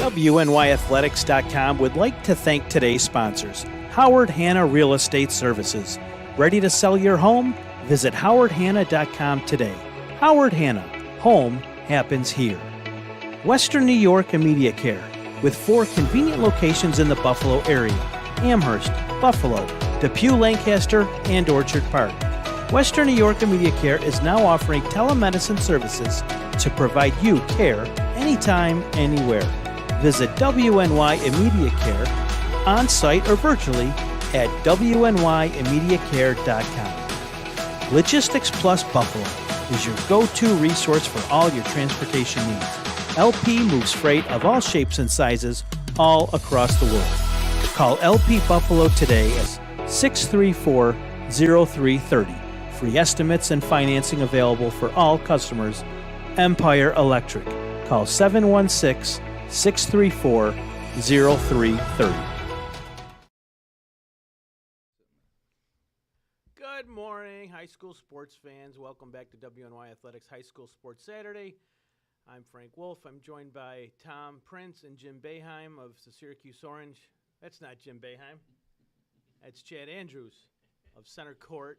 WNYathletics.com would like to thank today's sponsors. Howard Hanna Real Estate Services. Ready to sell your home? Visit howardhanna.com today. Howard Hanna. Home happens here. Western New York Immediate Care, with 4 convenient locations in the Buffalo area: Amherst, Buffalo, Depew, Lancaster, and Orchard Park. Western New York Immediate Care is now offering telemedicine services to provide you care anytime, anywhere. Visit WNY Immediate Care on-site or virtually at WNYimmediatecare.com. Logistics Plus Buffalo is your go-to resource for all your transportation needs. LP moves freight of all shapes and sizes all across the world. Call LP Buffalo today at 634-0330. Free estimates and financing available for all customers. Empire Electric. Call 716-634-0330. Good morning, high school sports fans. Welcome back to WNY Athletics High School Sports Saturday. I'm Frank Wolf. I'm joined by Tom Prince and Jim Boeheim of the Syracuse Orange. That's not Jim Boeheim. That's Chad Andrews of Center Court.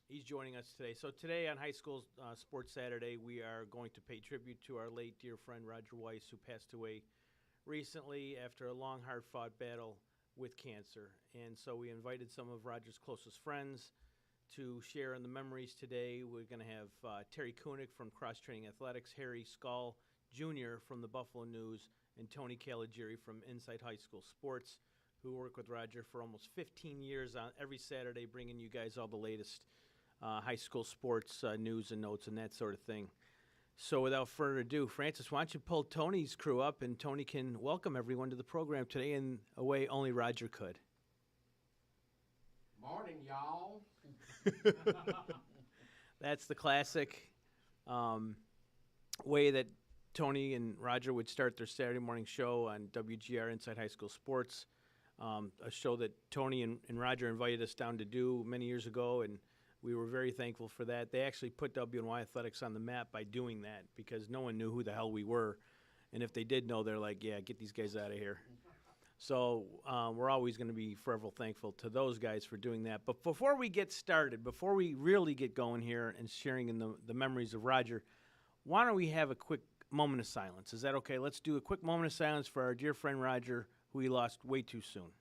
He's joining us today. So today on High School Sports Saturday, we are going to pay tribute to our late dear friend Roger Weiss, who passed away recently after a long, hard-fought battle with cancer. And so we invited some of Roger's closest friends to share in the memories today. We're going to have Terry Kunick from Cross Training Athletics, Harry Skull Jr. from the Buffalo News, and Tony Caligieri from Inside High School Sports, who worked with Roger for almost 15 years on every Saturday, bringing you guys all the latest high school sports news and notes and that sort of thing. So without further ado, Francis, why don't you pull Tony's crew up, and Tony can welcome everyone to the program today in a way only Roger could. Morning, y'all. That's the classic way that Tony and Roger would start their Saturday morning show on WGR Inside High School Sports, a show that Tony and Roger invited us down to do many years ago, and we were very thankful for that. They actually put WNY Athletics on the map by doing that because no one knew who the hell we were. And if they did know, they're like, yeah, get these guys out of here. So we're always going to be forever thankful to those guys for doing that. But before we get started, before we really get going here and sharing in the memories of Roger, why don't we have a quick moment of silence? Is that okay? Let's do a quick moment of silence for our dear friend Roger, who we lost way too soon.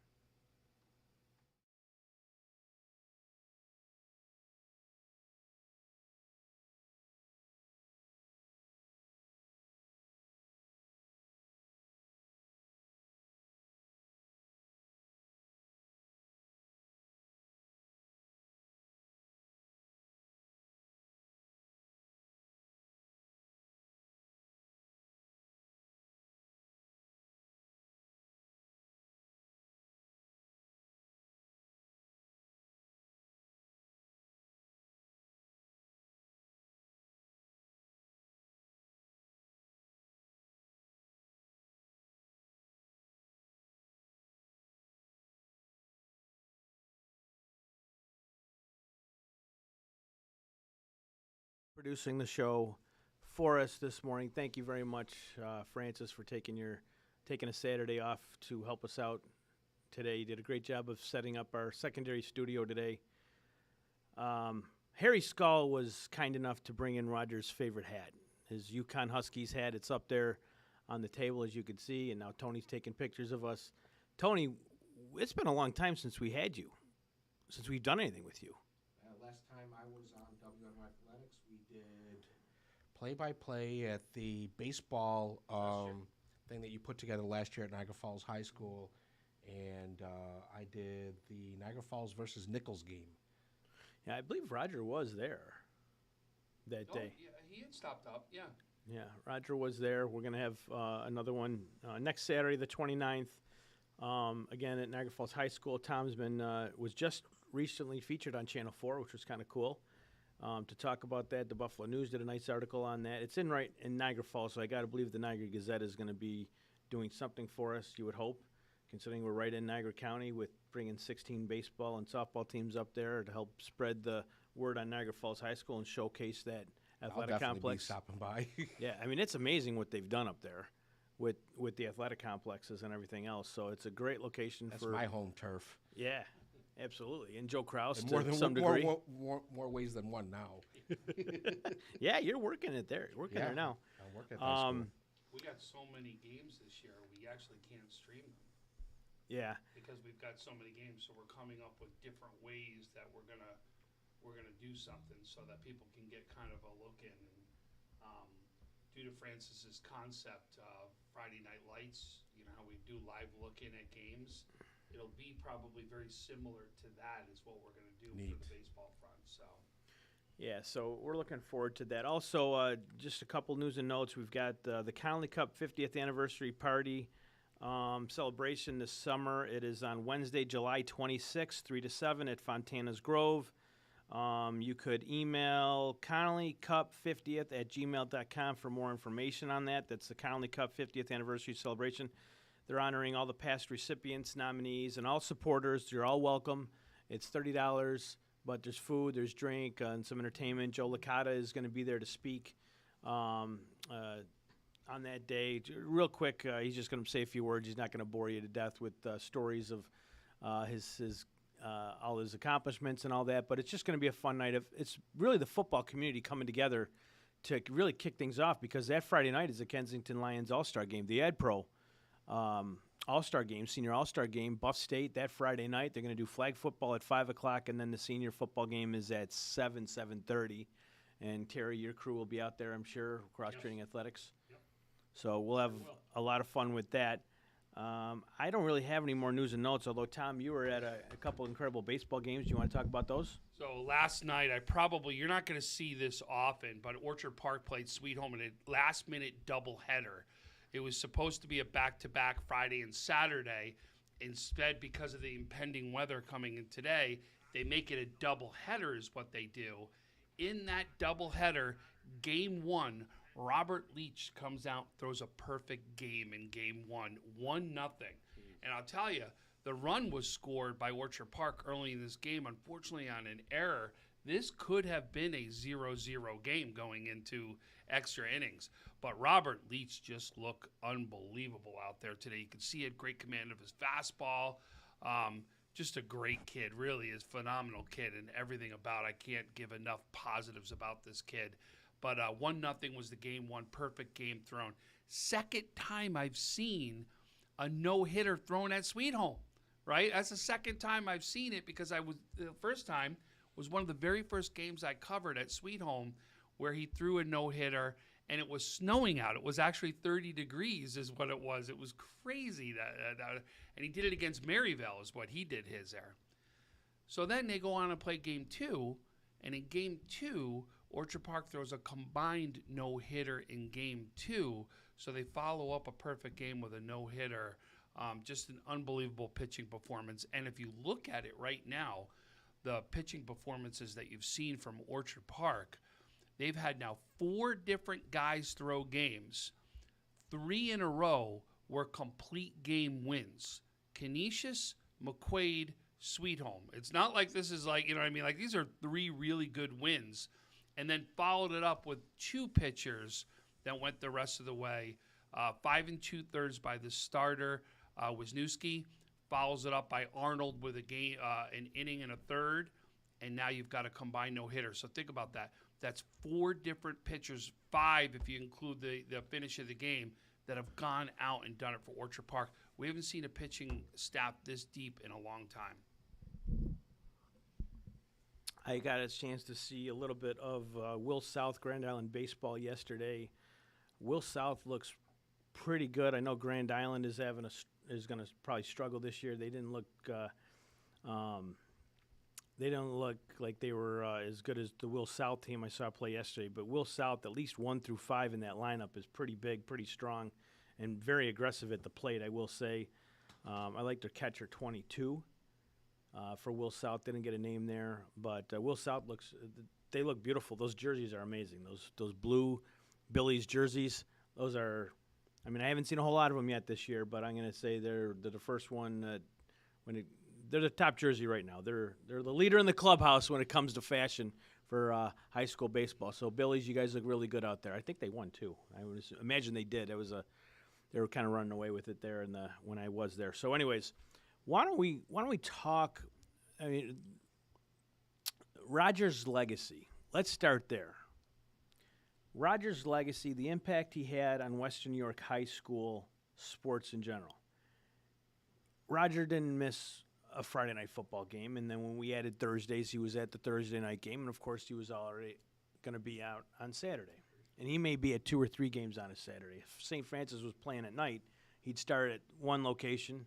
Producing the show for us this morning. Thank you very much, Francis, for taking a Saturday off to help us out today. You did a great job of setting up our secondary studio today. Harry Skull was kind enough to bring in Roger's favorite hat, his Yukon Huskies hat. It's up there on the table, as you can see, and now Tony's taking pictures of us. Tony, it's been a long time since we had you, since we've done anything with you. Last time I was on WNY Athletics, we did play-by-play at the baseball thing that you put together last year at Niagara Falls High School, and I did the Niagara Falls versus Nichols game. Yeah, I believe Roger was there that day. Yeah, he had stopped up, yeah. Yeah, Roger was there. We're going to have another one next Saturday, the 29th, again at Niagara Falls High School. Tom's was just recently featured on Channel 4, which was kind of cool. To talk about that, the Buffalo News did a nice article on that. It's in Niagara Falls, so I got to believe the Niagara Gazette is going to be doing something for us, you would hope, considering we're right in Niagara County with bringing 16 baseball and softball teams up there to help spread the word on Niagara Falls High School and showcase that athletic I'll definitely complex. be stopping by. Yeah, I mean, it's amazing what they've done up there with the athletic complexes and everything else. So it's a great location That's for my home turf. Yeah, absolutely. And Joe Kraus And to some degree. More ways than one now. Yeah, you're working it there. You're working there now. I work at high school. We got so many games this year, we actually can't stream them. Yeah. Because we've got so many games, so we're coming up with different ways that we're gonna do something so that people can get kind of a look in. And due to Francis's concept of Friday Night Lights, you know how we do live look-in at games, it'll be probably very similar to that is what we're gonna do for the baseball front. So. Yeah, so we're looking forward to that. Also, just a couple news and notes. We've got the Connolly Cup 50th anniversary party celebration this summer. It is on Wednesday, July 26th, 3 to 7 at Fontana's Grove. You could email connollycup50th@gmail.com for more information on that. That's the Connolly Cup 50th anniversary celebration. They're honoring all the past recipients, nominees, and all supporters. You're all welcome. It's $30. But there's food, there's drink, and some entertainment. Joe Licata is going to be there to speak on that day. Real quick, he's just going to say a few words. He's not going to bore you to death with stories of his all his accomplishments and all that. But it's just going to be a fun night. It's really the football community coming together to really kick things off, because that Friday night is the Kensington Lions All-Star Game, the Ed Pro All-Star Game, Senior All-Star Game, Buff State that Friday night. They're going to do flag football at 5 o'clock, and then the senior football game is at 7:30. And Terry, your crew will be out there, I'm sure, cross-training athletics. Yep. So we'll have a lot of fun with that. I don't really have any more news and notes, although, Tom, you were at a couple incredible baseball games. Do you want to talk about those? So last night, you're not going to see this often, but Orchard Park played Sweet Home in a last-minute doubleheader. It was supposed to be a back-to-back Friday and Saturday. Instead, because of the impending weather coming in today, they make it a doubleheader is what they do. In that doubleheader, game one, Robert Leach comes out, throws a perfect game in game one, 1-0. And I'll tell you, the run was scored by Orchard Park early in this game, unfortunately on an error. This could have been a 0-0 game going into extra innings. But Robert Leach just looked unbelievable out there today. You can see he had great command of his fastball. Just a great kid, really is phenomenal kid, and everything about I can't give enough positives about this kid. But 1-0 was the game one, perfect game thrown. Second time I've seen a no-hitter thrown at Sweet Home, right? That's the second time I've seen it, because the first time was one of the very first games I covered at Sweet Home where he threw a no-hitter, and it was snowing out. It was actually 30 degrees is what it was. It was crazy. And he did it against Maryville is what he did his there. So then they go on and play game two, and in game two, Orchard Park throws a combined no-hitter in game two, so they follow up a perfect game with a no-hitter. Just an unbelievable pitching performance. And if you look at it right now, the pitching performances that you've seen from Orchard Park, they've had now 4 different guys throw games. 3 in a row were complete game wins. Canisius, McQuaid, Sweet Home. It's not like this is like, you know what I mean? Like, these are 3 really good wins. And then followed it up with 2 pitchers that went the rest of the way. 5 2/3 by the starter, Wisniewski. Follows it up by Arnold with an inning and a third. And now you've got a combined no-hitter. So think about that. That's 4 different pitchers, 5 if you include the finish of the game, that have gone out and done it for Orchard Park. We haven't seen a pitching staff this deep in a long time. I got a chance to see a little bit of Will South Grand Island baseball yesterday. Will South looks pretty good. I know Grand Island is going to probably struggle this year. They didn't look like they were as good as the Will South team I saw play yesterday. But Will South, at least 1 through 5 in that lineup, is pretty big, pretty strong, and very aggressive at the plate, I will say. I like their catcher 22 for Will South. Didn't get a name there, but Will South they look beautiful. Those jerseys are amazing. Those blue Billy's jerseys, those are, I mean, I haven't seen a whole lot of them yet this year, but I'm going to say they're the first one they're the top jersey right now. They're the leader in the clubhouse when it comes to fashion for high school baseball. So Billy's, you guys look really good out there. I think they won too. I would imagine they did. It was they were kind of running away with it there when I was there. So, anyways, why don't we talk? I mean, Roger's legacy. Let's start there. Roger's legacy, the impact he had on Western New York high school sports in general. Roger didn't miss a Friday night football game, and then when we added Thursdays, he was at the Thursday night game, and of course he was already going to be out on Saturday. And he may be at 2 or 3 games on a Saturday. If St. Francis was playing at night, he'd start at one location.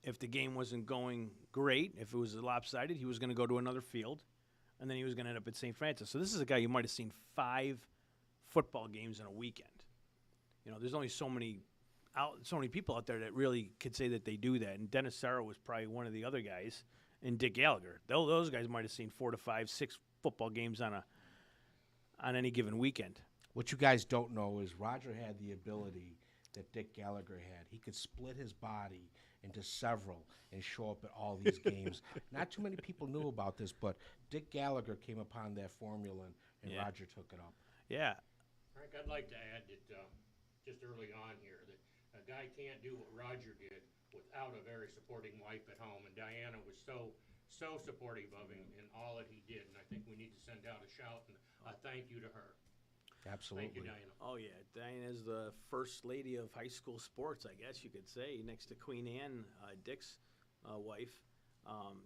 If the game wasn't going great, if it was lopsided, he was going to go to another field, and then he was going to end up at St. Francis. So this is a guy you might have seen 5 football games in a weekend. You know, there's only so many people out there that really could say that they do that. And Dennis Sarah was probably one of the other guys, and Dick Gallagher. Those guys might have seen 4 to 5, 6 football games on any given weekend. What you guys don't know is Roger had the ability that Dick Gallagher had. He could split his body into several and show up at all these games. Not too many people knew about this, but Dick Gallagher came upon that formula, and Roger took it up. Yeah. Frank, I'd like to add that just early on here that a guy can't do what Roger did without a very supporting wife at home, and Diana was so supportive of him in all that he did, and I think we need to send out a shout and a thank you to her. Absolutely. Thank you, Diana. Oh, yeah. Diana's the first lady of high school sports, I guess you could say, next to Queen Anne, Dick's wife.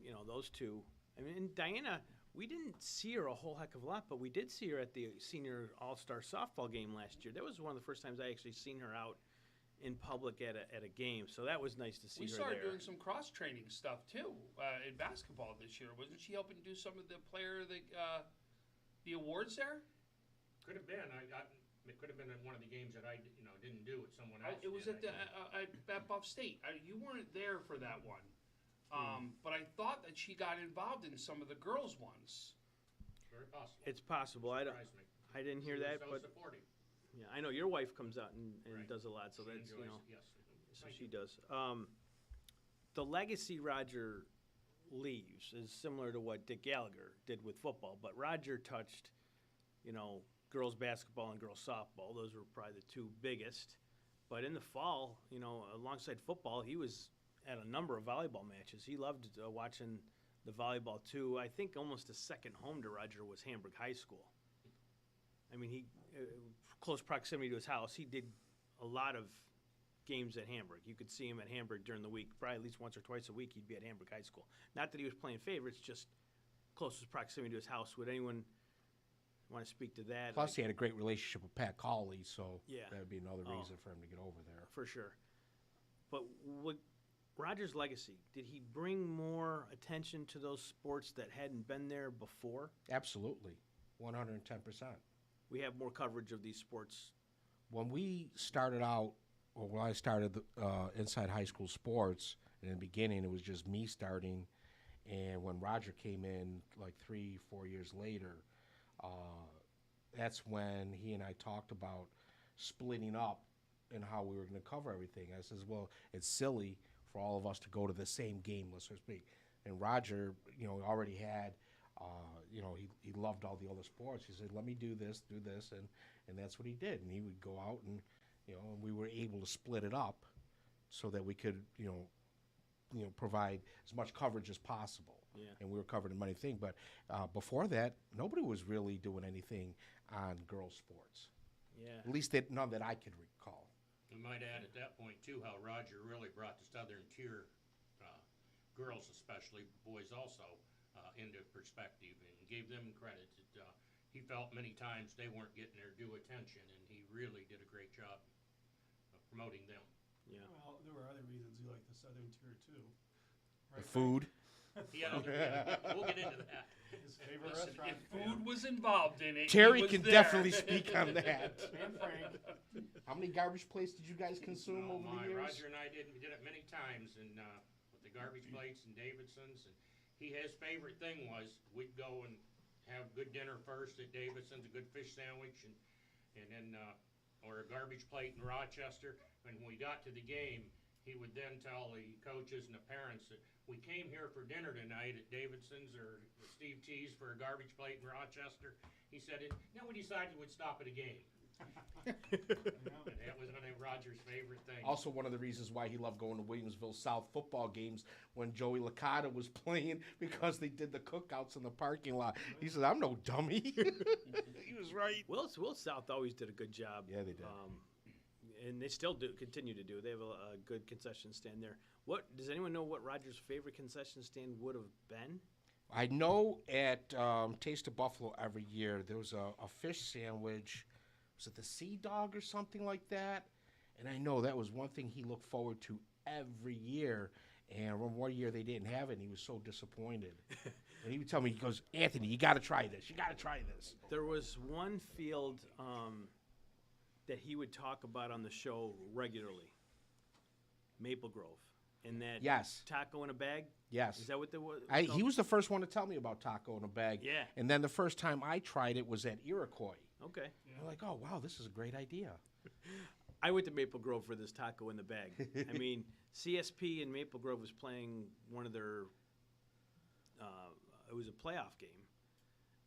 You know, those two. I mean, and Diana, we didn't see her a whole heck of a lot, but we did see her at the senior all-star softball game last year. That was one of the first times I actually seen her out in public at a game, so that was nice to see We her started there. doing some cross-training stuff, too, in basketball this year. Wasn't she helping do some of the the awards there? Could have been. It could have been at one of the games that I didn't do. It someone else. It was did, at Buff State. You weren't there for that one. But I thought that she got involved in some of the girls' ones. Very possible. It's possible. I Surprised me. didn't hear She was that, so but supportive. yeah, I know your wife comes out and Right. does a lot, so She that's, enjoys it, yes. so Thank she you. does. The legacy Roger leaves is similar to what Dick Gallagher did with football, but Roger touched, girls basketball and girls softball. Those were probably the 2 biggest. But in the fall, alongside football, he was at a number of volleyball matches. He loved watching the volleyball too. I think almost a second home to Roger was Hamburg High School. I mean, he close proximity to his house. He did a lot of games at Hamburg. You could see him at Hamburg during the week, probably at least once or twice a week. He'd be at Hamburg High School. Not that he was playing favorites, just closest proximity to his house. Would anyone want to speak to that? Plus, he had a great relationship with Pat Cawley, so Yeah. that would be another reason for him to get over there. For sure. But Roger's legacy, did he bring more attention to those sports that hadn't been there before? Absolutely, 110%. We have more coverage of these sports. When we started out, or when I started Inside High School Sports, in the beginning, it was just me starting. And when Roger came in, like 3-4 years later, that's when he and I talked about splitting up and how we were going to cover everything. I says, well, it's silly for all of us to go to the same game, so to speak. And Roger, already had, he loved all the other sports. He said, let me do this, and that's what he did. And he would go out and, and we were able to split it up so that we could, provide as much coverage as possible. Yeah. And we were covering many things. But before that, nobody was really doing anything on girls' sports. Yeah. At least none that I could recall. I might add at that point, too, how Roger really brought the Southern Tier girls especially, boys also, into perspective and gave them credit. He felt many times they weren't getting their due attention, and he really did a great job of promoting them. Yeah. Well, there were other reasons he liked the Southern Tier too. The food. We'll get into that. His favorite Listen, restaurant. if food was involved in it, Terry he was can there. definitely speak on that. And Frank. How many garbage plates did you guys consume Oh, over my, the years? Roger and I did it many times, and with the garbage plates and Davidson's. And his favorite thing was we'd go and have good dinner first at Davidson's, a good fish sandwich, and then or a garbage plate in Rochester. And when we got to the game, he would then tell the coaches and the parents that we came here for dinner tonight at Davidson's or Steve T's for a garbage plate in Rochester. He said, now we decided we'd stop at a game. And that was when Roger Roger's favorite thing. Also, one of the reasons why he loved going to Williamsville South football games when Joey Licata was playing, because they did the cookouts in the parking lot. He said, "I'm no dummy." He was right. Will South always did a good job. Yeah, they did. And they still continue to do. They have a good concession stand there. What does anyone know what Roger's favorite concession stand would have been? I know at Taste of Buffalo every year there was a fish sandwich. Was it the Sea Dog or something like that? And I know that was one thing he looked forward to every year. And one year they didn't have it, and he was so disappointed. And he would tell me, he goes, "Anthony, you got to try this. You got to try this." There was one field that he would talk about on the show regularly, Maple Grove, and that Yes. taco in a bag. Yes. Is that what there was? He was the first one to tell me about taco in a bag. Yeah. And then the first time I tried it was at Iroquois. Okay. I'm like, "Oh, wow, this is a great idea." I went to Maple Grove for this taco in the bag. I mean, CSP and Maple Grove was playing one of their. It was a playoff game.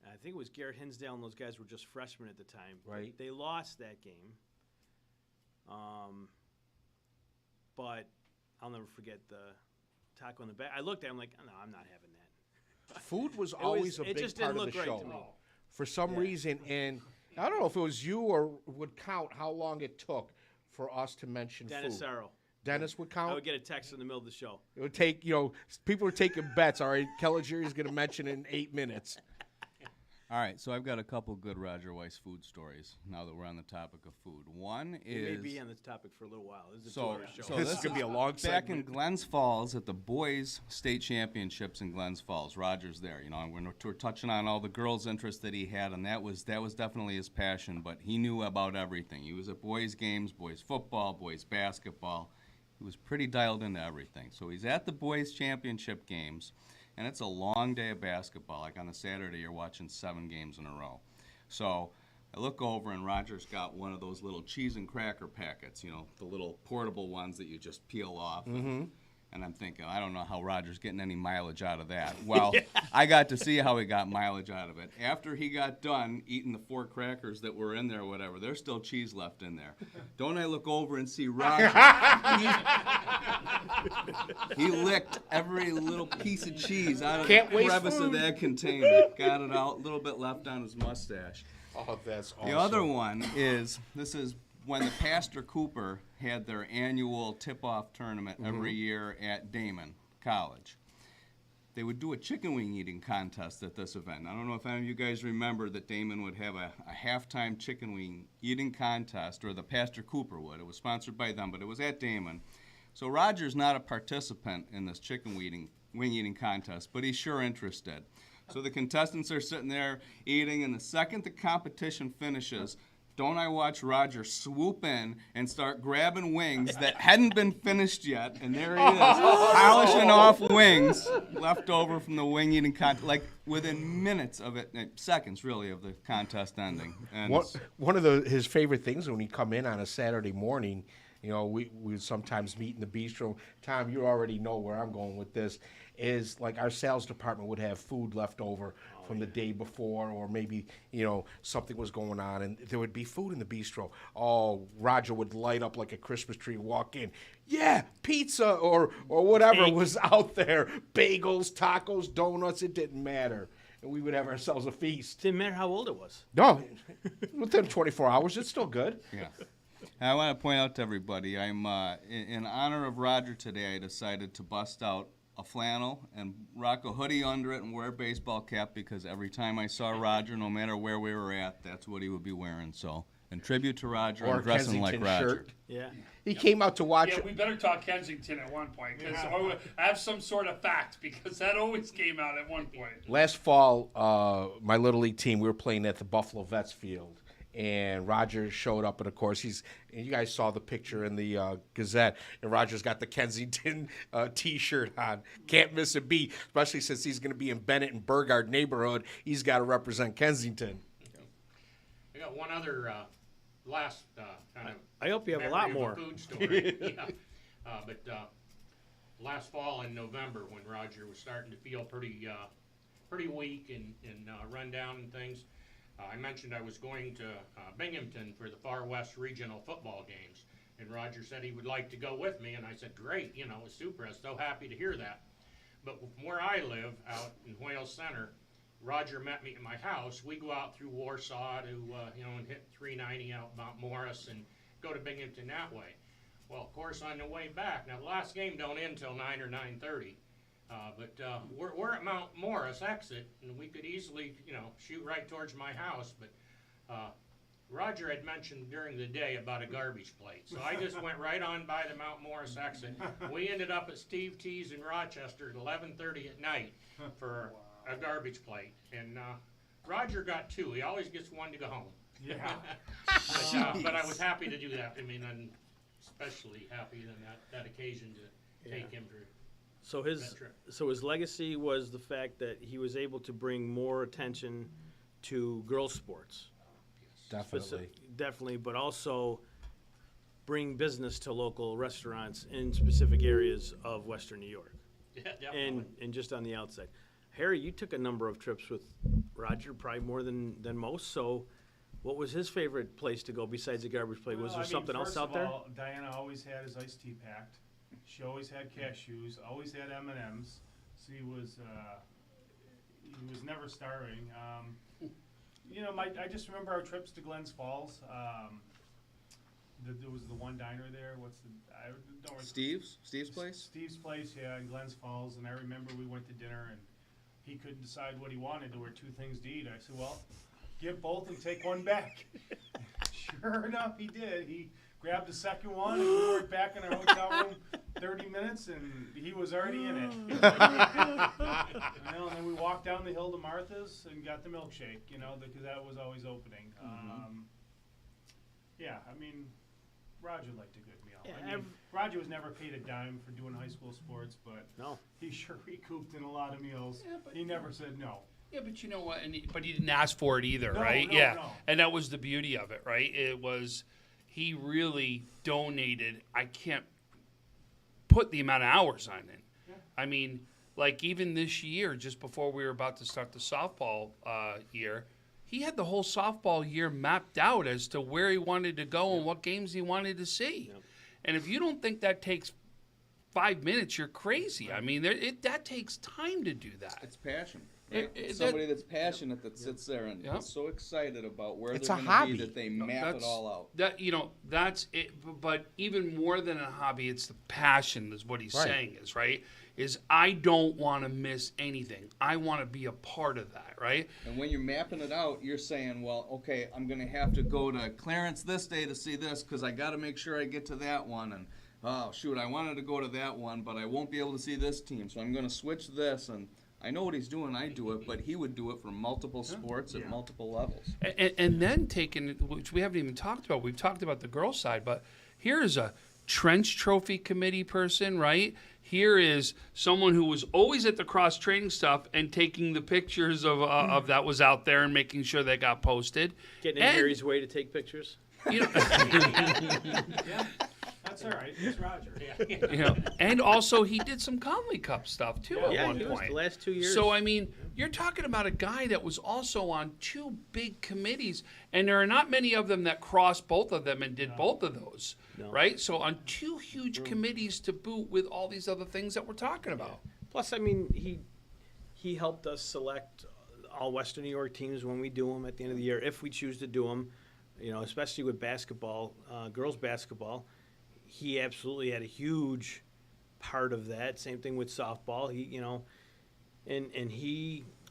I think it was Garrett Hinsdale and those guys were just freshmen at the time. Right. They lost that game. But I'll never forget the taco in the bag. I looked at it, I'm like, "No, I'm not having that." Food was always a it big just part didn't of the look right show. to me. For some Yeah. reason, and I don't know if it was you or would count how long it took for us to mention Dennis food. Arrow. Dennis would I count. would get a text in the middle of the show. It would take, people were taking bets. All right, Kelligeri's going to mention in 8 minutes. All right, so I've got a couple good Roger Weiss food stories now that we're on the topic of food. One We may is be on this topic for a little while. This is a so, 2-hour show. so This this is gonna be a long back segment. in Glens Falls at the boys' state championships in Glens Falls. Roger's there, and we're touching on all the girls' interest that he had, and that was definitely his passion. But he knew about everything. He was at boys' games, boys' football, boys' basketball. He was pretty dialed into everything. So he's at the boys' championship games, and it's a long day of basketball. Like on a Saturday, you're watching 7 games in a row. So I look over, and Roger's got one of those little cheese and cracker packets, the little portable ones that you just peel off. And I'm thinking, I don't know how Roger's getting any mileage out of that. Well, I got to see how he got mileage out of it. After he got done eating the 4 crackers that were in there or whatever, there's still cheese left in there. Don't I look over and see Roger? He licked every little piece of cheese out of Can't the waste crevice food. of that container. Got it out, a little bit left on his mustache. Oh, that's awesome. The other one is, this is when the Pastor Cooper had their annual tip-off tournament every year at Damon College. They would do a chicken wing eating contest at this event. I don't know if any of you guys remember that Damon would have a halftime chicken wing eating contest, or the Pastor Cooper would. It was sponsored by them, but it was at Damon. So Roger's not a participant in this chicken wing eating contest, but he's sure interested. So the contestants are sitting there eating, and the second the competition finishes, don't I watch Roger swoop in and start grabbing wings that hadn't been finished yet, and there he is, polishing off wings left over from the wing eating contest, like within minutes of it, seconds really, of the contest ending. And One of his favorite things when he come in on a Saturday morning, we would sometimes meet in the bistro. Tom, you already know where I'm going with this, is like our sales department would have food left over from the day before, or maybe, something was going on, and there would be food in the bistro. Oh, Roger would light up like a Christmas tree, walk in. Yeah, pizza or whatever was out there. Bagels, tacos, donuts, it didn't matter. And we would have ourselves a feast. Didn't matter how old it was. No, within 24 hours, it's still good. yeah. I want to point out to everybody, I'm in honor of Roger today, I decided to bust out a flannel and rock a hoodie under it and wear a baseball cap, because every time I saw Roger, no matter where we were at, that's what he would be wearing. So, in tribute to Roger, Or I'm a dressing like Kensington Roger. shirt. Yeah. He came out to watch. Yeah, we better talk Kensington at one point, because I have some sort of fact, because that always came out at one point. Last fall, my Little League team, we were playing at the Buffalo Vets field. And Roger showed up, and of course, and you guys saw the picture in the Gazette, and Roger's got the Kensington T-shirt on. Can't miss a beat, especially since he's going to be in Bennett and Burgard neighborhood. He's got to represent Kensington. I got one other last kind of. I hope you have a memory lot of more. Food story. Yeah. But last fall in November, when Roger was starting to feel pretty weak and run down and things, I mentioned I was going to Binghamton for the Far West Regional football games, and And Roger said he would like to go with me, and I said, great, you know, it's super. I was so happy to hear that. But from where I live, out in Wales Center, Roger met me at my house. We go out through Warsaw to, and hit 390 out Mount Morris and go to Binghamton that way. Well, of course, on the way back, now the last game don't end till 9 or 9:30, but we're at Mount Morris exit, and we could easily, shoot right towards my house, but Roger had mentioned during the day about a garbage plate, so I just went right on by the Mount Morris exit. We ended up at Steve T's in Rochester at 11:30 at night for a garbage plate, and Roger got two. He always gets one to go home. Yeah. But I was happy to do that. I mean, I'm especially happy on that occasion to take him through. So that trip. his legacy was the fact that he was able to bring more attention to girls' sports. Definitely. Definitely, but also bring business to local restaurants in specific areas of Western New York. Yeah, definitely. And just on the outside. Harry, you took a number of trips with Roger, probably more than most, so what was his favorite place to go besides the garbage plate? Was there something else out there? First of all, Diana always had his iced tea packed. She always had cashews, always had M&Ms. So he was never starving. I just remember our trips to Glens Falls. There was the one diner there. I don't remember. Steve's place? Steve's place, yeah, in Glens Falls. And I remember we went to dinner and he couldn't decide what he wanted. There were two things to eat. I said, well, get both and take one back. Sure enough, he did. He grabbed the second one and we were back in our hotel room 30 minutes and he was already in it. And then we walked down the hill to Martha's and got the milkshake, because that was always opening. Roger liked a good meal. Yeah, Roger was never paid a dime for doing high school sports, but No. he sure recouped in a lot of meals. Yeah, but- He never said no. Yeah, but you know what? But he didn't ask for it either, No, right? no, Yeah, no. and that was the beauty of it, right? It was he really donated. I can't put the amount of hours on it. Yeah. I mean, like even this year, just before we were about to start the softball year, he had the whole softball year mapped out as to where he wanted to go and what games he wanted to see. Yep. And if you don't think that takes 5 minutes, you're crazy. I mean, that takes time to do that. It's passion. Right? That- Somebody that's passionate that sits there and Yep. is so excited about where It's they're a going to hobby. be that they map it That's- all out. That's it. But even more than a hobby, it's the passion. Is what he's Right. saying is right. Is I don't want to miss anything. I want to be a part of that. Right. And when you're mapping it out, you're saying, well, okay, I'm going to have to go to Clarence this day to see this because I got to make sure I get to that one. And, oh, shoot, I wanted to go to that one, but I won't be able to see this team. So I'm going to switch this. And I know what he's doing. I do it, but he would do it for multiple sports at multiple levels. And then taking, which we haven't even talked about. We've talked about the girls' side, but here's a trench trophy committee person, right? Here is someone who was always at the cross training stuff and taking the pictures of that was out there and making sure they got posted. Getting in And- Harry's way to take pictures. You know, Yeah, that's all right. It's Roger. and also he did some Conley Cup stuff too at Yeah, one he was point. the last 2 years. So I mean, you're talking about a guy that was also on two big committees, and there are not many of them that crossed both of them and did both of those, No. right? So on two huge committees to boot with all these other things that we're talking about. Plus, I mean, he helped us select all Western New York teams when we do them at the end of the year, if we choose to do them. Especially with basketball, girls basketball, he absolutely had a huge part of that. Same thing with softball.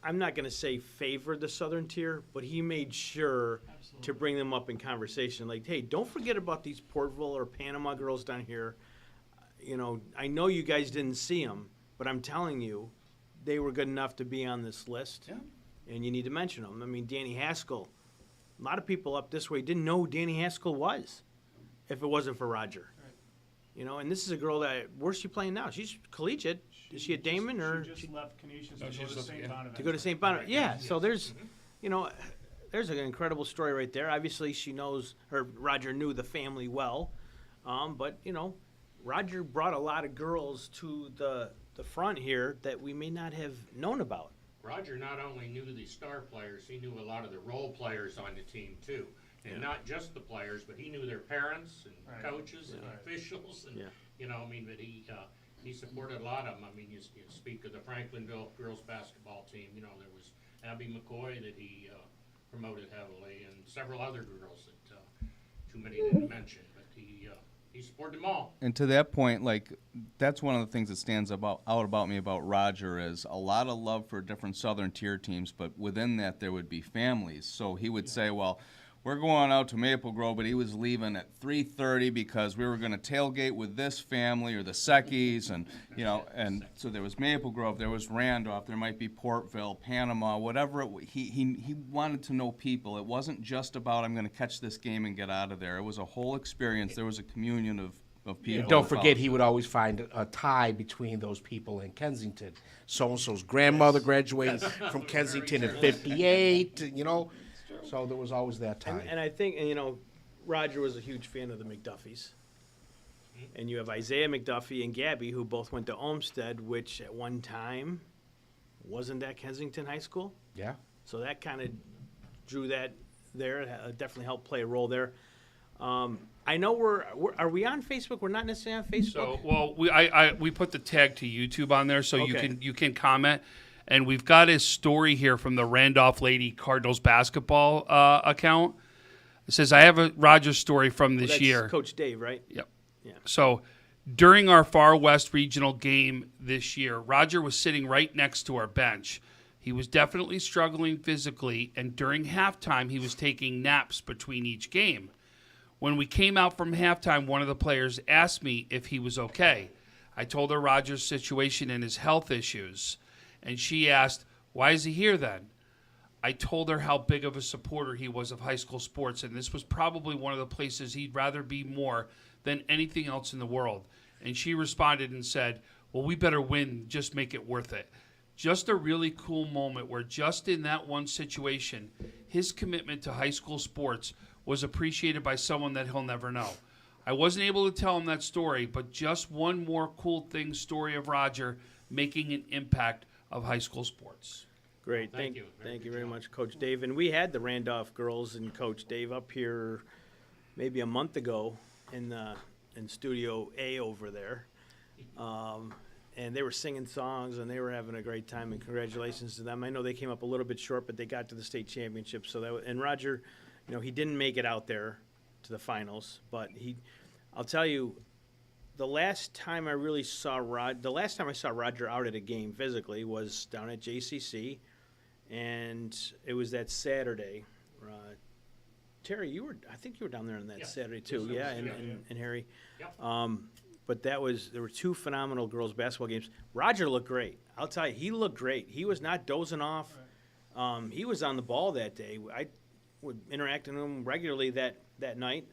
I'm not going to say favored the Southern tier, but he made sure to bring them up in conversation. Like, hey, don't forget about these Portville or Panama girls down here. I know you guys didn't see them, but I'm telling you, they were good enough to be on this list. Yeah. And you need to mention them. I mean, Danny Haskell. A lot of people up this way didn't know who Danny Haskell was if it wasn't for Roger. Right. And this is a girl where's she playing now? She's collegiate. Is she a Damon or She just left Canisius No, to she go to just St. left, yeah. Bonaventure. to go to St. Bonaventure? Yeah. So there's an incredible story right there. Obviously, Roger knew the family well, but Roger brought a lot of girls to the front here that we may not have known about. Roger not only knew the star players, he knew a lot of the role players on the team too. And not just the players, but he knew their parents and Right. coaches and Right. officials and, Yeah. you know, I mean, but he supported a lot of them. I mean, you speak of the Franklinville girls basketball team, you know, there was Abby McCoy that he promoted heavily and several other girls that too many didn't mention, but he supported them all. And to that point, like, that's one of the things that stands out about me about Roger is a lot of love for different Southern tier teams, but within that there would be families. So he would say, well, we're going out to Maple Grove, but he was leaving at 3:30 because we were going to tailgate with this family or the Seckies, and you know, and so there was Maple Grove, there was Randolph, there might be Portville, Panama, whatever. He wanted to know people. It wasn't just about I'm going to catch this game and get out of there. It was a whole experience. There was a communion of people. Don't forget, he would always find a tie between those people in Kensington. So-and-so's grandmother graduated from Kensington in 58, you know. So there was always that tie. And I think, and, you know, Roger was a huge fan of the McDuffies. And you have Isaiah McDuffie and Gabby, who both went to Olmsted, which at one time wasn't at Kensington High School. Yeah. So that kind of drew that there. It definitely helped play a role there. I know are we on Facebook? We're not necessarily on Facebook. So, well, we put the tag to YouTube on there, so Okay. you can comment. And we've got a story here from the Randolph Lady Cardinals basketball account. It says, I have a Rogers story from this That's year. Coach Dave, right? Yep. Yeah. So during our Far West regional game this year, Roger was sitting right next to our bench. He was definitely struggling physically, and during halftime, he was taking naps between each game. When we came out from halftime, one of the players asked me if he was okay. I told her Roger's situation and his health issues, and she asked, why is he here then? I told her how big of a supporter he was of high school sports, and this was probably one of the places he'd rather be more than anything else in the world. And she responded and said, well, we better win, just make it worth it. Just a really cool moment where just in that one situation, his commitment to high school sports was appreciated by someone that he'll never know. I wasn't able to tell him that story, but just one more cool thing story of Roger making an impact of high school sports. Great. Thank you. Thank you Good very job. much, Coach Dave. And we had the Randolph girls and Coach Dave up here maybe a month ago in Studio A over there. And they were singing songs and they were having a great time, and congratulations to them. I know they came up a little bit short, but they got to the state championship. So and Roger, you know, he didn't make it out there to the finals, but I'll tell you, the last time I saw Roger out at a game physically was down at JCC, and it was that Saturday. Terry, I think you were down there on that Yes. Saturday too, Yes, I yeah, was, and Harry. Yep. But there were two phenomenal girls basketball games. Roger looked great. I'll tell you, he looked great. He was not dozing off. He was on the ball that day. I would interact with him regularly that night.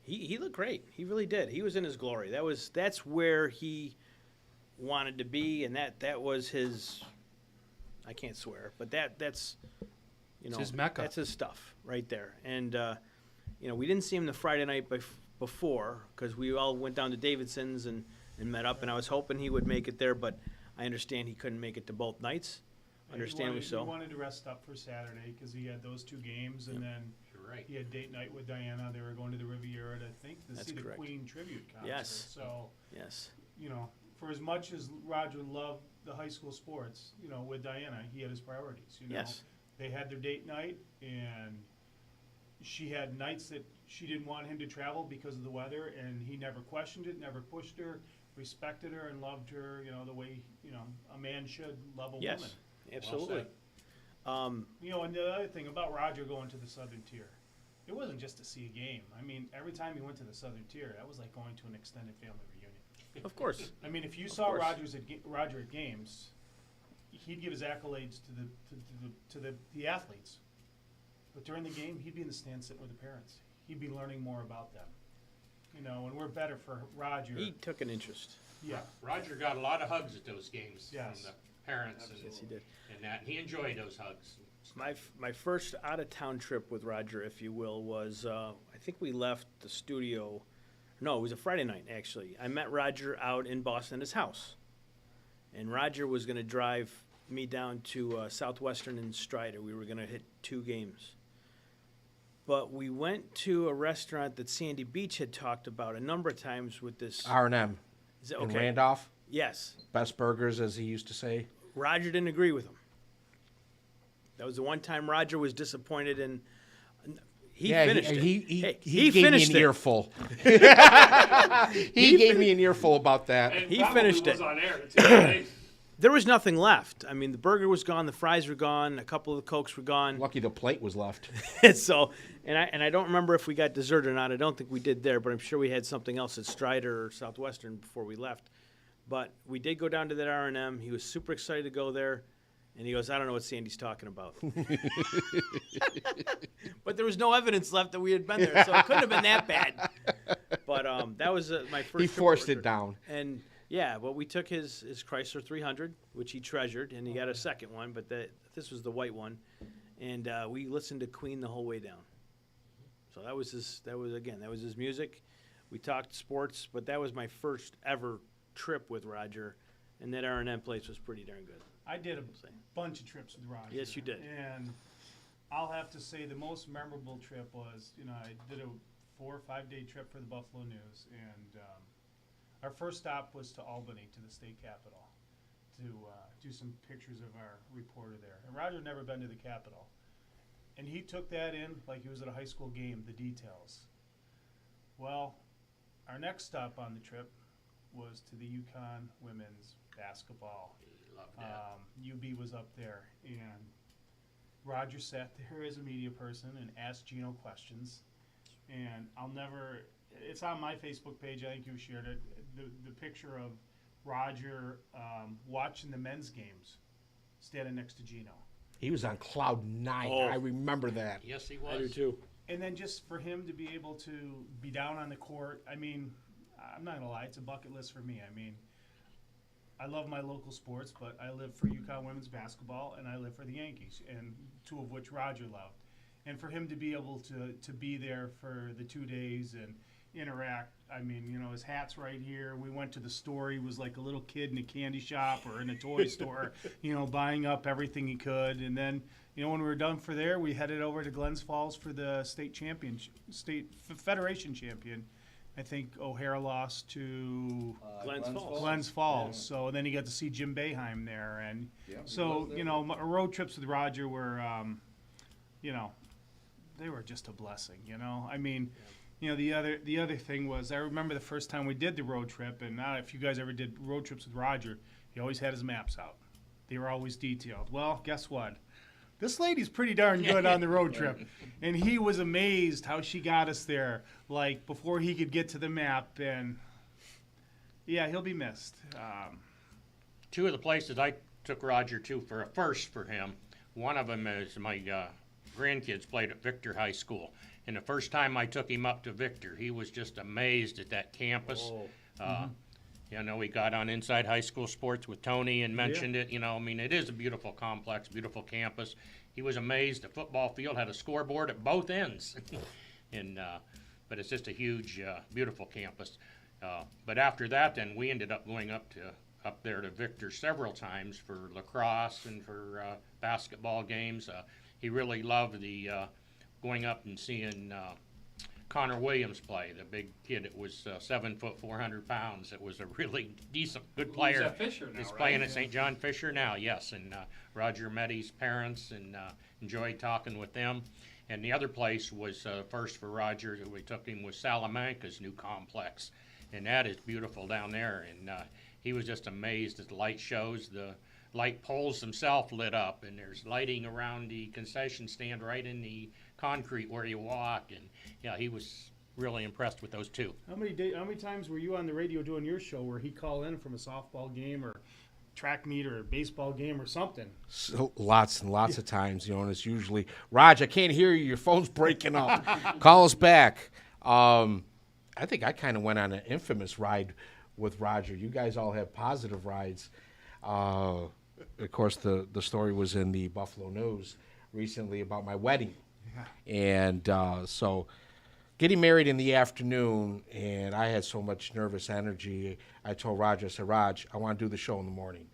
He looked great. He really did. He was in his glory. That's where he wanted to be, and that was his. I can't swear, but that's It's his Mecca. That's his stuff right there. And we didn't see him the Friday night before because we all went down to Davidson's and met up, and I was hoping he would make it there, but I understand he couldn't make it to both nights. Understandably so. He wanted to rest up for Saturday because he had those two games, and then You're right. he had date night with Diana. They were going to the Riviera, I think, to That's see the correct. Queen tribute concert. Yes. So, Yes. For as much as Roger loved the high school sports, with Diana, he had his priorities. Yes. They had their date night, and she had nights that she didn't want him to travel because of the weather, and he never questioned it, never pushed her, respected her, and loved her, the way, a man should love a Yes. woman. Absolutely. And the other thing about Roger going to the Southern Tier, it wasn't just to see a game. I mean, every time he went to the Southern Tier, that was like going to an extended family reunion. Of course. I mean, if you Of saw course. Roger at games, he'd give his accolades to the athletes. But during the game, he'd be in the stands sitting with the parents. He'd be learning more about them. And we're better for Roger. He took an interest. Yeah. Roger got a lot of hugs at those games Yes. from the parents Yes, he did. and that. And he enjoyed those hugs. My first out of town trip with Roger, if you will, was I think we left the studio. No, it was a Friday night actually. I met Roger out in Boston at his house, and Roger was going to drive me down to Southwestern and Strider. We were going to hit 2 games. but we went to a restaurant that Sandy Beach had talked about a number of times with this. R&M Is it in okay? Randolph. Yes. Best burgers, as he used to say. Roger didn't agree with him. That was the one time Roger was disappointed, and he finished it. He gave me finished an it. earful. he gave me an earful about that. And He probably finished was it. on air too. There was nothing left. I mean, the burger was gone, the fries were gone, a couple of the Cokes were gone. Lucky the plate was left. So, and I don't remember if we got dessert or not. I don't think we did there, but I'm sure we had something else at Strider or Southwestern before we left. But we did go down to that R&M. He was super excited to go there, and he goes, "I don't know what Sandy's talking about." But there was no evidence left that we had been there, so it couldn't have been that bad. But that was my first. He trip forced over it down. And yeah, but we took his Chrysler 300, which he treasured, and he got a second one, but this was the white one, and we listened to Queen the whole way down. So that was his music. We talked sports, but that was my first ever trip with Roger, and that R&M place was pretty darn good. I did a bunch of trips with Roger. Yes, you did. And I'll have to say the most memorable trip was, I did a 4 or 5 day trip for the Buffalo News, and our first stop was to Albany, to the state capitol, to do some pictures of our reporter there. And Roger had never been to the Capitol. And he took that in like he was at a high school game, the details. Well, our next stop on the trip was to the UConn women's basketball. Love that. UB was up there, and Roger sat there as a media person and asked Gino questions. And it's on my Facebook page, I think you shared it, the picture of Roger watching the men's games, standing next to Gino. He was on cloud 9. Oh. I remember that. Yes, he was. I do too. And then just for him to be able to be down on the court, I mean, I'm not going to lie, it's a bucket list for me. I mean, I love my local sports, but I live for UConn women's basketball, and I live for the Yankees, and 2 of which Roger loved. And for him to be able to be there for the 2 days and interact, I mean, his hat's right here. We went to the store. He was like a little kid in a candy shop or in a toy store, buying up everything he could. And then, when we were done for there, we headed over to Glens Falls for the state federation champion. I think O'Hara lost to Glens Falls. Yeah. So then you got to see Jim Boeheim there. And Yeah, so, my road trips with Roger were, they were just a blessing, I mean, the other thing was, I remember the first time we did the road trip, and now if you guys ever did road trips with Roger, he always had his maps out. They were always detailed. Well, guess what? This lady's pretty darn good on the road trip. And he was amazed how she got us there, like, before he could get to the map. And, yeah, he'll be missed. 2 of the places I took Roger to for a first for him, one of them is my grandkids played at Victor High School. And the first time I took him up to Victor, he was just amazed at that campus. We got on Inside High School Sports with Tony and mentioned it. It is a beautiful complex, beautiful campus. He was amazed the football field had a scoreboard at both ends. But it's just a huge, beautiful campus. But after that, then we ended up going up there to Victor several times for lacrosse and for basketball games. He really loved the going up and seeing Connor Williams play, the big kid that was 7 foot, 400 pounds. It was a really decent, good player. He's at Fisher now, He's right? playing at St. John Fisher now, yes. And Roger met his parents and enjoyed talking with them. And the other place was first for Roger that we took him was Salamanca's new complex. And that is beautiful down there. And he was just amazed at the light shows. The light poles themselves lit up, and there's lighting around the concession stand right in the concrete where you walk. And yeah, he was really impressed with those 2. How many times were you on the radio doing your show where he called in from a softball game or track meet or a baseball game or something? So, lots and lots of times, and it's usually, Raj, I can't hear you. Your phone's breaking up. Call us back. I think I kind of went on an infamous ride with Roger. You guys all have positive rides. Of course, the story was in the Buffalo News recently about my wedding. And so getting married in the afternoon, and I had so much nervous energy, I told Roger, I said, Raj, I want to do the show in the morning.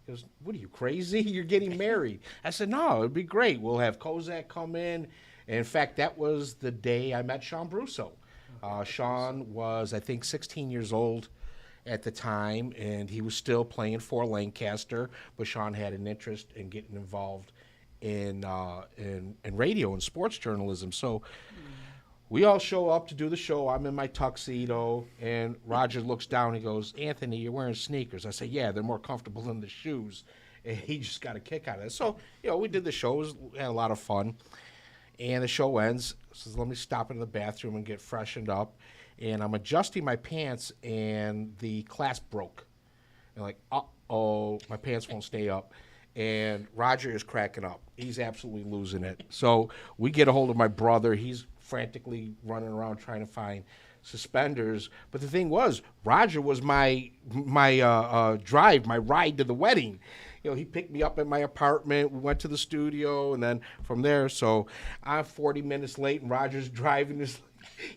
He goes, what are you, crazy? You're getting married. I said, no, it'd be great. We'll have Kozak come in, And in fact, that was the day I met Sean Brusso. Sean was, I think, 16 years old at the time, and he was still playing for Lancaster, but Sean had an interest in getting involved in radio and sports journalism. So we all show up to do the show. I'm in my tuxedo, and Roger looks down and goes, "Anthony, you're wearing sneakers." I say, "Yeah, they're more comfortable than the shoes." And he just got a kick out of it. So, we did the show. We had a lot of fun. And the show ends. Says, "Let me stop into the bathroom and get freshened up." And I'm adjusting my pants, and the clasp broke. And like, uh-oh, my pants won't stay up. And Roger is cracking up. He's absolutely losing it. So we get a hold of my brother. He's frantically running around trying to find suspenders. But the thing was, Roger was my ride to the wedding. He picked me up at my apartment. We went to the studio, and then from there, so I'm 40 minutes late, and Roger's driving.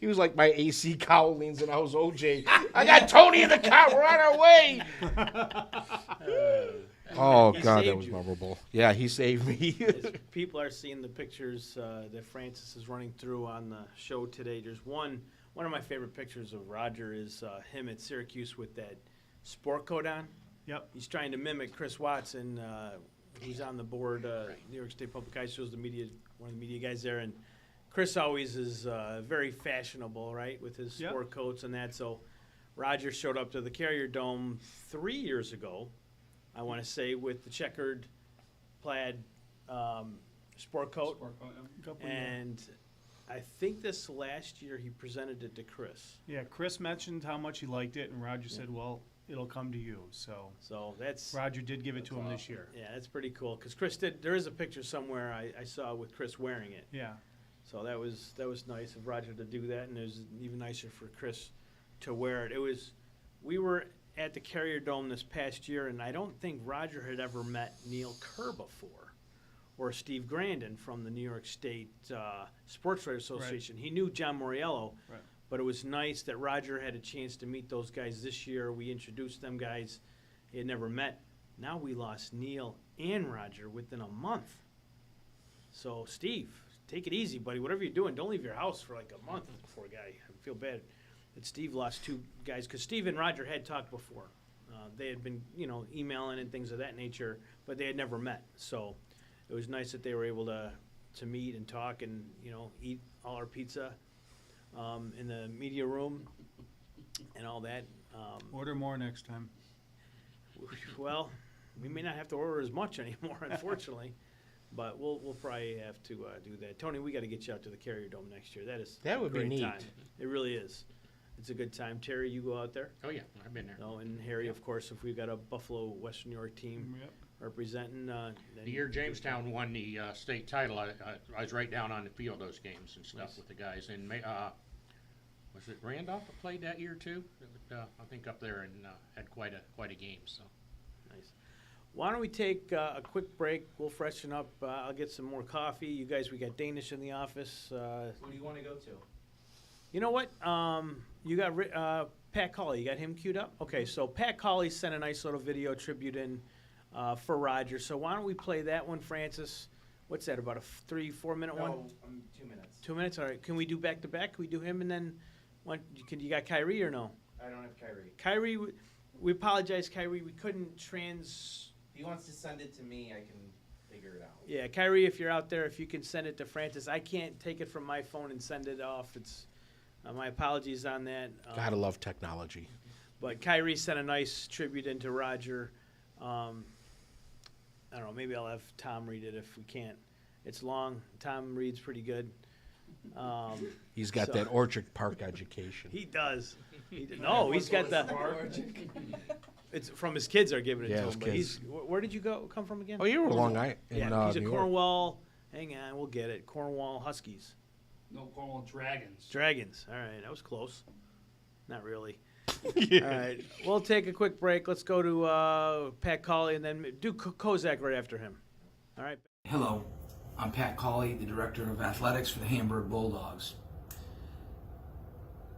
He was like my AC Cowlings, and I was OJ. "I got Tony in the car. We're on our way." Oh, He God, that saved was you. memorable. Yeah, he saved me. As people are seeing the pictures that Francis is running through on the show today. There's one of my favorite pictures of Roger is him at Syracuse with that sport coat on. Yep. He's trying to mimic Chris Watson, who's on the board, New York State Public Eye Shows, one of the media guys there. And Chris always is very fashionable, right, with his Yep. sport coats and that. So Roger showed up to the Carrier Dome 3 years ago, I want to say, with the checkered plaid sport coat. And I think this last year he presented it to Chris. Yeah, Chris mentioned how much he liked it, and Roger said, "Well, it'll come to you." So So that's Roger did give it to him this year. yeah, that's pretty cool. Because Chris did. There is a picture somewhere I saw with Chris wearing it. Yeah. So that was nice of Roger to do that, and it was even nicer for Chris to wear it. We were at the Carrier Dome this past year, and I don't think Roger had ever met Neil Kerr before, or Steve Grandin from the New York State Sports Writers Association. He knew John Moriello, Right. but it was nice that Roger had a chance to meet those guys this year. We introduced them guys he had never met. Now we lost Neil and Roger within a month. So Steve, take it easy, buddy. Whatever you're doing, don't leave your house for like a month, poor guy. I feel bad that Steve lost two guys, because Steve and Roger had talked before. They had been, emailing and things of that nature, but they had never met. So it was nice that they were able to meet and talk and, eat all our pizza in the media room and all that. Order more next time. Well, we may not have to order as much anymore, unfortunately. But we'll probably have to do that. Tony, we got to get you out to the Carrier Dome next year. That would a be great neat. time. It really is. It's a good time. Terry, you go out there. Oh, yeah, I've been there. Oh, and Harry, of course, if we've got a Buffalo, Western New York team Yep. representing. Then The year Jamestown won the state title, I was right down on the field those games and stuff with the guys. And was it Randolph that played that year too? I think up there and had quite a game. So Nice. Why don't we take a quick break? We'll freshen up. I'll get some more coffee. You guys, we got Danish in the office. Who do you want to go to? You know what? You got Pat Cauley. You got him queued up? Okay, so Pat Cauley sent a nice little video tribute in for Roger. So why don't we play that one, Francis? What's that, about a 3-4 minute one? 2 minutes. 2 minutes? All right. Can we do back to back? Can we do him and then one? You got Kyrie or no? I don't have Kyrie. Kyrie, we apologize, Kyrie. We couldn't If he wants to send it to me, I can figure it out. Yeah, Kyrie, if you're out there, if you can send it to Francis. I can't take it from my phone and send it off. It's my apologies on that. Gotta love technology. But Kyrie sent a nice tribute into Roger. I don't know, maybe I'll have Tom read it if we can't. It's long. Tom reads pretty good. He's got So- that Orchard Park education. He does. No, he's got the. It's from his kids are giving it Yeah, to his him. But kids. where did you come from again? Oh, you were Long Island in Yeah, he's a New York. Cornwall. Hang on, we'll get it. Cornwall Huskies. No, Cornwall Dragons. Dragons. All right, that was close. Not really. All right, we'll take a quick break. Let's go to Pat Cauley and then do Kozak right after him. All right. Hello, I'm Pat Cauley, the Director of Athletics for the Hamburg Bulldogs.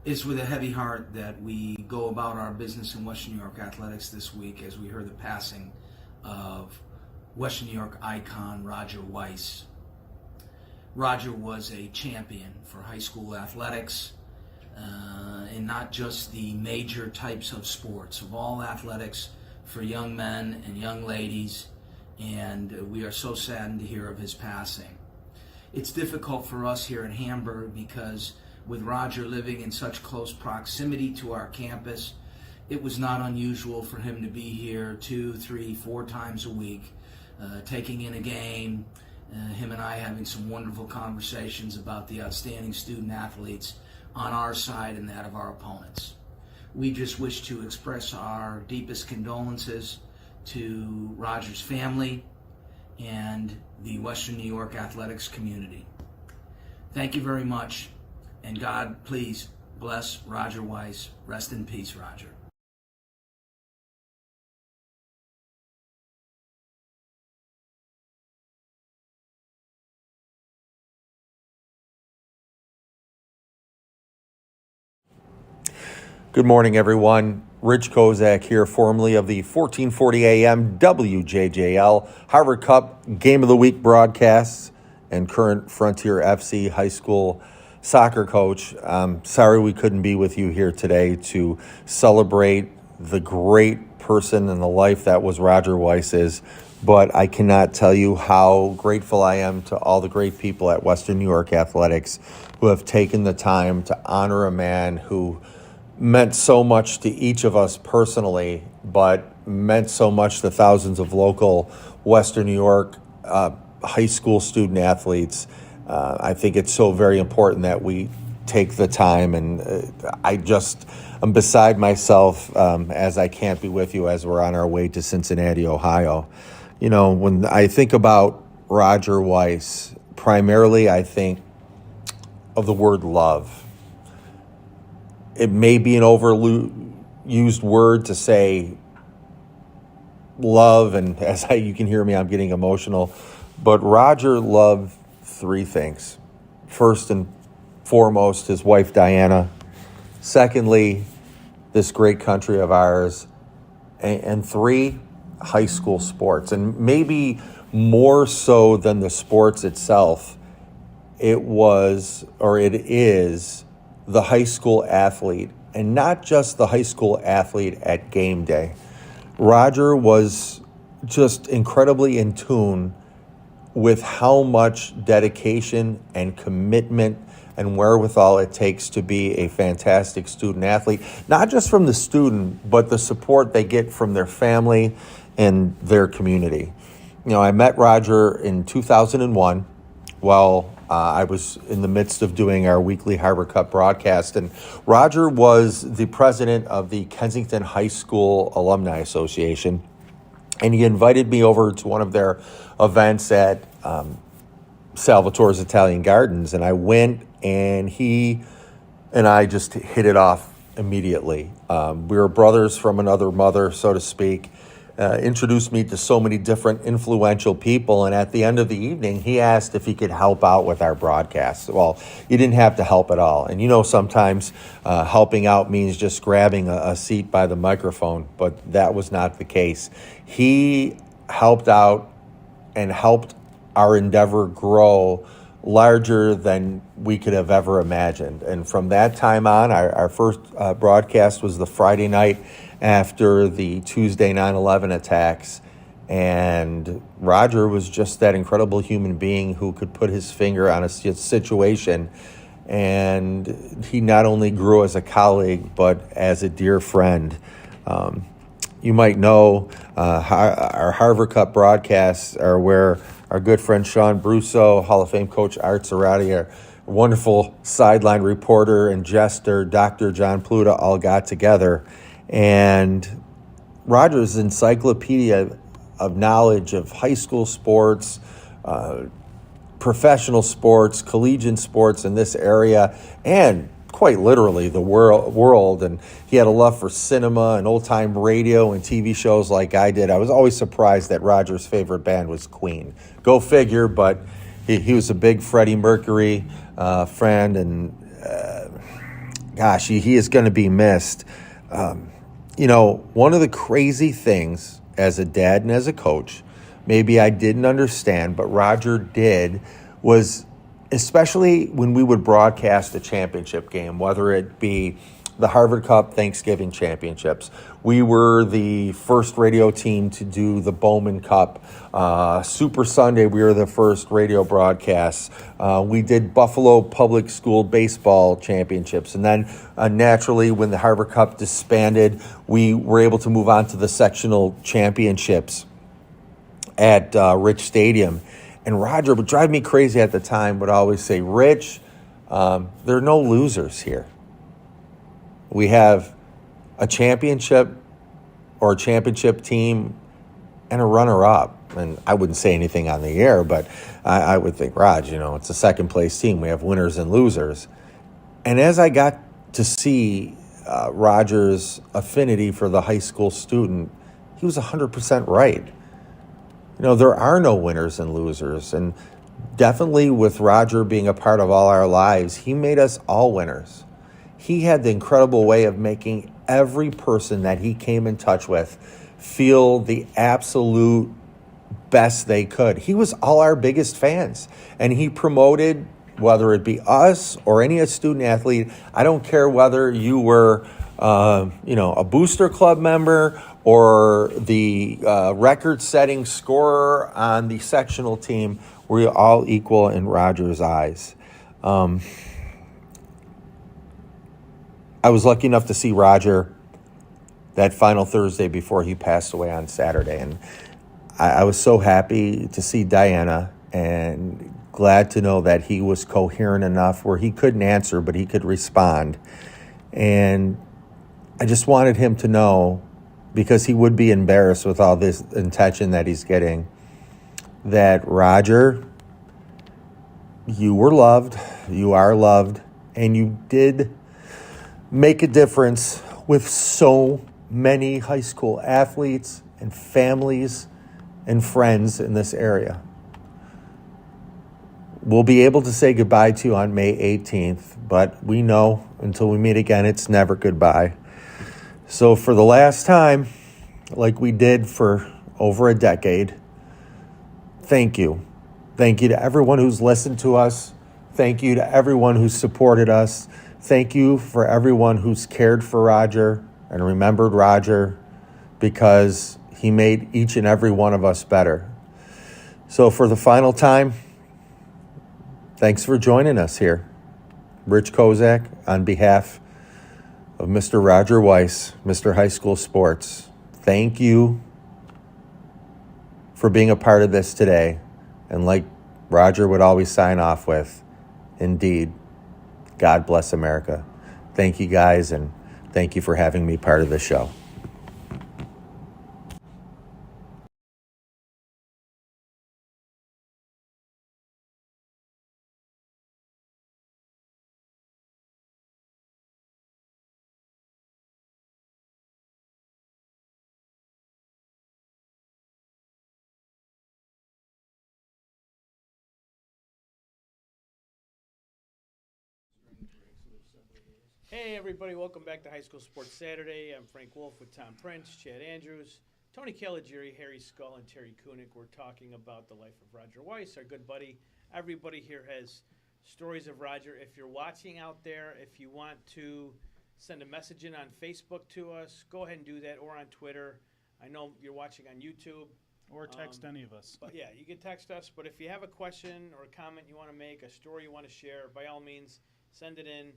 It's with a heavy heart that we go about our business in Western New York athletics this week as we heard the passing of Western New York icon Roger Weiss. Roger was a champion for high school athletics, and not just the major types of sports, of all athletics for young men and young ladies, and we are so saddened to hear of his passing. It's difficult for us here in Hamburg because with Roger living in such close proximity to our campus, it was not unusual for him to be here 2, 3, 4 times a week, taking in a game, him and I having some wonderful conversations about the outstanding student athletes on our side and that of our opponents. We just wish to express our deepest condolences to Roger's family and the Western New York athletics community. Thank you very much, and God, please bless Roger Weiss. Rest in peace, Roger. Good morning, everyone. Rich Kozak here, formerly of the 1440 AM WJJL Harvard Cup Game of the Week broadcasts and current Frontier FC high school soccer coach. Sorry we couldn't be with you here today to celebrate the great person and the life that was Roger Weiss, but I cannot tell you how grateful I am to all the great people at Western New York Athletics who have taken the time to honor a man who meant so much to each of us personally, but meant so much to thousands of local Western New York high school student athletes. I think it's so very important that we take the time, and I'm beside myself as I can't be with you as we're on our way to Cincinnati, Ohio. You know, when I think about Roger Weiss, primarily I think of the word love. It may be an overused word to say love, and you can hear me, I'm getting emotional. But Roger loved 3 things. First and foremost, his wife Diana. Secondly, this great country of ours. And 3, high school sports. And maybe more so than the sports itself, it is the high school athlete, and not just the high school athlete at game day. Roger was just incredibly in tune with how much dedication and commitment and wherewithal it takes to be a fantastic student athlete, not just from the student, but the support they get from their family and their community. You know, I met Roger in 2001 while I was in the midst of doing our weekly Harvard Cup broadcast, and Roger was the president of the Kensington High School Alumni Association, and he invited me over to one of their events at Salvatore's Italian Gardens, and I went, and he and I just hit it off immediately. We were brothers from another mother, so to speak. Introduced me to so many different influential people, and at the end of the evening, he asked if he could help out with our broadcasts. Well, you didn't have to help at all. And you know, sometimes helping out means just grabbing a seat by the microphone, but that was not the case. He helped out and helped our endeavor grow larger than we could have ever imagined. And from that time on, our first broadcast was the Friday night after the Tuesday 9/11 attacks, and Roger was just that incredible human being who could put his finger on a situation, and he not only grew as a colleague but as a dear friend. You might know our Harvard Cup broadcasts are where our good friend Sean Brusso, Hall of Fame coach Art Cerati, our wonderful sideline reporter and jester Dr. John Pluta all got together. And Roger's encyclopedia of knowledge of high school sports, professional sports, collegiate sports in this area, and quite literally the world. And he had a love for cinema and old-time radio and TV shows like I did. I was always surprised that Roger's favorite band was Queen. Go figure, but he was a big Freddie Mercury friend, and gosh, he is going to be missed. You know, one of the crazy things as a dad and as a coach, maybe I didn't understand, but Roger did, was especially when we would broadcast a championship game, whether it be the Harvard Cup Thanksgiving Championships. We were the first radio team to do the Bowman Cup. Super Sunday, we were the first radio broadcasts. We did Buffalo Public School Baseball Championships. And then naturally, when the Harvard Cup disbanded, we were able to move on to the sectional championships at Rich Stadium. And Roger would drive me crazy at the time, would always say, Rich, there are no losers here. We have a championship or a championship team and a runner-up. And I wouldn't say anything on the air, but I would think, Raj, it's a second-place team. We have winners and losers. And as I got to see Roger's affinity for the high school student, he was 100% right. There are no winners and losers. And definitely with Roger being a part of all our lives, he made us all winners. He had the incredible way of making every person that he came in touch with feel the absolute best they could. He was all our biggest fans, and he promoted, whether it be us or any student athlete. I don't care whether you were, a booster club member or the record-setting scorer on the sectional team. We're all equal in Roger's eyes. I was lucky enough to see Roger that final Thursday before he passed away on Saturday. And I was so happy to see Diana and glad to know that he was coherent enough where he couldn't answer, but he could respond. And I just wanted him to know, because he would be embarrassed with all this attention that he's getting, that Roger, you were loved, you are loved, and you did make a difference with so many high school athletes and families and friends in this area. We'll be able to say goodbye to you on May 18th, but we know until we meet again, it's never goodbye. So for the last time, like we did for over a decade, thank you. Thank you to everyone who's listened to us. Thank you to everyone who's supported us. Thank you for everyone who's cared for Roger and remembered Roger, because he made each and every one of us better. So for the final time, thanks for joining us here. Rich Kozak on behalf of Mr. Roger Weiss, Mr. High School Sports. Thank you for being a part of this today. And like Roger would always sign off with, indeed, God bless America. Thank you guys, and thank you for having me part of the show. Hey everybody, welcome back to High School Sports Saturday. I'm Frank Wolf with Tom Prince, Chad Andrews, Tony Caligiuri, Harry Skull, and Terry Kunick. We're talking about the life of Roger Weiss, our good buddy. Everybody here has stories of Roger. If you're watching out there, if you want to send a message in on Facebook to us, go ahead and do that, or on Twitter. I know you're watching on YouTube. Or text any of us. But yeah, you can text us. But if you have a question or a comment you want to make, a story you want to share, by all means, send it in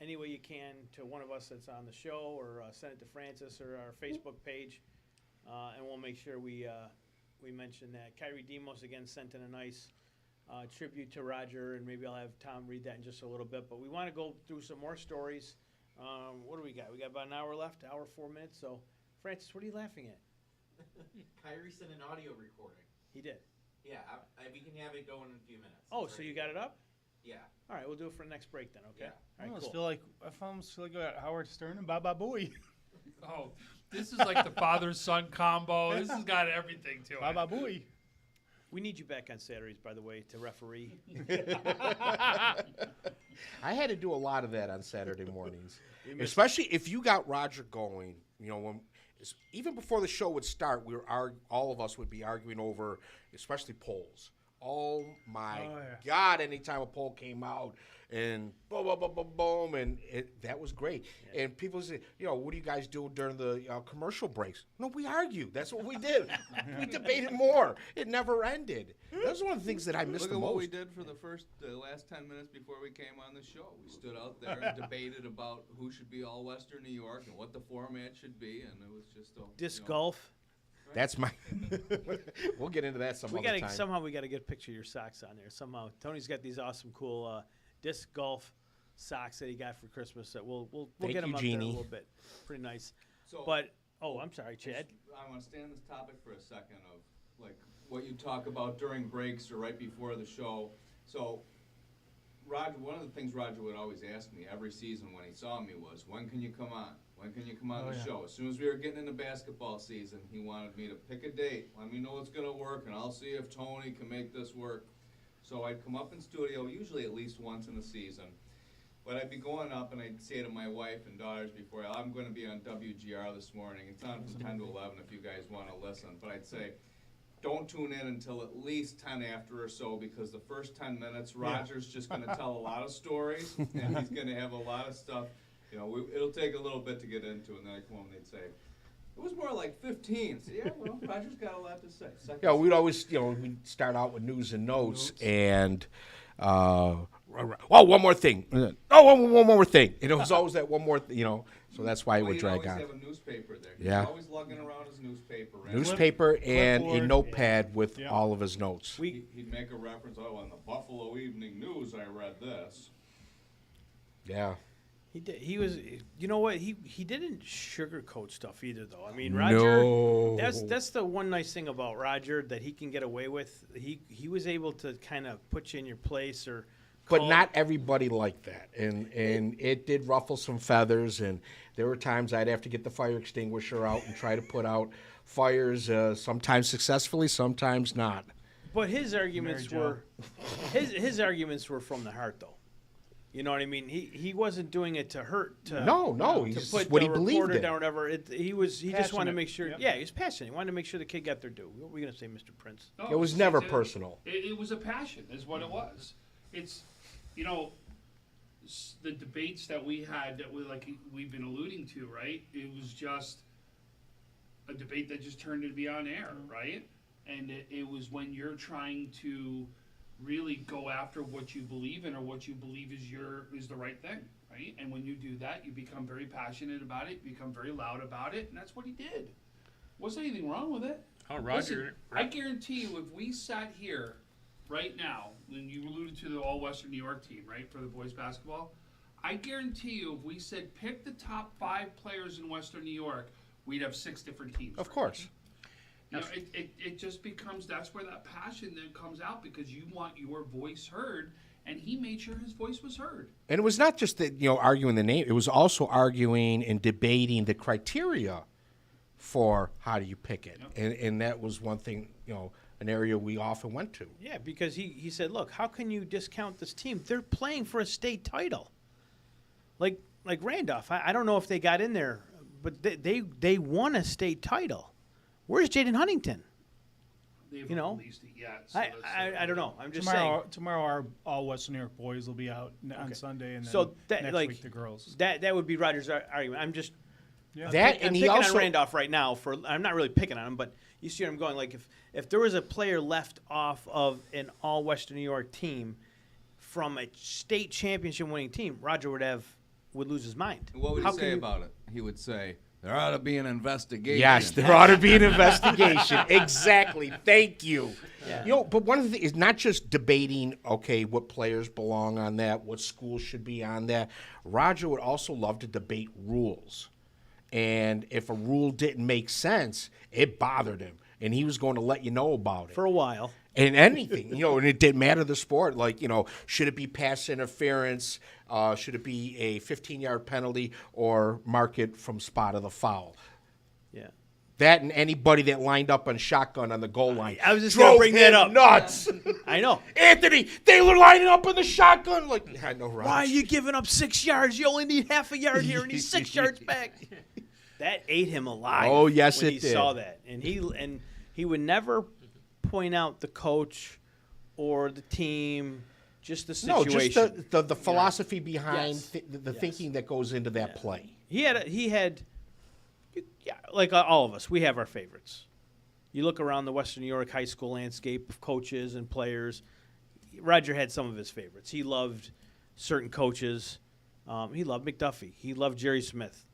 any way you can to one of us that's on the show, or send it to Francis or our Facebook page, and we'll make sure we mention that. Kyrie Demos, again, sent in a nice tribute to Roger, and maybe I'll have Tom read that in just a little bit. But we want to go through some more stories. What do we got? We got about an hour left, hour, 4 minutes. So, Francis, what are you laughing at? Kyrie sent an audio recording. He did? Yeah, we can have it going in a few minutes. Oh, so you got it up? Yeah. All right, we'll do it for the next break then, okay? Yeah. All right, I cool. feel like I got Howard Stern and Baba Booey. Oh, this is like the father-son combo. This has got everything to it. Baba Booey. We need you back on Saturdays, by the way, to referee. I had to do a lot of that on Saturday mornings, especially if you got Roger going. Even before the show would start, all of us would be arguing over, especially polls. Oh my Oh, yeah. God! Anytime a poll came out and boom, boom, boom, boom, boom, and that was great. And people say, what do you guys do during the commercial breaks? No, we argued. That's what we did. We debated more. It never ended. That's one of the things that I missed Look the at most. what we did for the last 10 minutes before we came on the show. We stood out there and debated about who should be all Western New York and what the format should be, and it was just Disc golf. That's my. We'll get into that some We other gotta time. somehow we gotta get a picture of your socks on there. Somehow Tony's got these awesome, cool disc golf socks that he got for Christmas. That we'll Thank get them you, up there Jeannie. a little bit. Pretty nice. So But I'm sorry, Chad. I want to stay on this topic for a second of like what you talk about during breaks or right before the show. So Roger, one of the things Roger would always ask me every season when he saw me was, when can you come on? When can you come on the show? As soon as we were getting into basketball season, he wanted me to pick a date. Let me know what's going to work, and I'll see if Tony can make this work. So I'd come up in studio, usually at least once in the season. But I'd be going up, and I'd say to my wife and daughters before, I'm going to be on WGR this morning. It's on from 10 to 11 if you guys want to listen. But I'd say, don't tune in until at least 10 after or so, because the first 10 minutes, Roger's just going to tell a lot of stories, and he's going to have a lot of stuff. It'll take a little bit to get into, and then I come home and they'd say, it was more like 15. So, yeah, well, Roger's got a lot to say. Yeah, we'd always, we'd start out with news and notes, and one more thing. One more thing. And it was always that one more, so that's why it would drag on. He'd always have a newspaper there. Yeah. He's always lugging around his newspaper. right? Newspaper and a clipboard. notepad with all of his notes. He'd make a reference, in the Buffalo Evening News I read this. Yeah. He did. He was. You know what? He didn't sugarcoat stuff either, though. I mean, Roger. No. That's the one nice thing about Roger that he can get away with. He was able to kind of put you in your place, But call- not everybody liked that, and it did ruffle some feathers, and there were times I'd have to get the fire extinguisher out and try to put out fires, sometimes successfully, sometimes not. But his arguments were his arguments were from the heart, though. You know what I mean? He wasn't doing it to hurt. No, to he's put what the he believed reporter in. down or whatever. He just wanted to Passionate. make sure. Yep. Yeah, he was passionate. He wanted to make sure the kid got their due. What were you gonna say, Mr. Prince? No, It was never it's personal. It was a passion, is what it was. It's, the debates that we had that we've been alluding to, right? It was just a debate that just turned to be on air, right? And it was when you're trying to really go after what you believe in or what you believe is the right thing, right? And when you do that, you become very passionate about it, become very loud about it, and that's what he did. Wasn't anything wrong with it. Oh, Roger. I guarantee you, if we sat here right now, and you alluded to the all-Western New York team, right, for the boys basketball, I guarantee you, if we said pick the top 5 players in Western New York, we'd have 6 different teams. Of right course. now. It just becomes, that's where that passion then comes out, because you want your voice heard, and he made sure his voice was heard. And it was not just that, arguing the name. It was also arguing and debating the criteria for how do you pick it. Yep. And that was one thing, an area we often went to. Yeah, because he said, look, how can you discount this team? They're playing for a state title. Like Randolph, I don't know if they got in there, but they won a state title. Where's Jaden Huntington? They've You know, released it yet. So I don't know. I'm just Tomorrow our all Western New York boys will be out on Sunday, and then So that, next like, week the girls. That would be Roger's argument. I'm just Yeah. That I'm and he picking also on Randolph right now. I'm not really picking on him, but you see where I'm going. Like if there was a player left off of an all Western New York team from a state championship winning team, Roger would lose his mind. And what would How he can say you- about it? He would say, there ought to be an investigation. Yes, there ought to be an investigation. Exactly. Thank you. Yeah. But one of the things is not just debating, okay, what players belong on that, what schools should be on that. Roger would also love to debate rules. And if a rule didn't make sense, it bothered him. And he was going to let you know about it. For a while. And anything, and it didn't matter the sport. Like, should it be pass interference? Should it be a 15-yard penalty or mark it from spot of the foul? Yeah. That and anybody that lined up on shotgun on the goal line. I was just going to drove bring that him up. nuts. I know. Anthony, they were lining up on the shotgun. Like, I know, Raj. Why are you giving up 6 yards? You only need half a yard here, and he's 6 yards back. That ate him alive. Oh, yes, when it he did. saw that, and he would never point out the coach or the team, just the No, situation. just the philosophy behind Yes. the Yes. thinking that goes into that play. He had, like all of us, we have our favorites. You look around the Western New York high school landscape of coaches and players. Roger had some of his favorites. He loved certain coaches. He loved McDuffie. He loved Jerry Smith.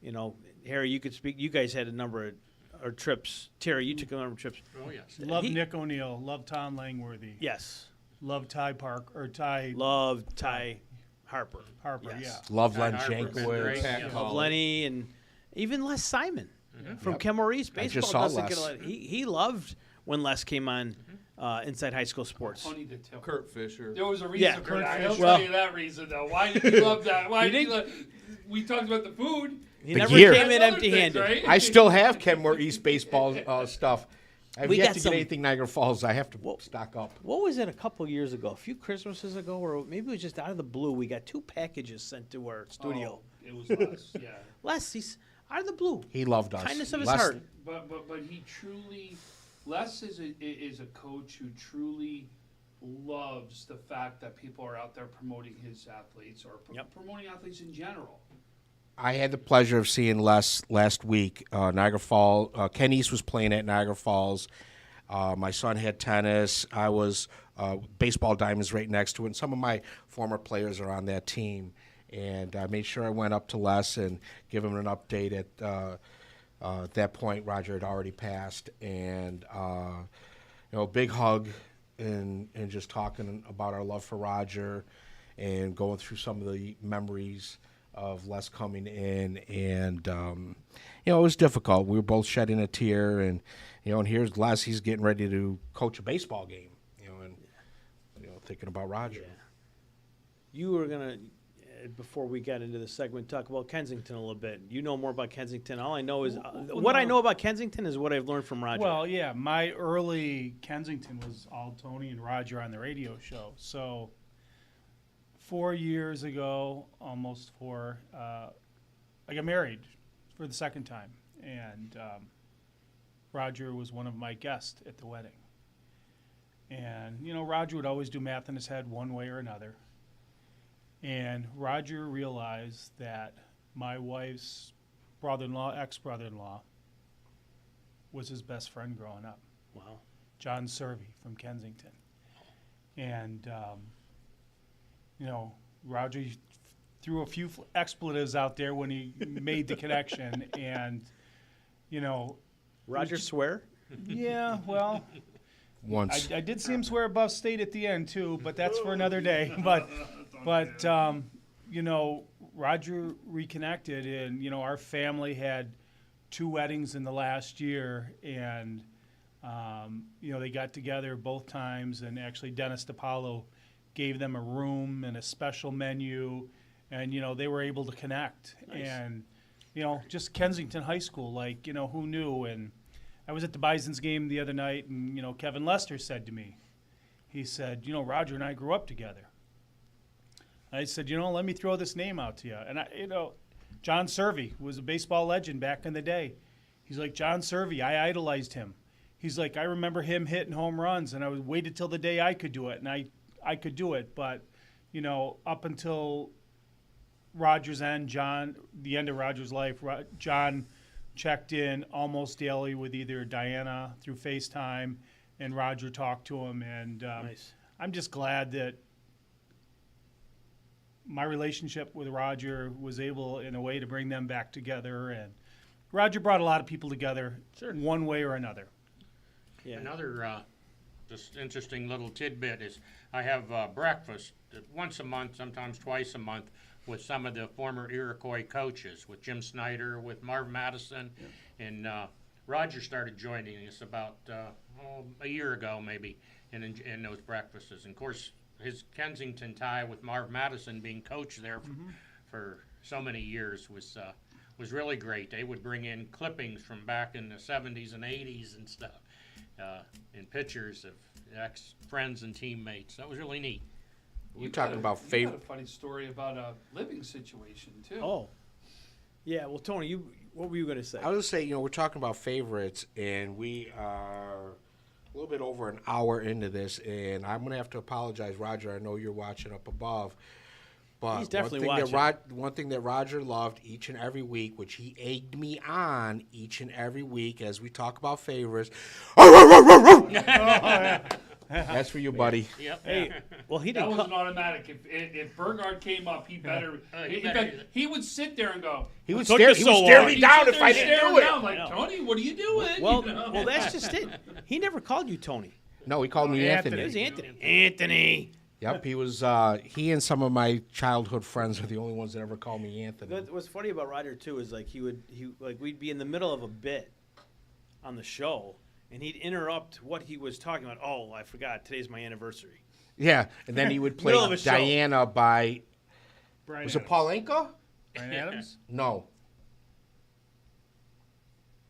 You know, Harry, you could speak. You guys had a number of trips. Terry, you took a number of trips. Oh, yes. Love Nick O'Neill. Love Tom Langworthy. Yes. Love Ty Loved Ty Harper. Harper. Yes. Yeah. Love Len Harper's been Jankowitz. great, Pat yeah. Collins. Of Lenny and even Les Simon from Yep. Ken Maurice. I just Baseball saw doesn't Les. get a lot. He loved when Les came on Inside High School Sports. Funny to tell. Kurt Fisher. There was a reason Yeah. for Kurt that. I'll Fisher. Well- tell you that reason though. Why did you love that? Why He did you didn't- love? We talked about the food. He The never gear. came in Other things, empty-handed. right? I still have Kenmore East baseball stuff. I've We yet got to some- get anything Niagara Falls. I have to Whoa. stock up. What was it a couple years ago? A few Christmases ago, or maybe it was just out of the blue. We got 2 packages sent to our studio. Oh, it was us. Yeah. Les, he's out of the blue. He loved us. Kindness of his Les- heart. But he truly, Les is a coach who truly loves the fact that people are out there promoting his athletes or promoting athletes in general. I had the pleasure of seeing Les last week. Niagara Falls. Ken East was playing at Niagara Falls. My son had tennis. I was baseball diamonds right next to it. And some of my former players are on that team. And I made sure I went up to Les and give him an update. At that point, Roger had already passed. And, big hug and just talking about our love for Roger and going through some of the memories of Les coming in, and it was difficult. We were both shedding a tear, and and here's Les. He's getting ready to coach a baseball game, and thinking about Roger. You were gonna, before we got into the segment, talk about Kensington a little bit. You know more about Kensington. All I know is what I know about Kensington is what I've learned from Roger. Well, yeah, my early Kensington was all Tony and Roger on the radio show. So 4 years ago, almost 4, I got married for the second time. And Roger was one of my guests at the wedding. And, Roger would always do math in his head one way or another. And Roger realized that my wife's brother-in-law, ex-brother-in-law, was his best friend growing up. wow. John Servey from Kensington. And, Roger threw a few expletives out there when he made the connection. And, Roger swear? yeah, well, Once. I did see him swear above state at the end, too, but that's for another day. But Roger reconnected, and, our family had 2 weddings in the last year, and, they got together both times, and actually Dennis DiPaolo gave them a room and a special menu, and, they were able to connect. Nice. And, just Kensington High School, who knew? And I was at the Bison's game the other night, and, Kevin Lester said to me, he said, Roger and I grew up together. I said, let me throw this name out to you. And, John Servey was a baseball legend back in the day. He's like, John Servey, I idolized him. He's like, I remember him hitting home runs, and I waited till the day I could do it, and I could do it. But, up until Roger's end, the end of Roger's life, John checked in almost daily with either Diana through FaceTime, and Roger talked to him. And Nice. I'm just glad that my relationship with Roger was able, in a way, to bring them back together. And Roger brought a lot of people together, one way or another. Yeah. Another just interesting little tidbit is I have breakfast once a month, sometimes twice a month, with some of the former Iroquois coaches, with Jim Snyder, with Marv Madison, and Roger started joining us about a year ago maybe in those breakfasts. And of course, his Kensington tie with Marv Madison being coach there for so many years was really great. They would bring in clippings from back in the 70s and 80s and stuff, and pictures of ex-friends and teammates. That was really neat. You're talking about You favorite. got a funny story about a living situation too. Oh. Yeah, well, Tony, what were you going to say? I was going to say, we're talking about favorites, and we are a little bit over an hour into this, and I'm going to have to apologize, Roger. I know you're watching up above. But He's definitely one thing that Roger loved each and every week, which he egged me on each and every week as we talk about favorites. That's for you, buddy. Yep. Hey, well, he That didn't. was an automatic. If Burgard came up, he better. He would sit there and go. He would Took stare, us he so would stare long. me He'd down sit if there I and didn't stare do it. down, like, Tony, what are you doing? Well, You know? well, that's just it. He never called you Tony. No, he called me Anthony. It was Anthony. Anthony. Yep, he was. He and some of my childhood friends are the only ones that ever called me Anthony. What's funny about Roger too is like we'd be in the middle of a bit on the show, and he'd interrupt what he was talking about. Oh, I forgot. Today's my anniversary. Yeah, and then he would play Middle of a show. Diana by. Brian Was Adams. it Paul Anka? Brian Adams? No.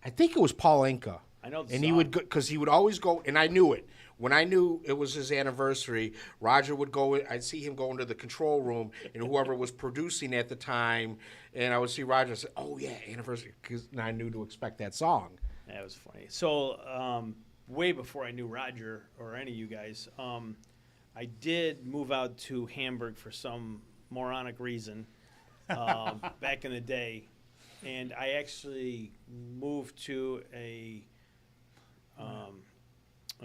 I think it was Paul Anka. I know the And he song. would, because he would always go, and I knew it. When I knew it was his anniversary, Roger would go, I'd see him go into the control room, and whoever was producing at the time, and I would see Roger say, oh, yeah, anniversary, because I knew to expect that song. That was funny. So, way before I knew Roger or any of you guys, I did move out to Hamburg for some moronic reason back in the day, and I actually moved to an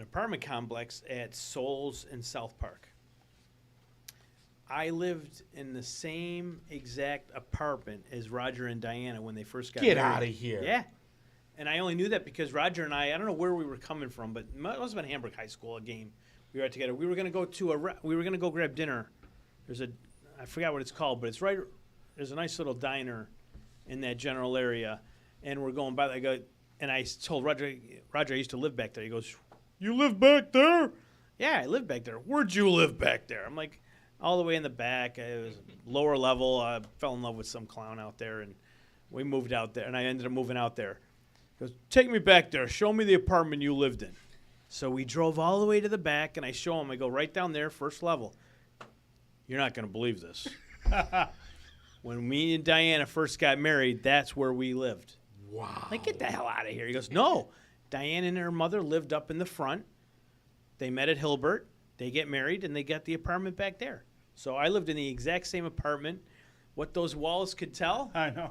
apartment complex at Souls in South Park. I lived in the same exact apartment as Roger and Diana when they first got Get married. outta here. Yeah. And I only knew that because Roger and I don't know where we were coming from, but it must have been Hamburg High School, a game. We were out together. We were going to go to we were going to go grab dinner. I forgot what it's called, but there's a nice little diner in that general area. And we're going by there. And I told Roger, I used to live back there. He goes, you live back there? Yeah, I live back there. Where'd you live back there? I'm like, all the way in the back. It was lower level. I fell in love with some clown out there, and we moved out there. And I ended up moving out there. He goes, take me back there. Show me the apartment you lived in. So we drove all the way to the back, and I show him. I go, right down there, first level. You're not going to believe this. When me and Diana first got married, that's where we lived. Wow. Like, get the hell out of here. He goes, no. Diane and her mother lived up in the front. They met at Hilbert. They get married, and they got the apartment back there. So I lived in the exact same apartment. What those walls could tell, I know.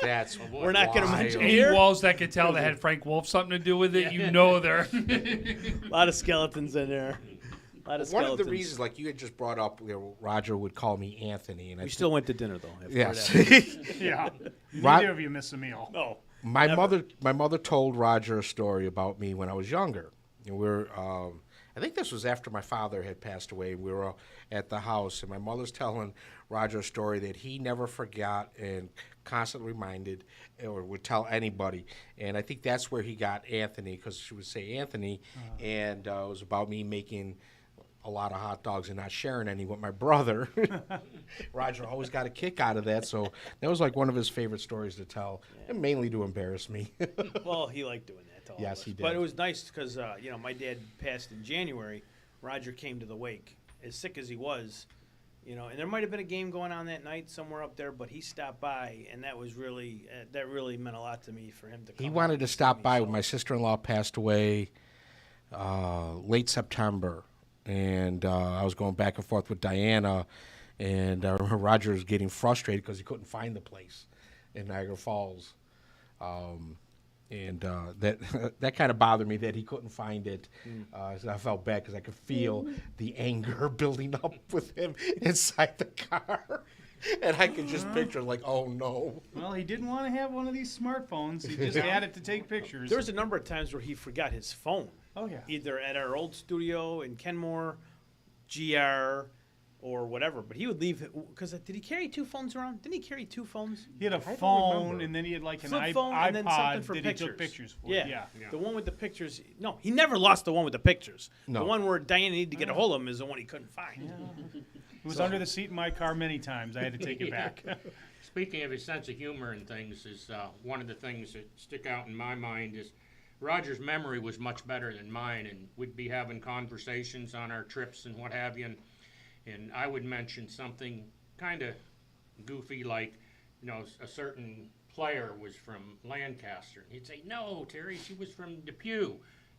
That's we're not going to mention Any here. walls that could tell that had Frank Wolf something to do with it, you know they're. A lot of skeletons in there. A lot of One skeletons. of the reasons, like you had just brought up, Roger would call me Anthony. And We still went to dinner, though. after Yes. that. Yeah. Rod- Neither of you miss a meal. No. My mother told Roger a story about me when I was younger. And I think this was after my father had passed away. We were at the house, and my mother's telling Roger a story that he never forgot and constantly reminded or would tell anybody. And I think that's where he got Anthony, because she would say Anthony, and it was about me making a lot of hot dogs and not sharing any with my brother. Roger always got a kick out of that, so that was like one of his favorite stories to tell, and mainly to embarrass me. Well, he liked doing that to all Yes, of us. he did. But it was nice because, my dad passed in January. Roger came to the wake, as sick as he was, and there might have been a game going on that night somewhere up there, but he stopped by, and that was really, that really meant a lot to me for him to come. He wanted to stop by so. when my sister-in-law passed away late September, and I was going back and forth with Diana, and I remember Roger was getting frustrated because he couldn't find the place in Niagara Falls. And that kind of bothered me that he couldn't find it. So I felt bad because I could feel the anger building up with him inside the car. And I could just picture like, oh no. Well, he didn't want to have one of these smartphones. He just had it to take pictures. There was a number of times where he forgot his phone. Oh, yeah. Either at our old studio in Kenmore, GR, or whatever. But he would leave, because did he carry two phones around? Didn't he carry two phones? He had a don't phone, remember. and then he had like an Flip phone and then something iPod for that pictures. he took pictures for. Yeah. The one with the pictures. No, he never lost the one with the pictures. No. The one where Diana needed to get a hold of him is the one he couldn't find. It was under the seat in my car many times. I had to take it back. Speaking of his sense of humor and things, is one of the things that stick out in my mind is Roger's memory was much better than mine, and we'd be having conversations on our trips and what have you, and I would mention something kind of goofy like, a certain player was from Lancaster. And he'd say, no, Terry, she was from Depew.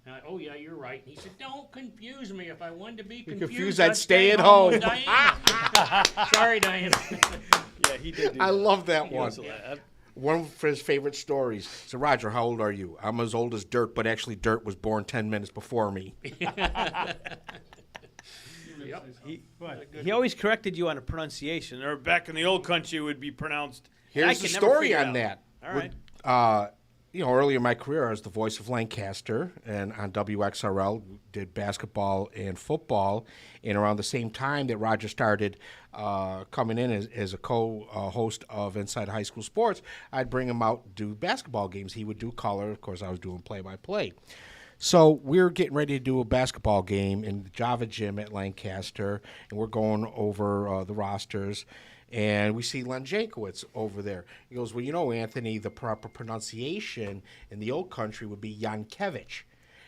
And oh, yeah, you're right. And he said, don't confuse me. If I wanted to be confused, I'd stay at home. Diana. Sorry, Diana. Yeah, he did. I love that one. Also that. One of his favorite stories. So, Roger, how old are you? I'm as old as Dirt, but actually Dirt was born 10 minutes before me. Yep. He always corrected you on a pronunciation, or back in the old country it would be pronounced. and I Here's the can never story figure it on out. that. All right. Earlier in my career, I was the voice of Lancaster, and on WXRL did basketball and football. And around the same time that Roger started coming in as a co-host of Inside High School Sports, I'd bring him out to do basketball games. He would do color. Of course, I was doing play-by-play. So we're getting ready to do a basketball game in the Java Gym at Lancaster, and we're going over the rosters. And we see Len Jankowitz over there. He goes, well, you know, Anthony, the proper pronunciation in the old country would be Yankevich.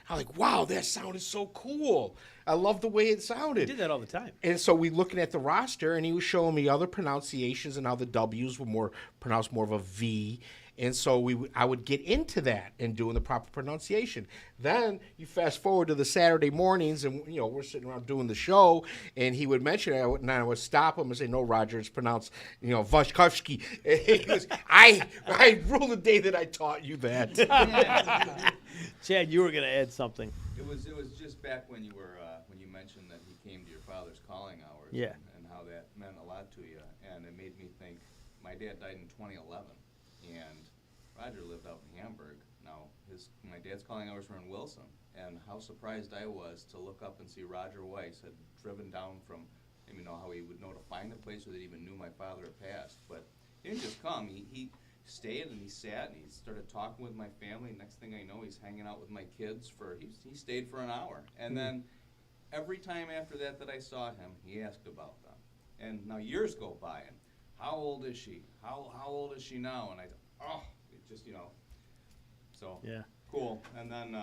I'm like, wow, that sounded so cool. I love the way it sounded. He did that all the time. And so we looking at the roster, and he was showing me other pronunciations and how the W's were pronounced more of a V. And so I would get into that and doing the proper pronunciation. Then you fast forward to the Saturday mornings, and we're sitting around doing the show, and he would mention it, and I would stop him and say, "No, Roger, it's pronounced, Vashkovsky." He goes, "I rule the day that I taught you that." Chad, you were going to add something. It was just back when you were when you mentioned that he came to your father's calling hours. Yeah. And how that meant a lot to you, and it made me think. My dad died in 2011, and Roger lived out in Hamburg. Now my dad's calling hours were in Wilson, and how surprised I was to look up and see Roger Weiss had driven down from. I didn't know how he would know to find the place, or that he even knew my father had passed. But he didn't just come. He stayed and he sat and he started talking with my family. Next thing I know, he's hanging out with my kids he stayed for an hour. And then every time after that I saw him, he asked about them. And now years go by, and how old is she? How old is she now? And it just so Yeah. cool. And then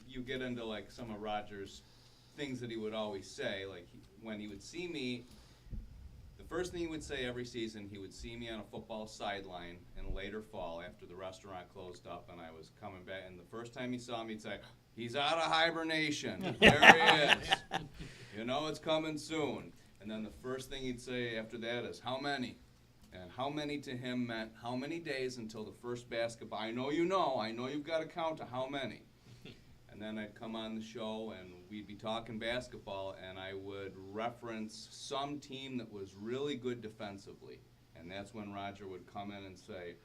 you get into like some of Roger's things that he would always say, like when he would see me. The first thing he would say every season, he would see me on a football sideline in later fall after the restaurant closed up and I was coming back. And the first time he saw me, he'd say, "He's out of hibernation. There he is. It's coming soon." And then the first thing he'd say after that is, "How many?" And how many to him meant how many days until the first basketball. I know you've got to count to how many. And then I'd come on the show and we'd be talking basketball, and I would reference some team that was really good defensively. And that's when Roger would come in and say,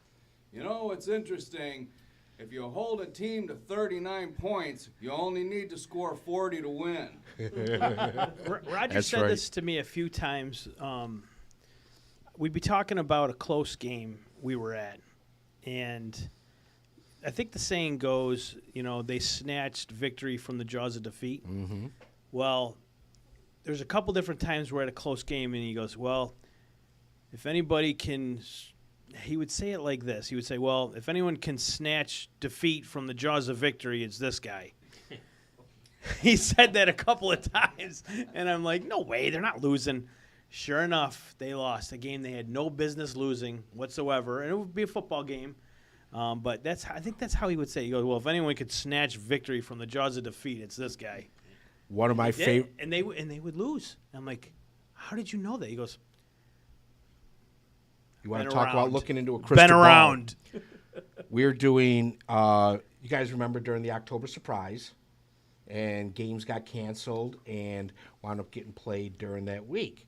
it's interesting. If you hold a team to 39 points, you only need to score 40 to win. Roger That's said right. this to me a few times. We'd be talking about a close game we were at, and I think the saying goes, they snatched victory from the jaws of defeat. Mm-hmm. Well, there's a couple different times we're at a close game, and he goes, well, if anybody can, he would say it like this. He would say, well, if anyone can snatch defeat from the jaws of victory, it's this guy. He said that a couple of times, and I'm like, no way, they're not losing. Sure enough, they lost a game they had no business losing whatsoever, and it would be a football game. But I think that's how he would say it. He goes, well, if anyone could snatch victory from the jaws of defeat, it's this guy. One of my favorite. And they would lose. I'm like, how did you know that? He goes, You want been to talk around. about looking into a crystal been ball? around. We're doing. You guys remember during the October surprise, and games got canceled and wound up getting played during that week.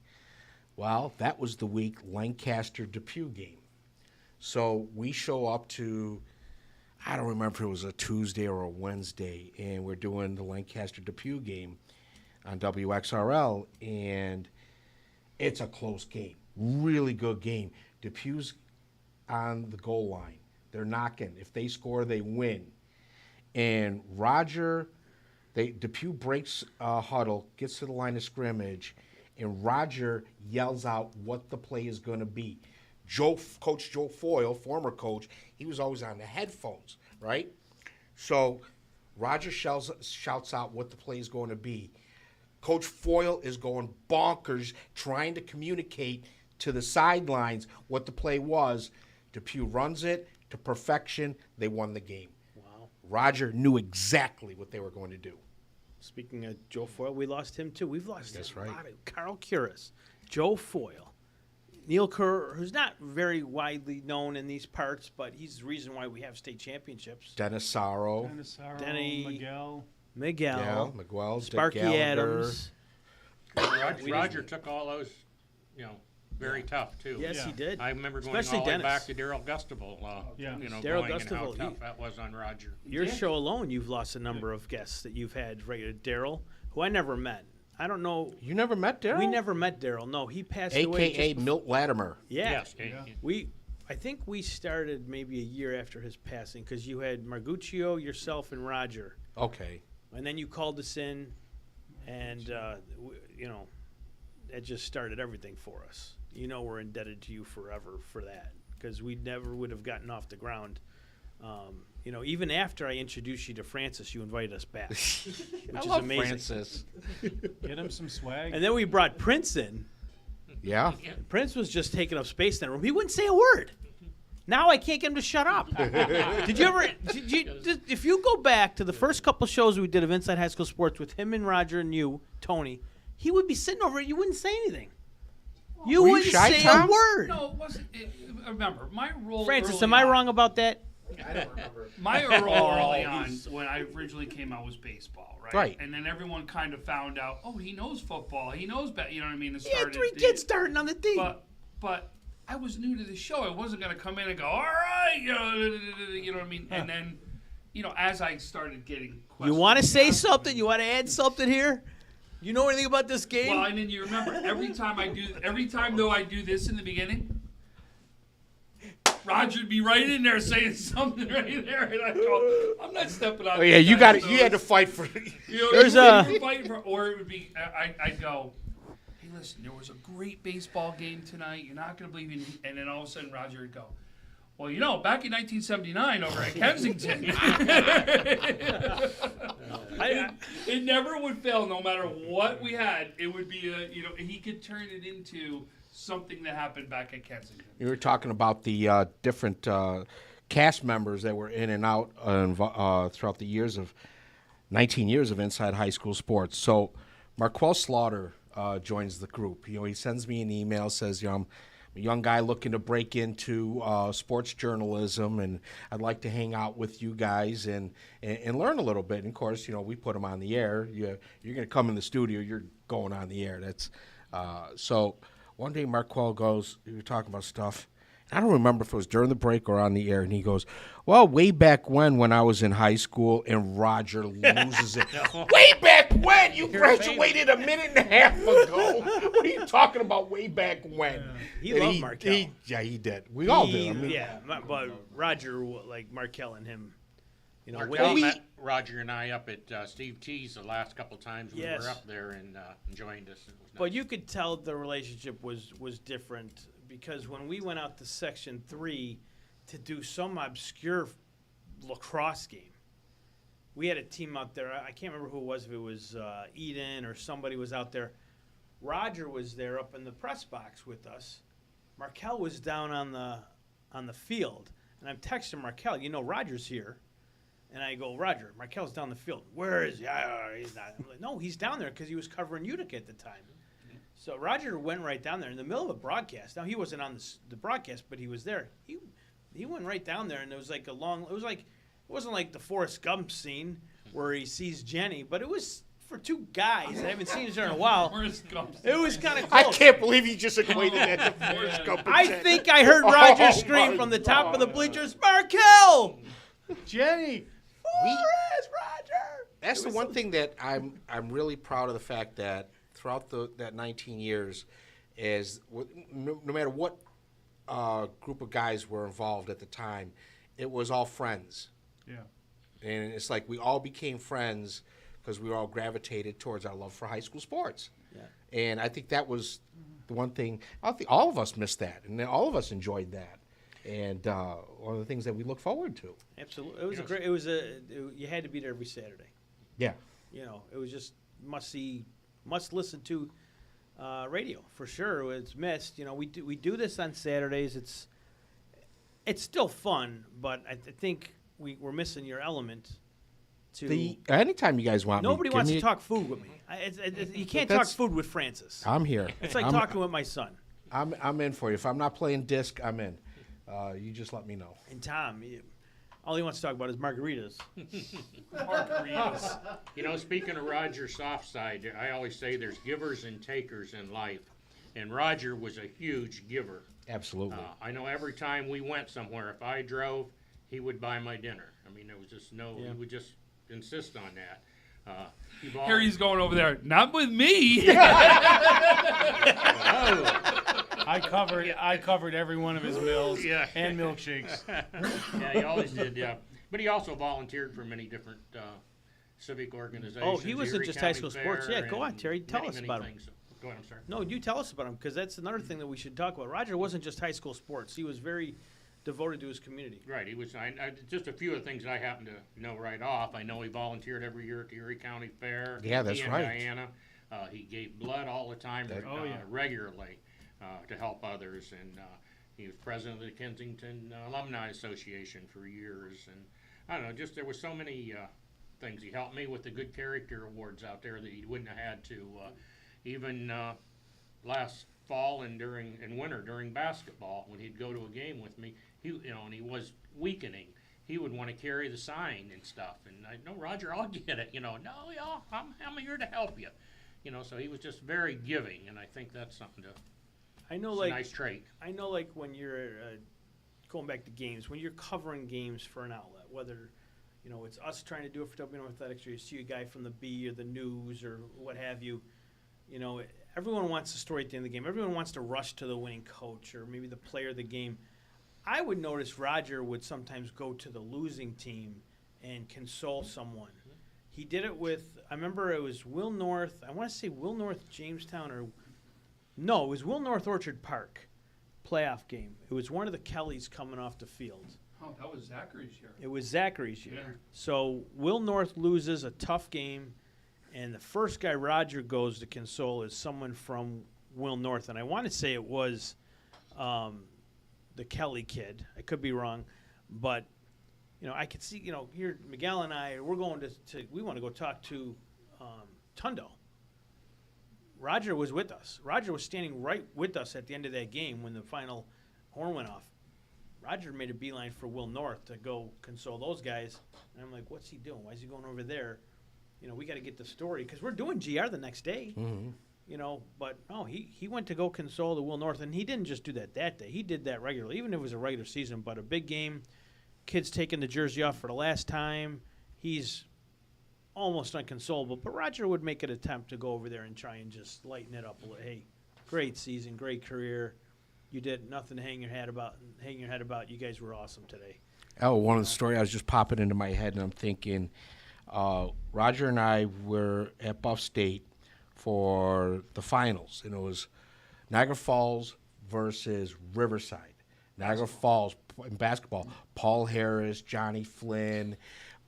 Well, that was the week Lancaster-Depew game. So we show up to, I don't remember if it was a Tuesday or a Wednesday, and we're doing the Lancaster-Depew game on WXRL, and it's a close game, really good game. Depew's on the goal line. They're knocking. If they score, they win. And Depew breaks a huddle, gets to the line of scrimmage, and Roger yells out what the play is going to be. Coach Joe Foyle, former coach, he was always on the headphones, right? So Roger shouts out what the play is going to be. Coach Foyle is going bonkers trying to communicate to the sidelines what the play was. Depew runs it to perfection. They won the game. Wow. Roger knew exactly what they were going to do. Speaking of Joe Foyle, we lost him too. We've lost That's a right. lot of Carl Curis, Joe Foyle, Neil Kerr, who's not very widely known in these parts, but he's the reason why we have state championships. Dennis Sorrow, Denny, Miguel. Miguel, Dick Sparky Gallagher. Adams. Roger took all those, very tough too. Yes, Yeah. he did. I remember going Especially all the way Dennis. back to Daryl Gustavo. Yeah. Daryl going and how Gustavo, tough that was on Roger. Your show alone, you've lost a number of guests that you've had. Regular Daryl, who I never met. I don't know. You never met Daryl? We never met Daryl. No, he passed away. AKA just Milt Latimer. Yeah. Yes. I think we started maybe a year after his passing because you had Marguccio, yourself, and Roger, Okay. and then you called us in, and it just started everything for us. We're indebted to you forever for that because we never would have gotten off the ground. Even after I introduced you to Francis, you invited us back, which I is love amazing. Francis. Get him some swag. And then we brought Prince in. Yeah. Prince was just taking up space in that room. He wouldn't say a word. Now I can't get him to shut up. If you go back to the first couple shows we did of Inside High School Sports with him and Roger and you, Tony, he would be sitting over it. You wouldn't say anything. You Were you wouldn't shy, say Tom? a word. No, it wasn't. Remember, my role. Francis, early am I on- wrong about that? I don't remember. My role early on, when I originally came out, was baseball, right? Right. And then everyone kind of found out, oh, he knows football. He knows, you know what I mean? And He had started 3 kids starting on the team. But I was new to the show. I wasn't going to come in and go, all right, you know what I mean? And then, as I started getting questions. You want to say something? You want to add something here? You know anything about this game? Well, and then you remember, every time though I do this in the beginning, Roger'd be right in there saying something right there, and I go, I'm not stepping out. Oh yeah, you got it. You had to fight for. There's you a- were fighting for, or it would be, I'd go, hey, listen, there was a great baseball game tonight. You're not going to believe it. And then all of a sudden, Roger would go, well, back in 1979 over at Kensington, it never would fail. No matter what we had, it would be he could turn it into something that happened back at Kensington. You were talking about the different cast members that were in and out throughout the 19 years of Inside High School Sports. So Marquel Slaughter joins the group. He sends me an email, says, I'm a young guy looking to break into sports journalism, and I'd like to hang out with you guys and learn a little bit. And of course, we put him on the air. You're going to come in the studio, you're going on the air. That's so. One day, Marquel goes, we were talking about stuff. I don't remember if it was during the break or on the air, and he goes, well, way back when I was in high school, and Roger loses it. Way back when? You graduated a minute and a half ago. What are you talking about way back when? He And loved Markel. He did. We all did. I mean, but Roger, like Markel and him, Markel met Roger and I up at Steve T's the last couple times we Yes. were up there and joined us. It was But nice. you could tell the relationship was different because when we went out to Section 3 to do some obscure lacrosse game, we had a team out there. I can't remember who it was, if it was Eden or somebody was out there. Roger was there up in the press box with us. Markel was down on the field, and I'm texting Markel, Roger's here. And I go, Roger, Markel's down the field. Where is he? He's not. I'm like, no, he's down there because he was covering Utica at the time. So Roger went right down there in the middle of a broadcast. Now, he wasn't on the broadcast, but he was there. He went right down there, and it was like it wasn't like the Forrest Gump scene where he sees Jenny, but it was for 2 guys that I haven't seen each other in a while. It was kind of I close. can't believe you just equated that to Forrest Gump. and I Jenny. think I heard Roger scream my from the top of the God. bleachers, Markel! Jenny. Forrest, Roger! That's the one thing that I'm really proud of the fact that throughout that 19 years is no matter what group of guys were involved at the time, it was all friends. Yeah. And it's like we all became friends because we all gravitated towards our love for high school sports. Yeah. And I think that was the one thing. I think all of us missed that, and all of us enjoyed that. And one of the things that we look forward to. Absolutely. It was Yes. a great, you had to be there every Saturday. Yeah. It was just must listen to radio for sure. It's missed. We do this on Saturdays. It's still fun, but I think we're missing your element. Anytime you guys want Nobody me, wants to talk food with me. You can't talk food with Francis. I'm here. It's like talking with my son. I'm in for you. If I'm not playing disc, I'm in. You just let me know. And Tom, all he wants to talk about is margaritas. Margaritas. Speaking of Roger's soft side, I always say there's givers and takers in life. And Roger was a huge giver. Absolutely. I know every time we went somewhere, if I drove, he would buy my dinner. I mean, there was just he would just insist on that. Here he's going over there. Not with me. I covered every one of his meals and milkshakes. Yeah, he always did, yeah. But he also volunteered for many different civic organizations. Oh, he wasn't Erie just County high school sports. Fair Yeah, go on, and Terry. Tell many, us many about him. things. Go ahead, I'm sorry. No, you tell us about him, because that's another thing that we should talk about. Roger wasn't just high school sports. He was very devoted to his community. Right, he was. Just a few of the things I happen to know right off. I know he volunteered every year at the Erie County Fair. Yeah, that's he and right. Diana. He gave blood all the time, regularly, to help others, and he was president of the Kensington Alumni Association for years. And I don't know, just there were so many things. He helped me with the Good Character Awards out there that he wouldn't have had to. Even last fall and winter during basketball, when he'd go to a game with me, and he was weakening, he would want to carry the sign and stuff. And I know, Roger, I'll get it. No, I'm here to help you. So he was just very giving, and I think that's something I know, a nice trait. I know, like when you're going back to games, when you're covering games for an outlet, whether it's us trying to do it for WNY Athletics, or you see a guy from the Bee or the News or what have you. Everyone wants a story at the end of the game. Everyone wants to rush to the winning coach or maybe the player of the game. I would notice Roger would sometimes go to the losing team and console someone. He did it with, I remember it was Will North, I want to say Will North Jamestown, no, it was Will North Orchard Park playoff game. It was one of the Kellys coming off the field. Oh, that was Zachary's year. It was Zachary's year. Yeah. So Will North loses a tough game, and the first guy Roger goes to console is someone from Will North. And I want to say it was the Kelly kid. I could be wrong. But, I could see, here Miguel and I, we're going we want to go talk to Tundo. Roger was with us. Roger was standing right with us at the end of that game when the final horn went off. Roger made a beeline for Will North to go console those guys. And I'm like, what's he doing? Why is he going over there? We got to get the story, because we're doing GR the next day. Mm-hmm. But no, he went to go console the Will North, and he didn't just do that day. He did that regularly, even if it was a regular season. But a big game, kids taking the jersey off for the last time, he's almost unconsolable. But Roger would make an attempt to go over there and try and just lighten it up a little. Hey, great season, great career. You did nothing to hang your head about. You guys were awesome today. Oh, one of the stories I was just popping into my head, and I'm thinking, Roger and I were at Buff State for the finals, and it was Niagara Falls versus Riverside. Niagara Falls in basketball, Paul Harris, Johnny Flynn.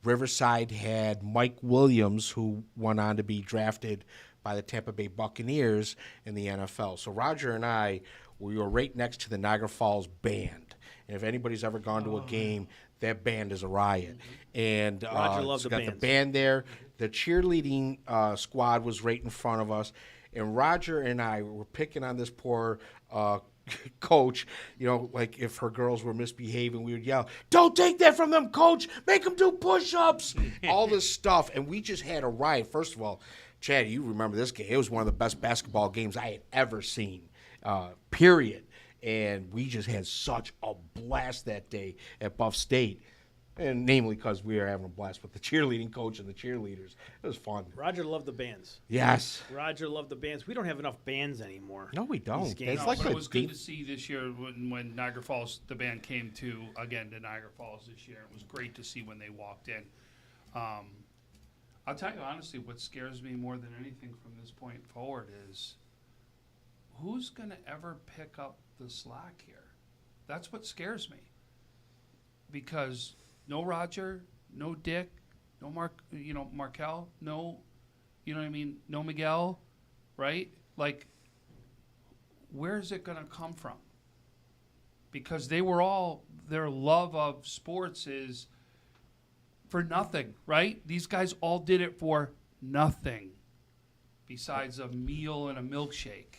Riverside had Mike Williams, who went on to be drafted by the Tampa Bay Buccaneers in the NFL. So Roger and I, we were right next to the Niagara Falls band. And if anybody's ever gone to a game, that band is a riot. And Roger loves it's the got bands. the band there. The cheerleading squad was right in front of us. And Roger and I were picking on this poor coach. Like if her girls were misbehaving, we would yell, "Don't take that from them, coach. Make them do push-ups." All this stuff. And we just had a riot. First of all, Chad, you remember this game. It was one of the best basketball games I had ever seen, period. And we just had such a blast that day at Buff State. And namely because we were having a blast with the cheerleading coach and the cheerleaders. It was fun. Roger loved the bands. Yes. Roger loved the bands. We don't have enough bands anymore. No, we don't. games. It's No, like but the it was good to see this year when Niagara Falls, the band came to Niagara Falls this year. It was great to see when they walked in. I'll tell you honestly, what scares me more than anything from this point forward is who's going to ever pick up the slack here? That's what scares me. Because no Roger, no Dick, no Markel, no, no Miguel, right? Like, where's it going to come from? Because they were all, their love of sports is for nothing, right? These guys all did it for nothing besides a meal and a milkshake,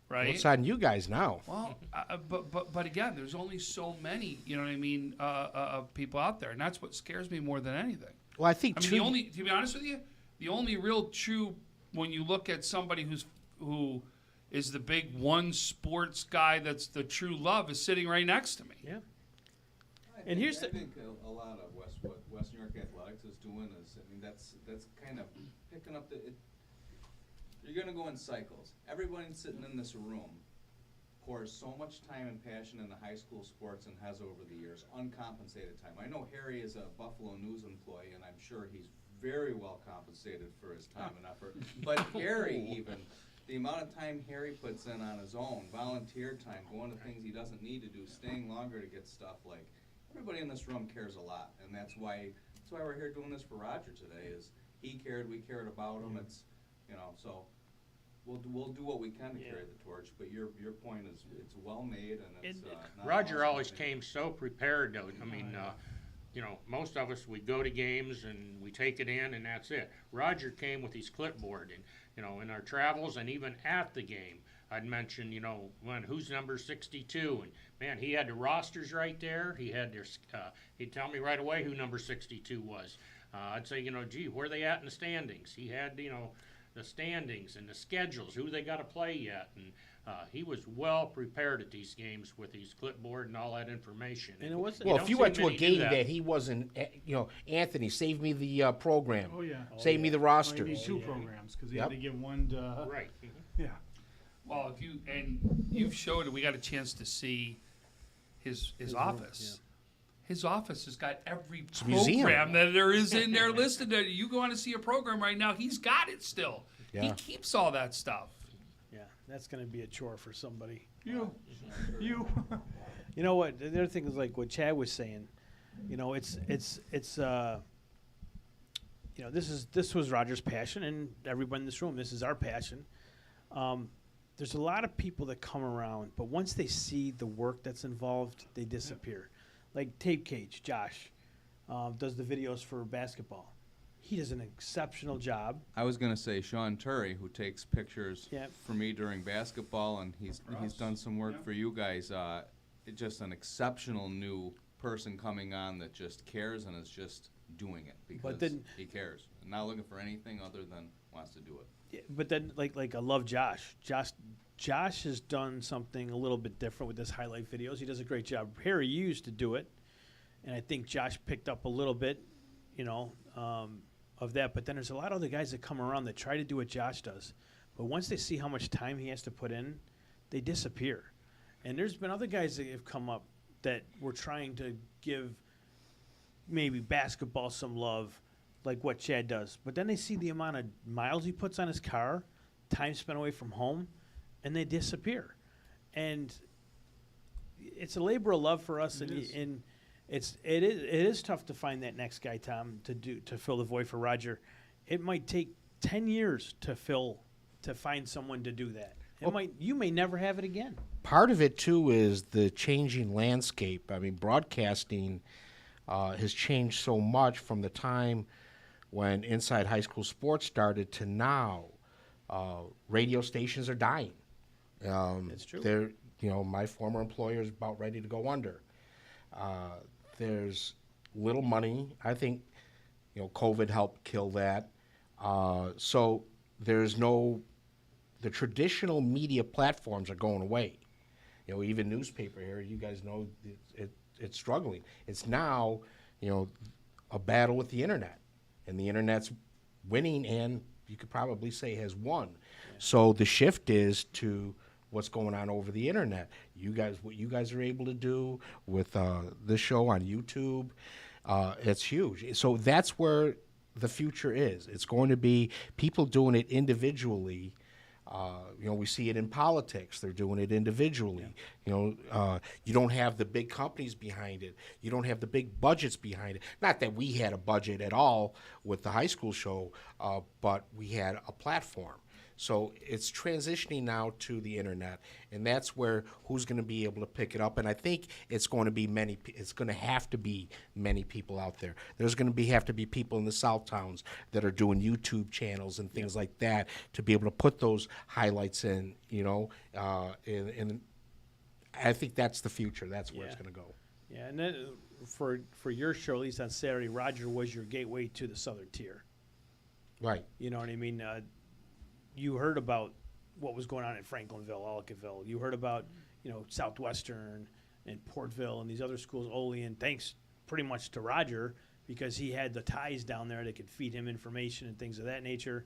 right? It's on you guys now. Well, but again, there's only so many, you know what I mean, of people out there, and that's what scares me more than anything. Well, I think I mean, to be honest with you, the only real true, when you look at somebody who is the big one sports guy that's the true love, is sitting right next to me. Yeah. I think a lot of what West New York Athletics is doing is, I mean, that's kind of picking up you're going to go in cycles. Everybody sitting in this room pours so much time and passion into high school sports and has over the years, uncompensated time. I know Harry is a Buffalo News employee, and I'm sure he's very well compensated for his time and effort. But Harry, even, the amount of time Harry puts in on his own, volunteer time, going to things he doesn't need to do, staying longer to get stuff, like, everybody in this room cares a lot, and that's why we're here doing this for Roger today, is he cared, we cared about him, it's, you know, so we'll do what we can to carry the torch, but your point is, it's well made, and it's, not Roger awesome always thing. came so prepared, though. I mean, you know, most of us, we go to games and we take it in and that's it. Roger came with his clipboard, and, you know, in our travels and even at the game, I'd mention, you know, who's number 62, and man, he had the rosters right there. He had their, he'd tell me right away who number 62 was. I'd say, you know, gee, where are they at in the standings? He had, you know, the standings and the schedules, who they got to play yet, and he was well prepared at these games with his clipboard and all that information. And it wasn't. Well, don't if you see went to a many do game that. that he wasn't, you know, Anthony, save me the program. Oh, yeah. Save me the Oh, roster. you need two programs, because you Yep. had to give one to, Right. yeah. Well, you've showed it, we got a chance to see his office. His office has got every a museum. program that there is in there listed. There, you go on to see a program right now, he's got it still. He Yeah. keeps all that stuff. Yeah, that's going to be a chore for somebody. You. You know what? The other thing is like what Chad was saying. You know, it's you know, this was Roger's passion, and everyone in this room, this is our passion. There's a lot of people that come around, but once they see the work that's involved, they disappear. Like Tape Cage, Josh, does the videos for basketball. He does an exceptional job. I was gonna say Sean Turry, who takes pictures Yeah. for me during basketball, and he's done some work for you guys. Just an exceptional new person coming on that just cares and is just doing it because he cares. Not looking for anything other than wants to do it. Yeah, but then, like I love Josh. Josh has done something a little bit different with his highlight videos. He does a great job. Harry used to do it, and I think Josh picked up a little bit, you know, of that. But then there's a lot of other guys that come around that try to do what Josh does, but once they see how much time he has to put in, they disappear. And there's been other guys that have come up that were trying to give maybe basketball some love, like what Chad does. But then they see the amount of miles he puts on his car, time spent away from home, and they disappear. And it's a labor of love for us, and it is tough to find that next guy, Tom, to fill the void for Roger. It might take 10 years to find someone to do that. You may never have it again. Part of it too is the changing landscape. I mean, broadcasting has changed so much from the time when Inside High School Sports started to now. Radio stations are dying. That's true. They're, you know, my former employer is about ready to go under. There's little money. I think, you know, COVID helped kill that. So there's the traditional media platforms are going away. You know, even newspaper here, you guys know it's struggling. It's now, you know, a battle with the internet, and the internet's winning, and you could probably say has won. Yeah. So the shift is to what's going on over the internet. What you guys are able to do with this show on YouTube, it's huge. So that's where the future is. It's going to be people doing it individually. You know, we see it in politics. They're doing it individually. Yeah. You know, you don't have the big companies behind it. You don't have the big budgets behind it. Not that we had a budget at all with the high school show, but we had a platform. So it's transitioning now to the internet, and that's where who's going to be able to pick it up. And I think it's going to be it's going to have to be many people out there. There's going to have to be people in the South Towns that are doing YouTube channels and things like that to be able to put those highlights in, and I think that's the future. That's where it's going to go. Yeah, and then for your show, at least on Saturday, Roger was your gateway to the Southern Tier. Right. You know what I mean? You heard about what was going on in Franklinville, Ellicottville. You heard about, Southwestern and Portville and these other schools, Olean, thanks pretty much to Roger because he had the ties down there that could feed him information and things of that nature.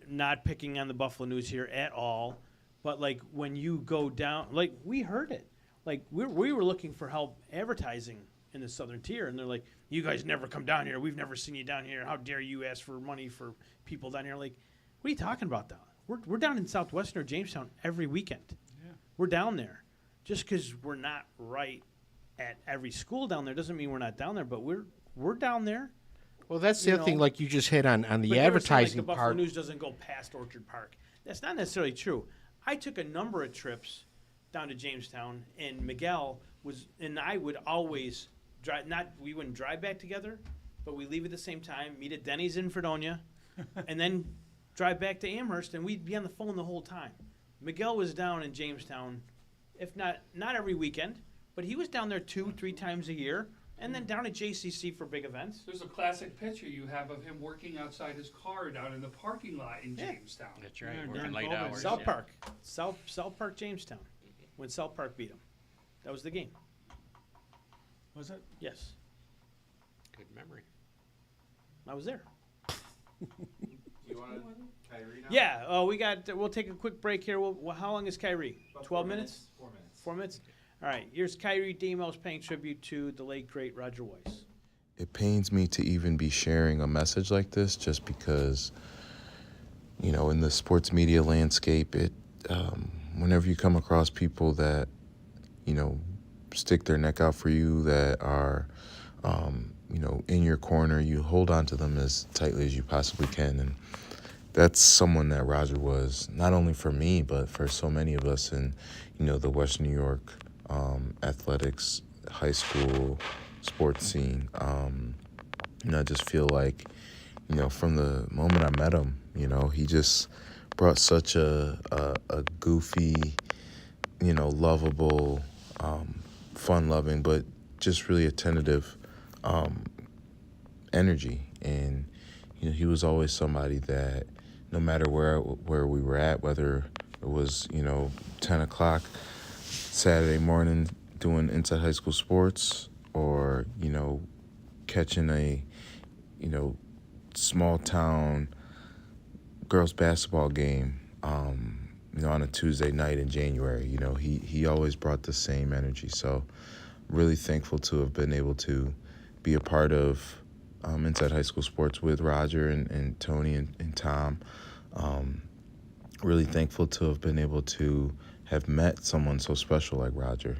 Not picking on the Buffalo News here at all, but, like, when you go down, like, we heard it. Like, we were looking for help advertising in the Southern Tier, and they're like, you guys never come down here. We've never seen you down here. How dare you ask for money for people down here? Like, what are you talking about down? We're down in Southwestern or Jamestown every weekend. Yeah. We're down there. Just because we're not right at every school down there doesn't mean we're not down there, but we're down there. Well, that's the other thing, like you just hit on the But they were saying, advertising like, the part. Buffalo News doesn't go past Orchard Park. That's not necessarily true. I took a number of trips down to Jamestown, and Miguel and I would always drive. We wouldn't drive back together, but we leave at the same time, meet at Denny's in Fredonia, and then drive back to Amherst, and we'd be on the phone the whole time. Miguel was down in Jamestown, if not every weekend, but he was down there 2-3 times a year, and then down at JCC for big events. There's a classic picture you have of him working outside his car down in the parking lot in Jamestown. That's right. Yeah, Working during late COVID. hours. South yeah. Park, South Park, Jamestown, when South Park beat them. That was the game. Was it? Yes, Good memory. I was there. Do you want Kyrie now? Yeah, we'll take a quick break here. How long is Kyrie? About 12 4 minutes? 4 minutes. 4 minutes? All right, here's Kyrie Demos paying tribute to the late, great Roger Weiss. It pains me to even be sharing a message like this just because, in the sports media landscape, whenever you come across people that, stick their neck out for you, that are, in your corner, you hold on to them as tightly as you possibly can. And that's someone that Roger was, not only for me, but for so many of us in, the Western New York athletics, high school, sports scene. I just feel like, from the moment I met him, he just brought such a goofy, lovable, fun-loving, but just really attentive energy. And, he was always somebody that no matter where we were at, whether it was, 10 o'clock Saturday morning doing Inside High School Sports or, catching a, small town girls basketball game, on a Tuesday night in January. He always brought the same energy. So really thankful to have been able to be a part of Inside High School Sports with Roger and Tony and Tom. Really thankful to have been able to have met someone so special like Roger.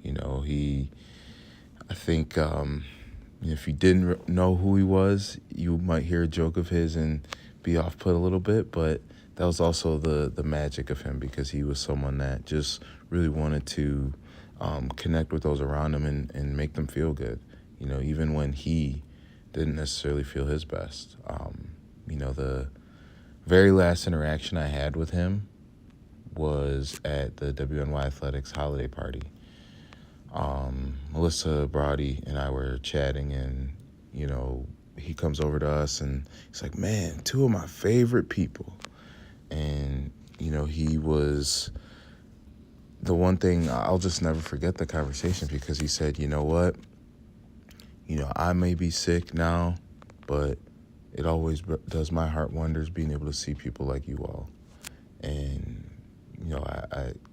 I think if you didn't know who he was, you might hear a joke of his and be off-put a little bit, but that was also the magic of him because he was someone that just really wanted to connect with those around him and make them feel good, even when he didn't necessarily feel his best. The very last interaction I had with him was at the WNY Athletics holiday party. Melissa Brody and I were chatting, and, he comes over to us and he's like, man, two of my favorite people. And, he was the one thing, I'll just never forget the conversation because he said, you know what, I may be sick now, but it always does my heart wonders being able to see people like you all. And,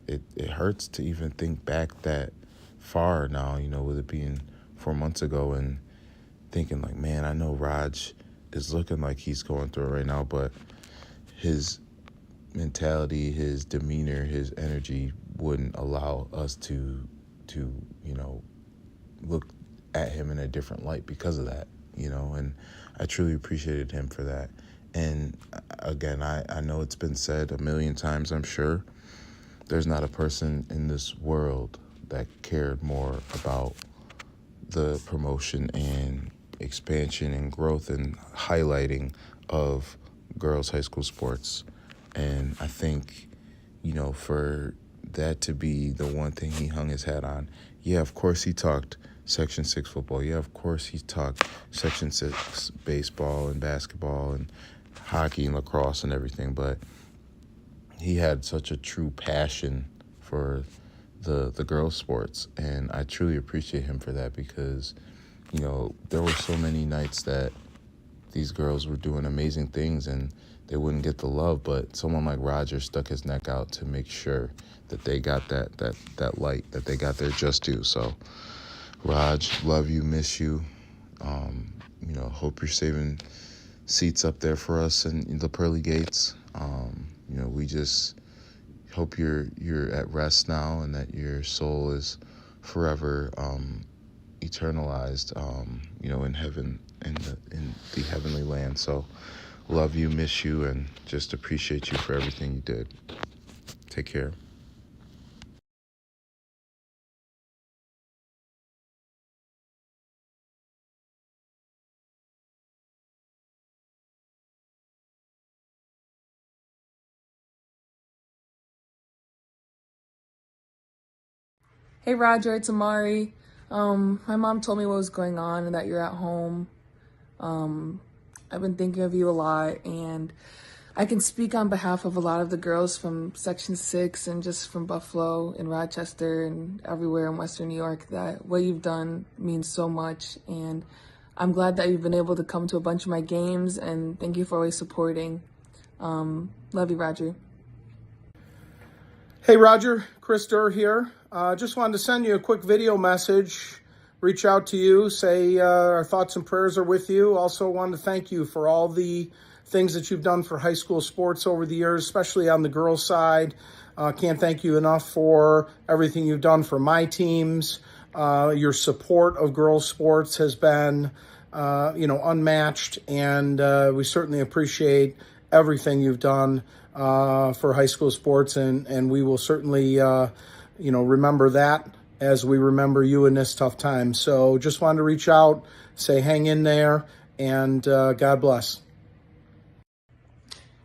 it hurts to even think back that far now, with it being 4 months ago and thinking like, man, I know Raj is looking like he's going through it right now, but his mentality, his demeanor, his energy wouldn't allow us to look at him in a different light because of that, and I truly appreciated him for that. And again, I know it's been said a million times, I'm sure. There's not a person in this world that cared more about the promotion and expansion and growth and highlighting of girls' high school sports. And I think, for that to be the one thing he hung his hat on, yeah, of course he talked Section 6 football. Yeah, of course he talked Section 6 baseball and basketball and hockey and lacrosse and everything, but he had such a true passion for the girls' sports, and I truly appreciate him for that because, there were so many nights that these girls were doing amazing things and they wouldn't get the love, but someone like Roger stuck his neck out to make sure that they got that light, that they got their just due. So, Raj, love you, miss you. Hope you're saving seats up there for us in the pearly gates. We just hope you're at rest now and that your soul is forever eternalized, in heaven, in the heavenly land. So love you, miss you, and just appreciate you for everything you did. Take care. Hey Roger, it's Amari. My mom told me what was going on and that you're at home. I've been thinking of you a lot, and I can speak on behalf of a lot of the girls from Section 6 and just from Buffalo and Rochester and everywhere in Western New York that what you've done means so much, and I'm glad that you've been able to come to a bunch of my games, and thank you for always supporting. Love you, Roger. Hey Roger, Chris Durr here. Just wanted to send you a quick video message, reach out to you, say our thoughts and prayers are with you. Also wanted to thank you for all the things that you've done for high school sports over the years, especially on the girls' side. Can't thank you enough for everything you've done for my teams. Your support of girls' sports has been, unmatched, and we certainly appreciate everything you've done for high school sports, and we will certainly, remember that as we remember you in this tough time. So just wanted to reach out, say hang in there, and God bless.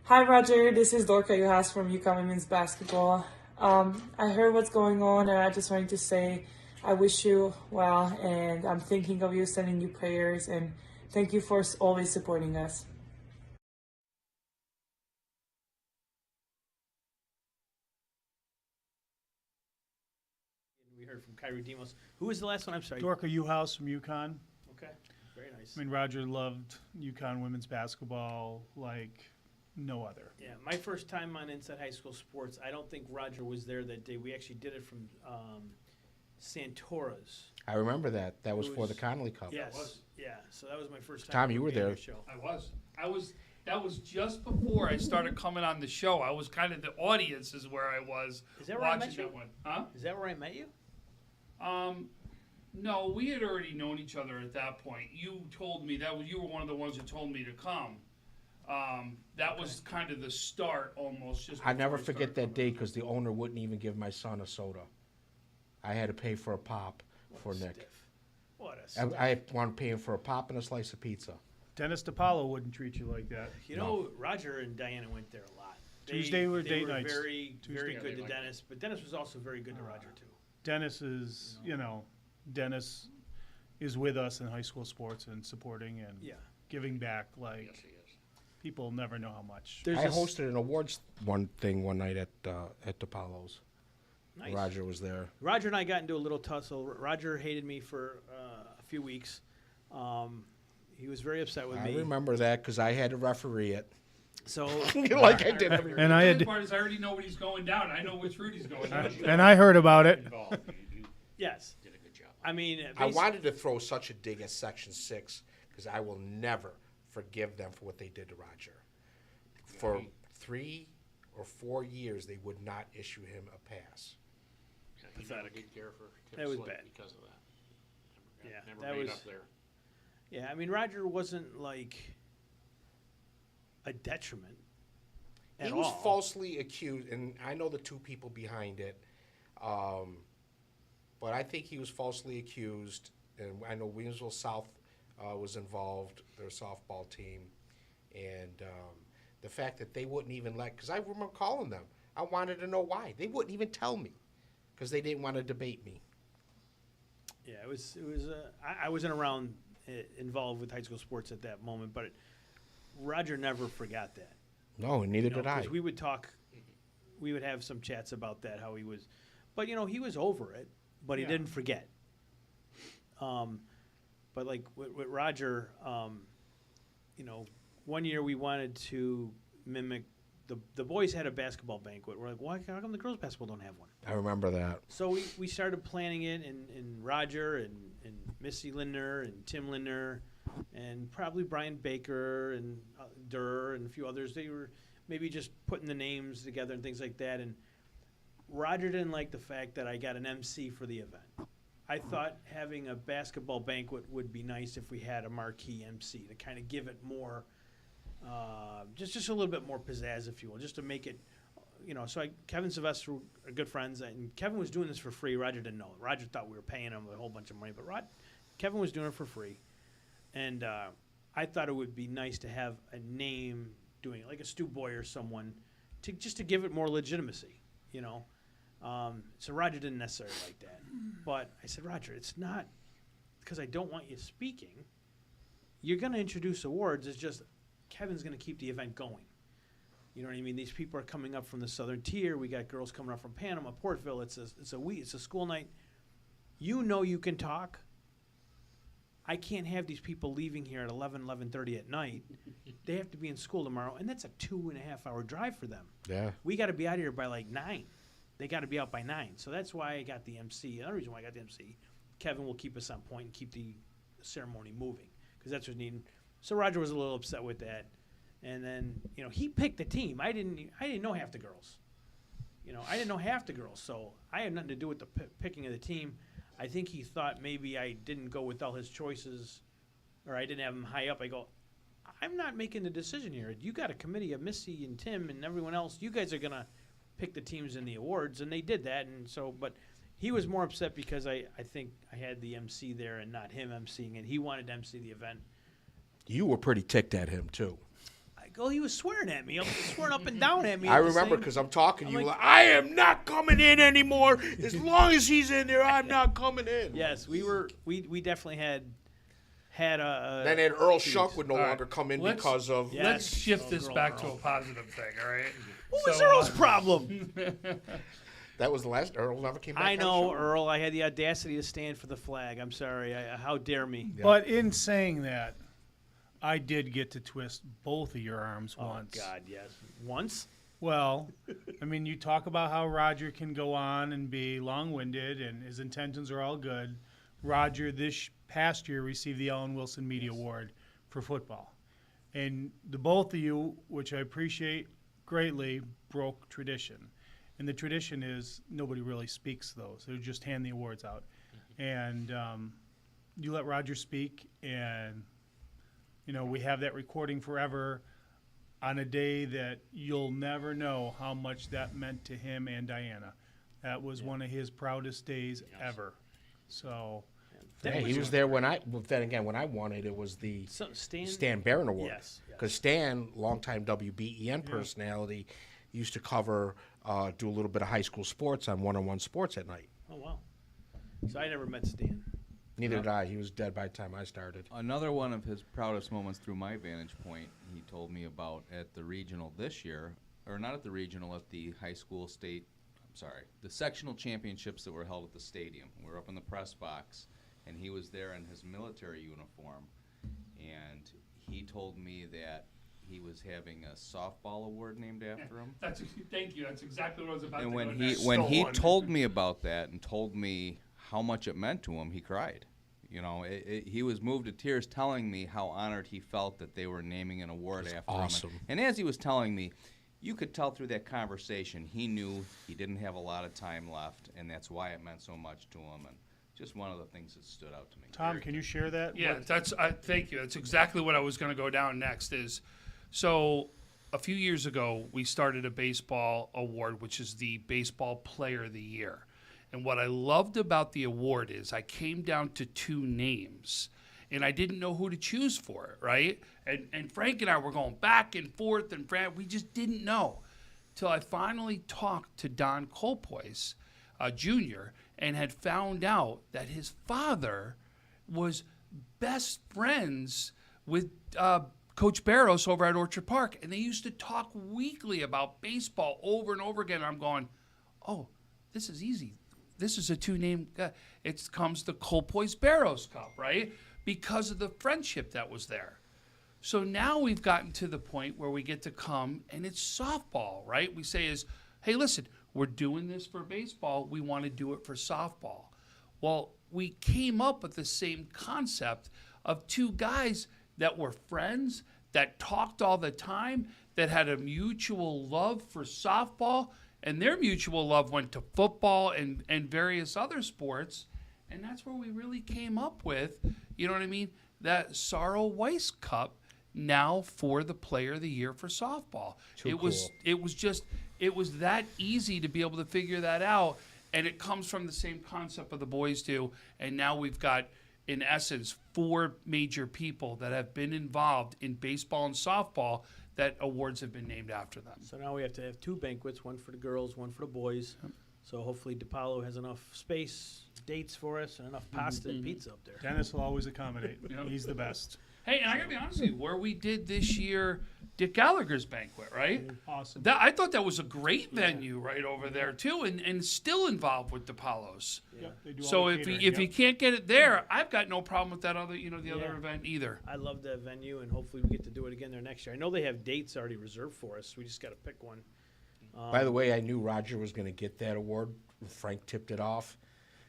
Hi Roger, this is Dorka Juhas from UConn Women's Basketball. I heard what's going on, and I just wanted to say I wish you well, and I'm thinking of you, sending you prayers, and thank you for always supporting us. We heard from Kyrie Demos. Who was the last one? I'm sorry. Dorka Juhas from UConn. Okay, very nice. I mean, Roger loved UConn women's basketball like no other. Yeah, my first time on Inside High School Sports, I don't think Roger was there that day. We actually did it from Santora's. I remember that. That was It for was- the Connolly Cup. Yes, yeah. So that was my first time. Tom, you were being on there. the show. I was. That was just before I started coming on the show. I was kind of the audience is where I was. Is that where I watching met you? that one. Huh? Is that where I met you? No, we had already known each other at that point. You told me you were one of the ones who told me to come. That was kind of the start almost. Just I never before I forget started that day because the owner wouldn't even give my son a soda. I had to pay for a pop for Nick. Stiff. What a stiff. I wanted to pay him for a pop and a slice of pizza. Dennis DiPaolo wouldn't treat you like that. You know, Roger and Diana went there a lot. Tuesday were they date were nights. very, very Yeah, good they to liked Dennis, but Dennis was also very good to Roger too. Dennis is, Dennis is with us in high school sports and supporting and Yeah. giving back. Like, Yes, he is. people never know how much. There's I this- hosted an awards one night at DiPaolo's. Nice. Roger was there. Roger and I got into a little tussle. Roger hated me for a few weeks. He was very upset with I me. remember that because I had to referee it. So like I did every And I The had, funny part is I already know what he's going down. I know which route he's going down. and I heard about it. Involved. You yes, did a good job. I mean, I basi- wanted to throw such a dig at Section 6 because I will never forgive them for what they did to Roger. For 3 or 4 years, they would not issue him a pass. Yeah, he never did care for Tim That was Slick bad. because of that. Yeah, Never that made was- up there. Yeah, I mean, Roger wasn't like a detriment at He was all. falsely accused, and I know the two people behind it, but I think he was falsely accused, and I know Williamsville South was involved, their softball team, and the fact that they wouldn't even because I remember calling them. I wanted to know why. They wouldn't even tell me because they didn't want to debate me. Yeah, it was. I wasn't around involved with high school sports at that moment, but Roger never forgot that. No, and neither did I. 'Cause we would talk. We would have some chats about that, how he was, but he was over it, but he didn't forget. But like with Roger, one year we wanted to mimic the boys had a basketball banquet. We're like, why? How come the girls basketball don't have one? I remember that. So we started planning it, and Roger and Missy Lindner and Tim Lindner and probably Brian Baker and Durr and a few others. They were maybe just putting the names together and things like that. And Roger didn't like the fact that I got an MC for the event. I thought having a basketball banquet would be nice if we had a marquee MC to kind of give it more, just a little bit more pizzazz, if you will, just to make it, So Kevin and Sylvester are good friends, and Kevin was doing this for free. Roger didn't know it. Roger thought we were paying him a whole bunch of money, but Kevin was doing it for free, and I thought it would be nice to have a name doing it, like a Stu Boy or someone, just to give it more legitimacy, So Roger didn't necessarily like that. But I said, Roger, it's not because I don't want you speaking. You're going to introduce awards. It's just Kevin's going to keep the event going. You know what I mean? These people are coming up from the southern tier. We got girls coming up from Panama, Portville. It's a school night. You can talk. I can't have these people leaving here at 11:30 at night. They have to be in school tomorrow, and that's a 2.5-hour drive for them. Yeah. We got to be out of here by like 9. They got to be out by 9. So that's why I got the MC. Another reason why I got the MC, Kevin will keep us on point and keep the ceremony moving because that's what's needed. So Roger was a little upset with that. And then, he picked the team. I didn't know half the girls. I didn't know half the girls. So I had nothing to do with the picking of the team. I think he thought maybe I didn't go with all his choices or I didn't have him high up. I go, I'm not making the decision here. You got a committee of Missy and Tim and everyone else. You guys are going to pick the teams in the awards, and they did that. And so, but he was more upset because I think I had the MC there and not him MCing, and he wanted to MC the event. You were pretty ticked at him, too. He was swearing at me. He was swearing up and down at me. I remember because I'm talking to you. Like, I am not coming in anymore. As long as he's in there, I'm not coming in. Yes, we definitely had a. Then Earl Shunk would no longer come in because of. Yes. Let's shift this back to a positive thing. All right. What was Earl's problem? That was the last. Earl never came back. I know, Earl. I had the audacity to stand for the flag. I'm sorry. How dare me? Yeah. But in saying that, I did get to twist both of your arms once. Oh, God, yes. Once? Well, I mean, you talk about how Roger can go on and be long-winded, and his intentions are all good. Roger, this past year, received the Ellen Wilson Media Award for football. And the both of you, which I appreciate greatly, broke tradition. And the tradition is nobody really speaks those. They just hand the awards out. And you let Roger speak, and we have that recording forever on a day that you'll never know how much that meant to him and Diana. That was one of his proudest days ever. So, he was there when I. Well, then again, when I won it, it was the Stan Barron Award. Yes. Because Stan, longtime WBEN personality, used to cover, do a little bit of high school sports on 101 Sports at night. Oh wow! So I never met Stan. Neither did I. He was dead by the time I started. Another one of his proudest moments through my vantage point, he told me about at the regional this year, or not at the regional, at the the sectional championships that were held at the stadium. We were up in the press box, and he was there in his military uniform, and he told me that he was having a softball award named after him. Thank you. That's exactly what I was about and to when go when he told me about that and told me how much it meant to him, he cried. He was moved to tears telling me how honored he felt that they were naming an award after him. And as he was telling me, you could tell through that conversation he knew he didn't have a lot of time left, and that's why it meant so much to him. And just one of the things that stood out to me. Tom, can you share that? Yeah, thank you. That's exactly what I was going to go down next is So a few years ago, we started a baseball award, which is the Baseball Player of the Year. And what I loved about the award is I came down to 2 names, and I didn't know who to choose for it, right? And Frank and I were going back and forth, and we just didn't know. Till I finally talked to Don Colpois, Jr., and had found out that his father was best friends with Coach Barros over at Orchard Park, and they used to talk weekly about baseball over and over again. I'm going, oh, this is easy. This is a 2-name. It comes the Colpois Barros Cup, right? Because of the friendship that was there. So now we've gotten to the point where we get to come, and it's softball, right? We say is, hey, listen, we're doing this for baseball. We want to do it for softball. Well, we came up with the same concept of 2 guys that were friends, that talked all the time, that had a mutual love for softball, and their mutual love went to football and various other sports. And that's where we really came up with, you know what I mean, that Sorrow Weiss Cup now for the Player of the Year for softball. It was that easy to be able to figure that out, and it comes from the same concept of the boys do. And now we've got, in essence, 4 major people that have been involved in baseball and softball that awards have been named after them. So now we have to have 2 banquets, one for the girls, one for the boys. So hopefully DePaulo has enough space, dates for us, and enough pasta and pizza up there. Dennis will always accommodate. He's the best. Hey, and I gotta be honest with you, where we did this year, Dick Gallagher's banquet, right? Awesome. I thought that was a great venue right over there too, and still involved with DePaulo's. Yeah, they do all So the if catering, you can't get it there, I've got no problem with that other, the other event either. I love that venue, and hopefully we get to do it again there next year. I know they have dates already reserved for us. We just got to pick one. By the way, I knew Roger was going to get that award. Frank tipped it off,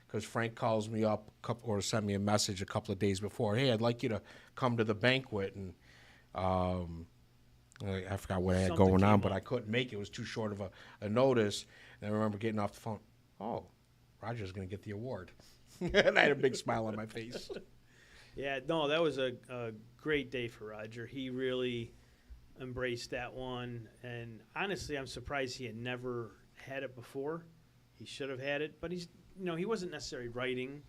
because Frank calls me up or sent me a message a couple of days before. Hey, I'd like you to come to the banquet, and I forgot what I had Something going on, came but up. I couldn't make it. It was too short of a notice. And I remember getting off the phone. Oh, Roger's going to get the award, and I had a big smile on my face. Yeah, no, that was a great day for Roger. He really embraced that one, and honestly, I'm surprised he had never had it before. He should have had it, but he wasn't necessarily writing,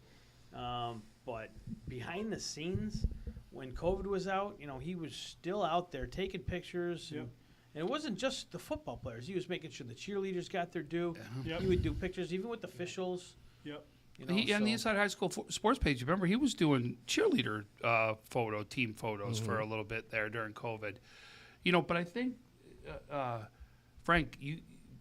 but behind the scenes, when COVID was out, he was still out there taking pictures. Yep. And it wasn't just the football players. He was making sure the cheerleaders got their due. Yep. He would do pictures even with the officials. Yep. On the Inside High School Sports page, remember, he was doing cheerleader team photos for a little bit there during COVID. But I think, Frank,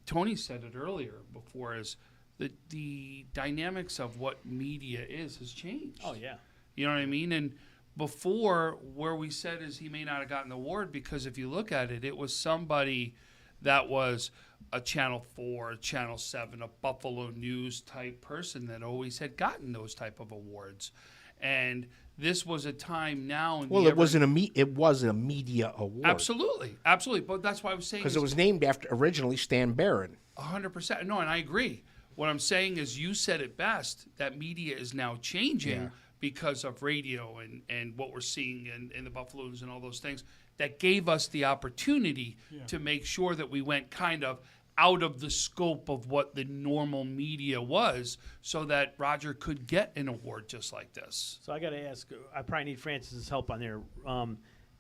Tony said it earlier before, is that the dynamics of what media has changed. Oh, yeah. You know what I mean? And before, where we said is he may not have gotten the award, because if you look at it, it was somebody that was a Channel 4, Channel 7, a Buffalo News type person that always had gotten those type of awards. And this was a time now. It wasn't a media award. Absolutely. But that's why I was saying, because it was named after originally Stan Barron. 100%. No, and I agree. What I'm saying is, you said it best, that media is now changing because of radio and what we're seeing in the Buffaloes and all those things. That gave us the opportunity to make sure that we went kind of out of the scope of what the normal media was, so that Roger could get an award just like this. So I got to ask, I probably need Francis's help on there.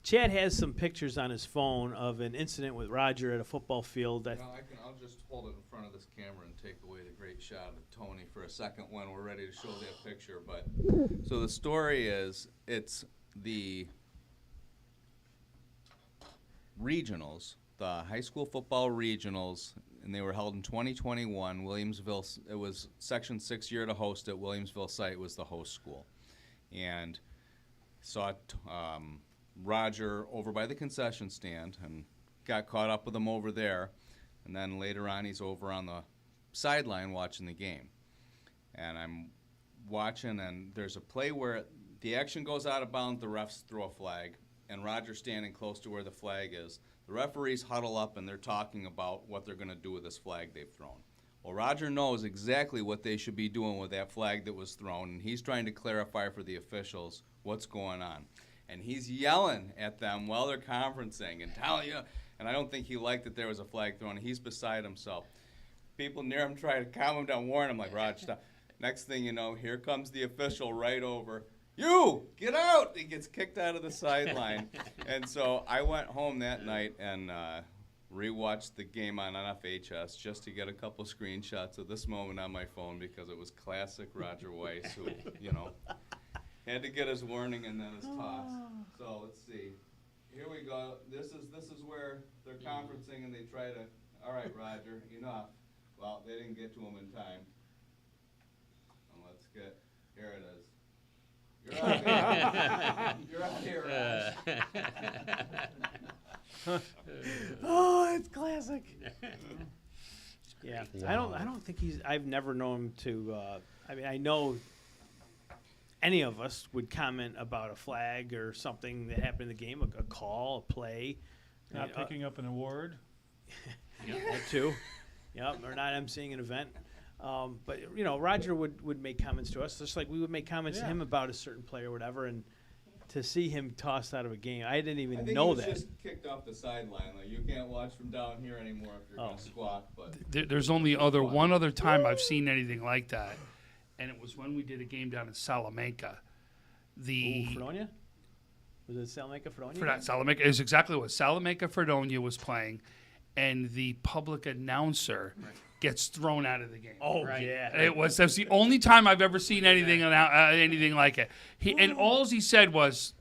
Chad has some pictures on his phone of an incident with Roger at a football field. I'll just hold it in front of this camera and take away the great shot of Tony for a second when we're ready to show that picture. But so the story is, it's the regionals, the high school football regionals, and they were held in 2021. Williamsville, it was Section 6 year to host it. Williamsville site was the host school, and saw Roger over by the concession stand and got caught up with him over there. And then later on, he's over on the sideline watching the game. And I'm watching, and there's a play where the action goes out of bounds, the refs throw a flag, and Roger's standing close to where the flag is. The referees huddle up, and they're talking about what they're going to do with this flag they've thrown. Well, Roger knows exactly what they should be doing with that flag that was thrown, and he's trying to clarify for the officials what's going on. and he's yelling at them while they're conferencing and telling you. And I don't think he liked that there was a flag thrown. He's beside himself. People near him try to calm him down, warn him, like, Rod, stop. Next thing you know, here comes the official right over. You, get out! He gets kicked out of the sideline. And so I went home that night and rewatched the game on NFHS just to get a couple screenshots of this moment on my phone because it was classic Roger Weiss, who, had to get his warning and then his toss. So let's see. Here we go. This is where they're conferencing and they try to, all right, Roger, enough. Well, they didn't get to him in time. And let's get, here it is. You're out here. You're out here, Raj. Oh, it's classic. Yeah, wow. I don't think I've never known him to. I know any of us would comment about a flag or something that happened in the game, a call, a play. Not picking up an award. That too. Yep, or not emceeing an event. But Roger would make comments to us, just like we would make comments to him about a certain player or whatever, and to see him tossed out of a game, I didn't even know that. I think he was just kicked off the sideline. Like, you can't watch from down here anymore if you're going to squawk. But there's only one other time I've seen anything like that, and it was when we did a game down in Salamanca. Fredonia? Was it Salamanca, Fredonia? Salamanca is exactly what Salamanca, Fredonia was playing, and the public announcer gets thrown out of the game. Oh, yeah. That's the only time I've ever seen anything like it. And all he said was,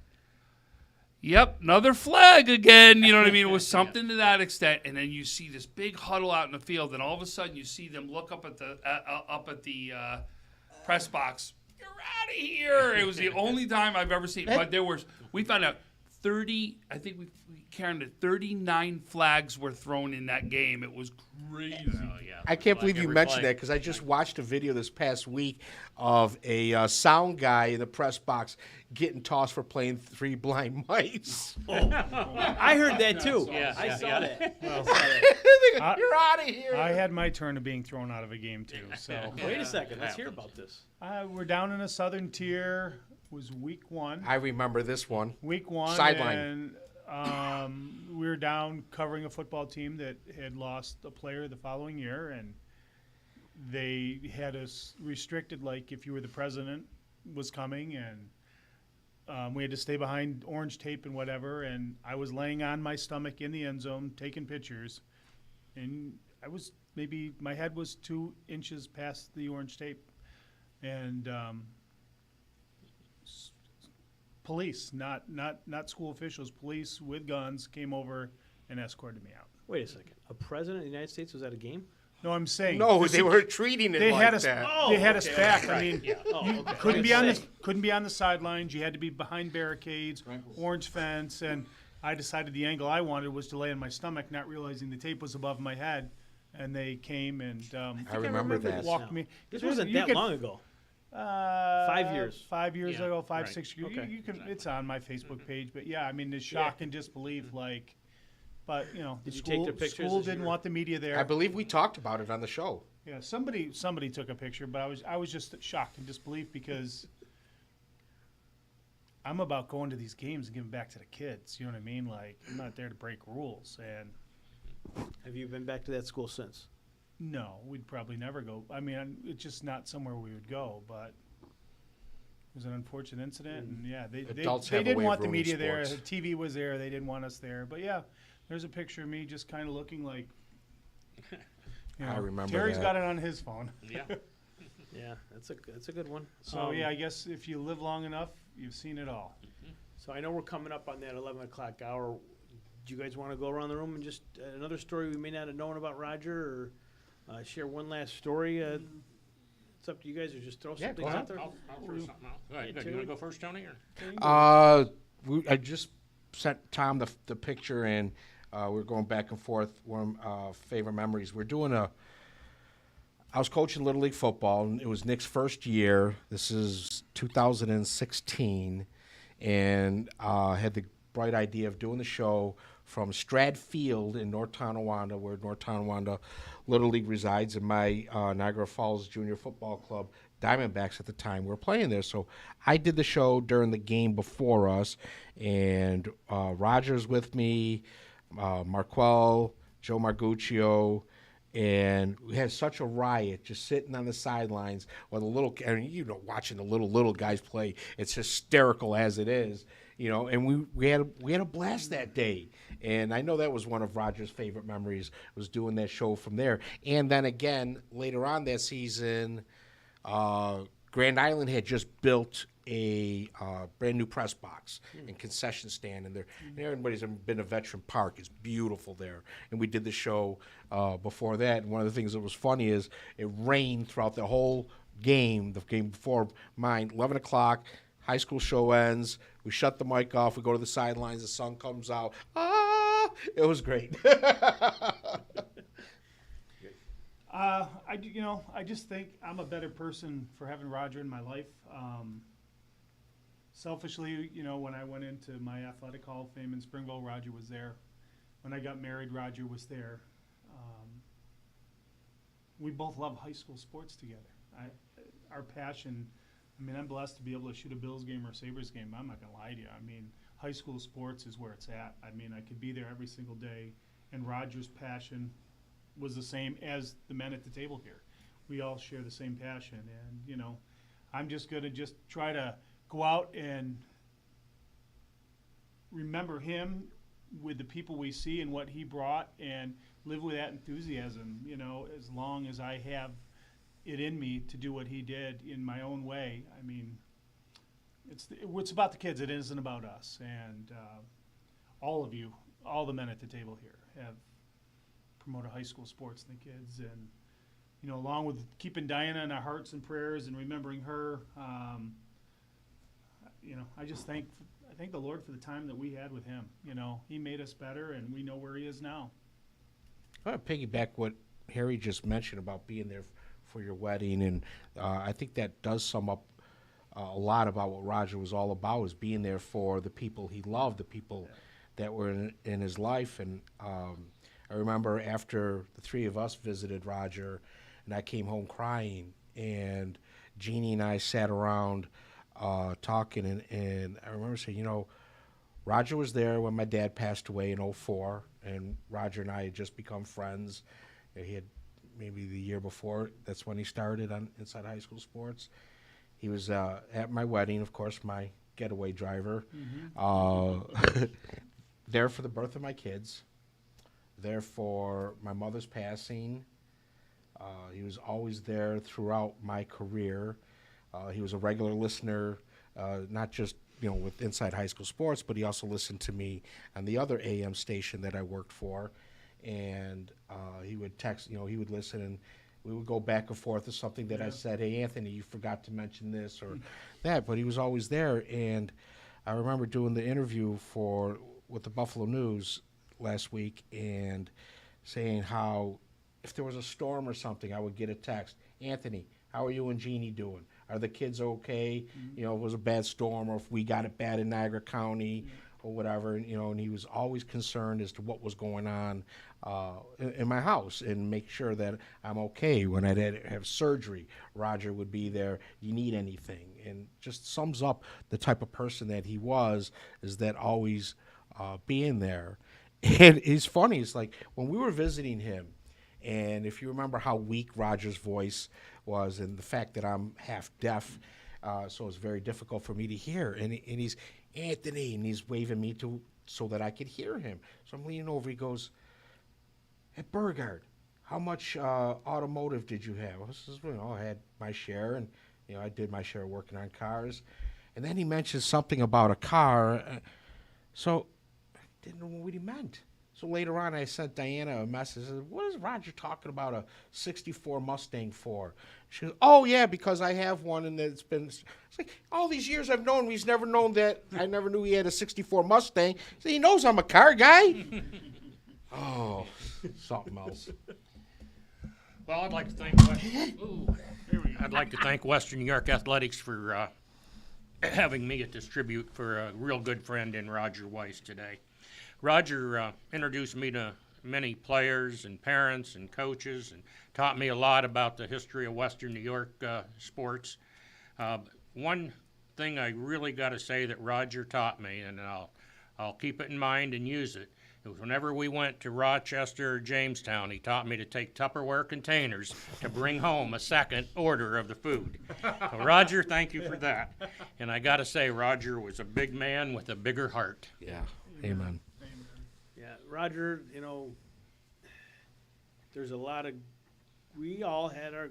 "Yep, another flag again." You know what I mean? It was something to that extent. And then you see this big huddle out in the field, and all of a sudden you see them look up at the press box. You're out of here! It was the only time I've ever seen. But we found out 30. I think we counted 39 flags were thrown in that game. It was crazy. Oh, yeah. I can't believe you mentioned that because I just watched a video this past week of a sound guy in the press box getting tossed for playing Three Blind Mice. I heard that too. Yeah, I saw that. Well, you're out of here. I had my turn of being thrown out of a game too. So wait a second. Let's hear about this. We're down in a Southern tier. It was week 1. I remember this one. Week 1. Sideline. And we were down covering a football team that had lost a player the following year, and they had us restricted, like if you were the president was coming, and we had to stay behind orange tape and whatever, and I was laying on my stomach in the end zone taking pictures, and I was my head was 2 inches past the orange tape, and police, not school officials, police with guns came over and escorted me out. Wait a second. A president of the United States was at a game? No, I'm saying no. They were treating it they like had us, that. They had us back. Right. I mean, you okay. couldn't be on the sidelines. You had to be behind barricades, orange fence, and I decided the angle I wanted was to lay on my stomach, not realizing the tape was above my head. And they came and I remember that. Walked me. This wasn't that long ago. 5 years. 5 years ago, 5, right. 6 years. Okay. You can. It's on my Facebook page, but yeah, I mean, the shock and disbelief, like. But Did the you take the pictures school as didn't want the media there. I believe we talked about it on the show. Yeah, somebody took a picture, but I was just shocked and disbelief because I'm about going to these games and giving back to the kids. You know what I mean? Like, I'm not there to break rules. And have you been back to that school since? No, we'd probably never go. I mean, it's just not somewhere we would go, but it was an unfortunate incident. And yeah, they didn't want the media there. The TV was there. They didn't want us there. But yeah, there's a picture of me just kind of looking like, I remember Terry's that. got it on his phone. Yeah. Yeah, that's a good one. So yeah, I guess if you live long enough, you've seen it all. So I know we're coming up on that 11 o'clock hour. Do you guys want to go around the room and just another story we may not have known about Roger, or share one last story? It's up to you guys, or just throw something out there. I'll throw something out. Go ahead. You want to go first, Tony? Or? I just sent Tom the picture, and we're going back and forth. One favorite memories. I was coaching Little League football, and it was Nick's first year. This is 2016, and had the bright idea of doing the show from Strad Field in North Tonawanda, where North Tonawanda Little League resides, and my Niagara Falls Junior Football Club Diamondbacks at the time were playing there. So I did the show during the game before us, and Roger's with me, Marquel, Joe Marguccio, and we had such a riot just sitting on the sidelines while the little, watching the little guys play. It's hysterical as it is, and we had a blast that day. And I know that was one of Roger's favorite memories, was doing that show from there. And then again, later on that season, Grand Island had just built a brand new press box and concession stand, and everybody's ever been to Veteran Park. It's beautiful there, and we did the show before that. And one of the things that was funny is it rained throughout the whole game. The game before mine, 11 o'clock, high school show ends. We shut the mic off. We go to the sidelines. The sun comes out. It was great. I just think I'm a better person for having Roger in my life. Selfishly, when I went into my athletic Hall of Fame in Springville, Roger was there. When I got married, Roger was there. We both love high school sports together. Our passion, I'm blessed to be able to shoot a Bills game or a Sabres game. I'm not going to lie to you. High school sports is where it's at. I could be there every single day, and Roger's passion was the same as the men at the table here. We all share the same passion, and I'm just going to try to go out and remember him with the people we see and what he brought, and live with that enthusiasm, as long as I have it in me to do what he did in my own way. It's about the kids. It isn't about us. And all of you, all the men at the table here, have promoted high school sports and the kids. And, along with keeping Diana in our hearts and prayers and remembering her, I just thank the Lord for the time that we had with him. He made us better, and we know where he is now. I want to piggyback what Harry just mentioned about being there for your wedding, and I think that does sum up a lot about what Roger was all about, is being there for the people he loved, the people that were in his life. And I remember after the three of us visited Roger, and I came home crying, and Jeannie and I sat around talking, and I remember saying, Roger was there when my dad passed away in 2004, and Roger and I had just become friends. He had maybe the year before, that's when he started on Inside High School Sports. He was at my wedding, of course, my getaway driver. There for the birth of my kids, there for my mother's passing. He was always there throughout my career. He was a regular listener, not just with Inside High School Sports, but he also listened to me on the other AM station that I worked for. And he would text, he would listen, and we would go back and forth to something that I said, hey, Anthony, you forgot to mention this or that, but he was always there. And I remember doing the interview with the Buffalo News last week and saying how if there was a storm or something, I would get a text, Anthony, how are you and Jeannie doing? Are the kids okay? If it was a bad storm, or if we got it bad in Niagara County or whatever, and he was always concerned as to what was going on in my house, and make sure that I'm okay. When I'd have surgery, Roger would be there. You need anything? And just sums up the type of person that he was, is that always being there. And it's funny, it's like when we were visiting him, and if you remember how weak Roger's voice was, and the fact that I'm half deaf, so it's very difficult for me to hear. And he's, Anthony, and he's waving me so that I could hear him. So I'm leaning over, he goes, at Burgard, how much automotive did you have? I says, I had my share, and I did my share working on cars. And then he mentioned something about a car, so I didn't know what he meant. So later on, I sent Diana a message. I said, what is Roger talking about a 64 Mustang for? She goes, oh, yeah, because I have one, and it's like, all these years I've known him, he's never known that. I never knew he had a 64 Mustang. So he knows I'm a car guy. Oh, something else. Well, I'd like to thank Western New York Athletics for having me at this tribute for a real good friend in Roger Weiss today. Roger introduced me to many players and parents and coaches, and taught me a lot about the history of Western New York sports. One thing I really got to say that Roger taught me, and I'll keep it in mind and use it. It was whenever we went to Rochester or Jamestown, he taught me to take Tupperware containers to bring home a second order of the food. So Roger, thank you for that. And I got to say, Roger was a big man with a bigger heart. Yeah. Amen. Yeah, Roger, there's a lot of, we all had our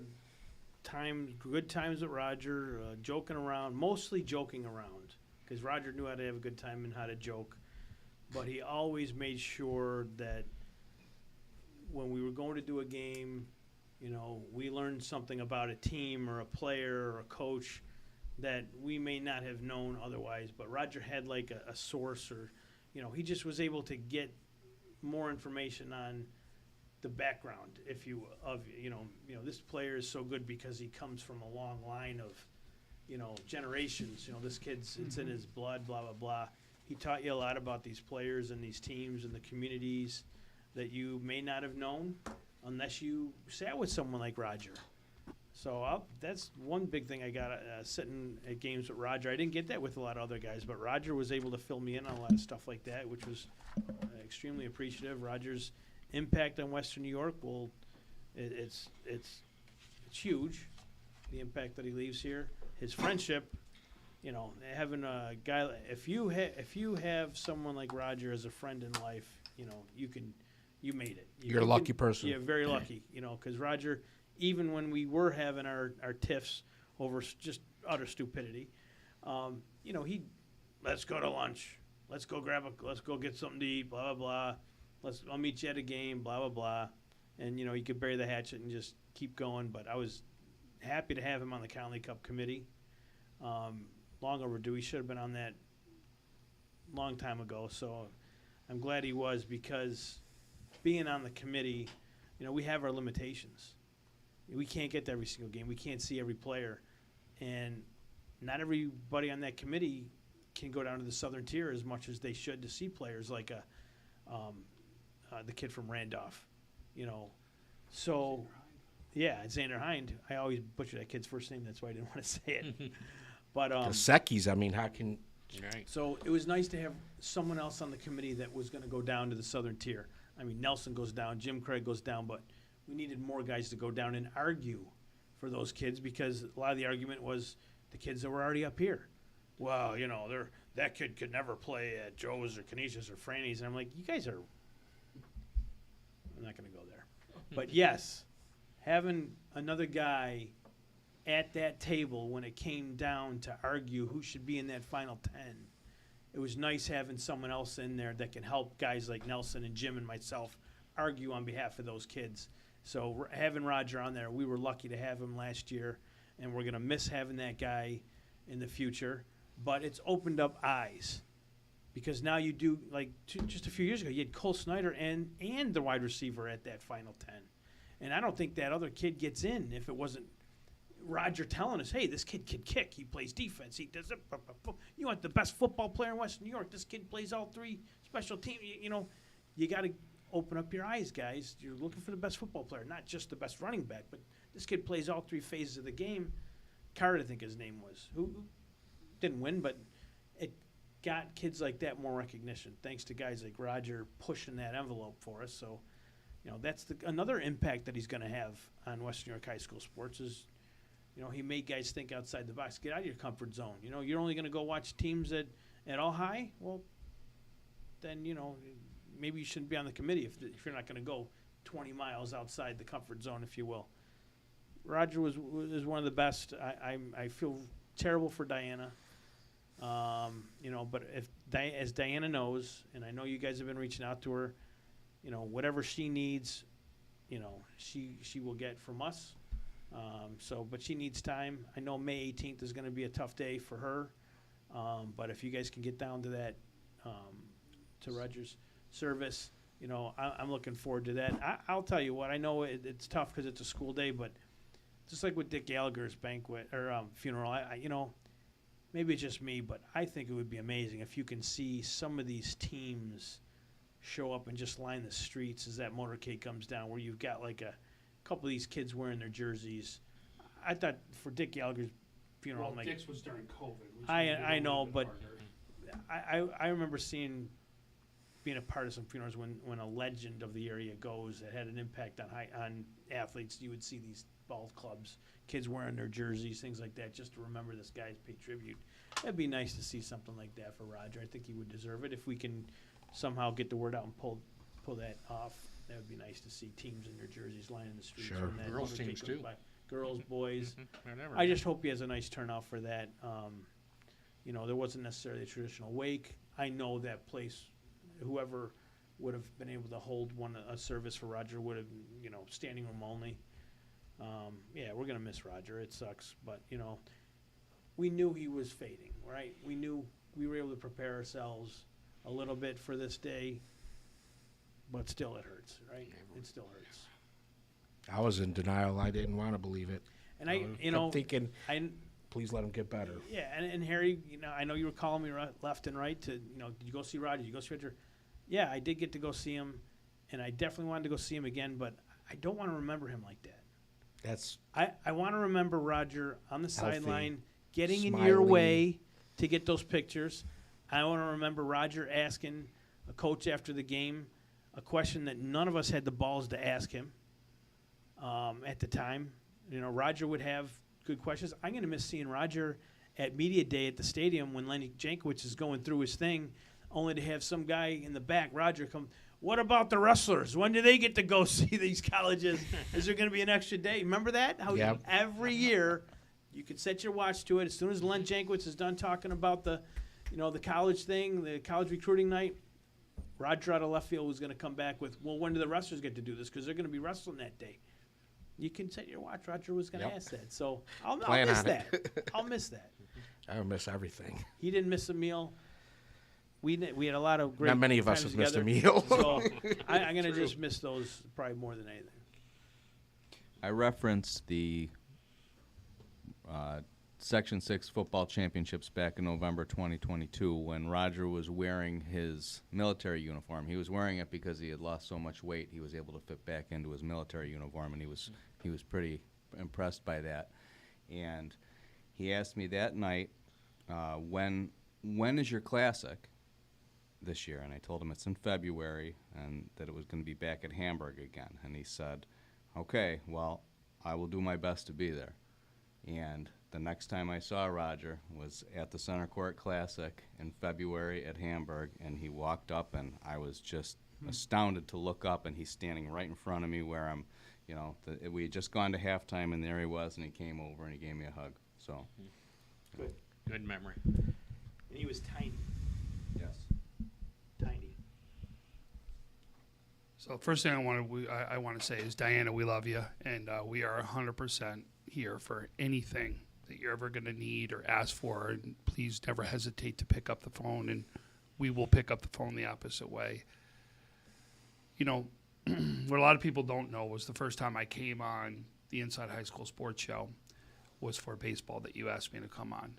times, good times with Roger, joking around, mostly joking around, because Roger knew how to have a good time and how to joke. But he always made sure that when we were going to do a game, we learned something about a team or a player or a coach that we may not have known otherwise. But Roger had like a source, or, he just was able to get more information on the background, if you will, of, this player is so good because he comes from a long line of, generations. This kid's, it's in his blood, blah, blah, blah. He taught you a lot about these players and these teams and the communities that you may not have known unless you sat with someone like Roger. So that's one big thing I got sitting at games with Roger. I didn't get that with a lot of other guys, but Roger was able to fill me in on a lot of stuff like that, which was extremely appreciative. Roger's impact on Western New York, it's huge, the impact that he leaves here. His friendship, having a guy, if you have someone like Roger as a friend in life, you made it. You're a lucky person. Yeah, very lucky, because Roger, even when we were having our tiffs over just utter stupidity, let's go to lunch, let's go get something to eat, blah, blah, blah. I'll meet you at a game, blah, blah, blah. And, he could bury the hatchet and just keep going. But I was happy to have him on the Conley Cup committee. Long overdue. He should have been on that long time ago. So I'm glad he was, because being on the committee, we have our limitations. We can't get to every single game. We can't see every player. And not everybody on that committee can go down to the Southern Tier as much as they should to see players like the kid from Randolph, So, yeah, Xander Hind. I always butcher that kid's first name. That's why I didn't want to say it. But The Secchies, how can... Right. So it was nice to have someone else on the committee that was going to go down to the Southern Tier. Nelson goes down, Jim Craig goes down, but we needed more guys to go down and argue for those kids, because a lot of the argument was the kids that were already up here. Well, that kid could never play at Joe's or Canisius or Franny's. And I'm like, you guys are... I'm not going to go there. But yes, having another guy at that table when it came down to argue who should be in that final 10, it was nice having someone else in there that can help guys like Nelson and Jim and myself argue on behalf of those kids. So having Roger on there, we were lucky to have him last year, and we're going to miss having that guy in the future. But it's opened up eyes, because now you do, just a few years ago, you had Cole Snyder and the wide receiver at that final 10. And I don't think that other kid gets in if it wasn't Roger telling us, hey, this kid can kick, he plays defense, he does it. You want the best football player in Western New York, this kid plays all three special teams. You got to open up your eyes, guys. You're looking for the best football player, not just the best running back, but this kid plays all three phases of the game. Card, I think his name was, who didn't win, but it got kids like that more recognition, thanks to guys like Roger pushing that envelope for us. So, that's another impact that he's going to have on Western New York high school sports is, he made guys think outside the box. Get out of your comfort zone. You're only going to go watch teams at all high. Well, then, maybe you shouldn't be on the committee if you're not going to go 20 miles outside the comfort zone, if you will. Roger was one of the best. I feel terrible for Diana. But as Diana knows, and I know you guys have been reaching out to her, whatever she needs, she will get from us. But she needs time. I know May 18th is going to be a tough day for her. But if you guys can get down to that, to Roger's service, I'm looking forward to that. I'll tell you what, I know it's tough because it's a school day, but just like with Dick Gallagher's banquet or funeral, maybe it's just me, but I think it would be amazing if you can see some of these teams show up and just line the streets as that motorcade comes down, where you've got like a couple of these kids wearing their jerseys. I thought for Dick Gallagher's funeral, Well, I'm like, Dick's was during COVID. Which I made it a I know, little bit but harder. I remember being a part of some funerals when a legend of the area goes that had an impact on athletes. You would see these ball clubs, kids wearing their jerseys, things like that, just to remember this guy's pay tribute. It'd be nice to see something like that for Roger. I think he would deserve it if we can somehow get the word out and pull that off. That would be nice to see teams in their jerseys lining the streets. Sure. when that Girls motorcade teams goes too. by. Girls, boys. Whatever. I just hope he has a nice turnout for that. There wasn't necessarily a traditional wake. I know that place, whoever would have been able to hold a service for Roger would have, standing room only. Yeah, we're going to miss Roger. It sucks. But, we knew he was fading, right? We knew we were able to prepare ourselves a little bit for this day, but still it hurts, right? It still hurts. I was in denial. I didn't want to believe it. And kept thinking, please let him get better. Yeah, and Harry, I know you were calling me left and right to, did you go see Roger? Did you go see Roger? Yeah, I did get to go see him, and I definitely wanted to go see him again, but I don't want to remember him like that. I want to remember Roger on the sideline, getting in your way to get those pictures. I want to remember Roger asking a coach after the game a question that none of us had the balls to ask him at the time. Roger would have good questions. I'm going to miss seeing Roger at media day at the stadium when Lenny Jankowicz is going through his thing, only to have some guy in the back, Roger, come, what about the wrestlers? When do they get to go see these colleges? Is there going to be an extra day? Remember that? How every year you could set your watch to it. As soon as Len Jankowicz is done talking about the college thing, the college recruiting night, Roger out of left field was going to come back with, well, when do the wrestlers get to do this? Because they're going to be wrestling that day. You can set your watch. Roger was going to ask that. So I'll miss that. I'll miss that. I'll miss everything. He didn't miss a meal. We had a lot of great Not many of us have missed a meal. So I'm going to just miss those probably more than anything. I referenced the Section 6 football championships back in November 2022 when Roger was wearing his military uniform. He was wearing it because he had lost so much weight. He was able to fit back into his military uniform, and he was pretty impressed by that. And he asked me that night, when is your classic this year? And I told him it's in February and that it was going to be back at Hamburg again. And he said, okay, well, I will do my best to be there. And the next time I saw Roger was at the Center Court Classic in February at Hamburg, and he walked up, and I was just astounded to look up, and he's standing right in front of me where I'm, we had just gone to halftime, and there he was, and he came over and he gave me a hug. So, Good memory. And he was tiny. yes. Tiny. So first thing I want to say is, Diana, we love you, and we are 100% here for anything that you're ever going to need or ask for. And please never hesitate to pick up the phone, and we will pick up the phone the opposite way. What a lot of people don't know was the first time I came on the Inside High School Sports Show was for baseball that you asked me to come on.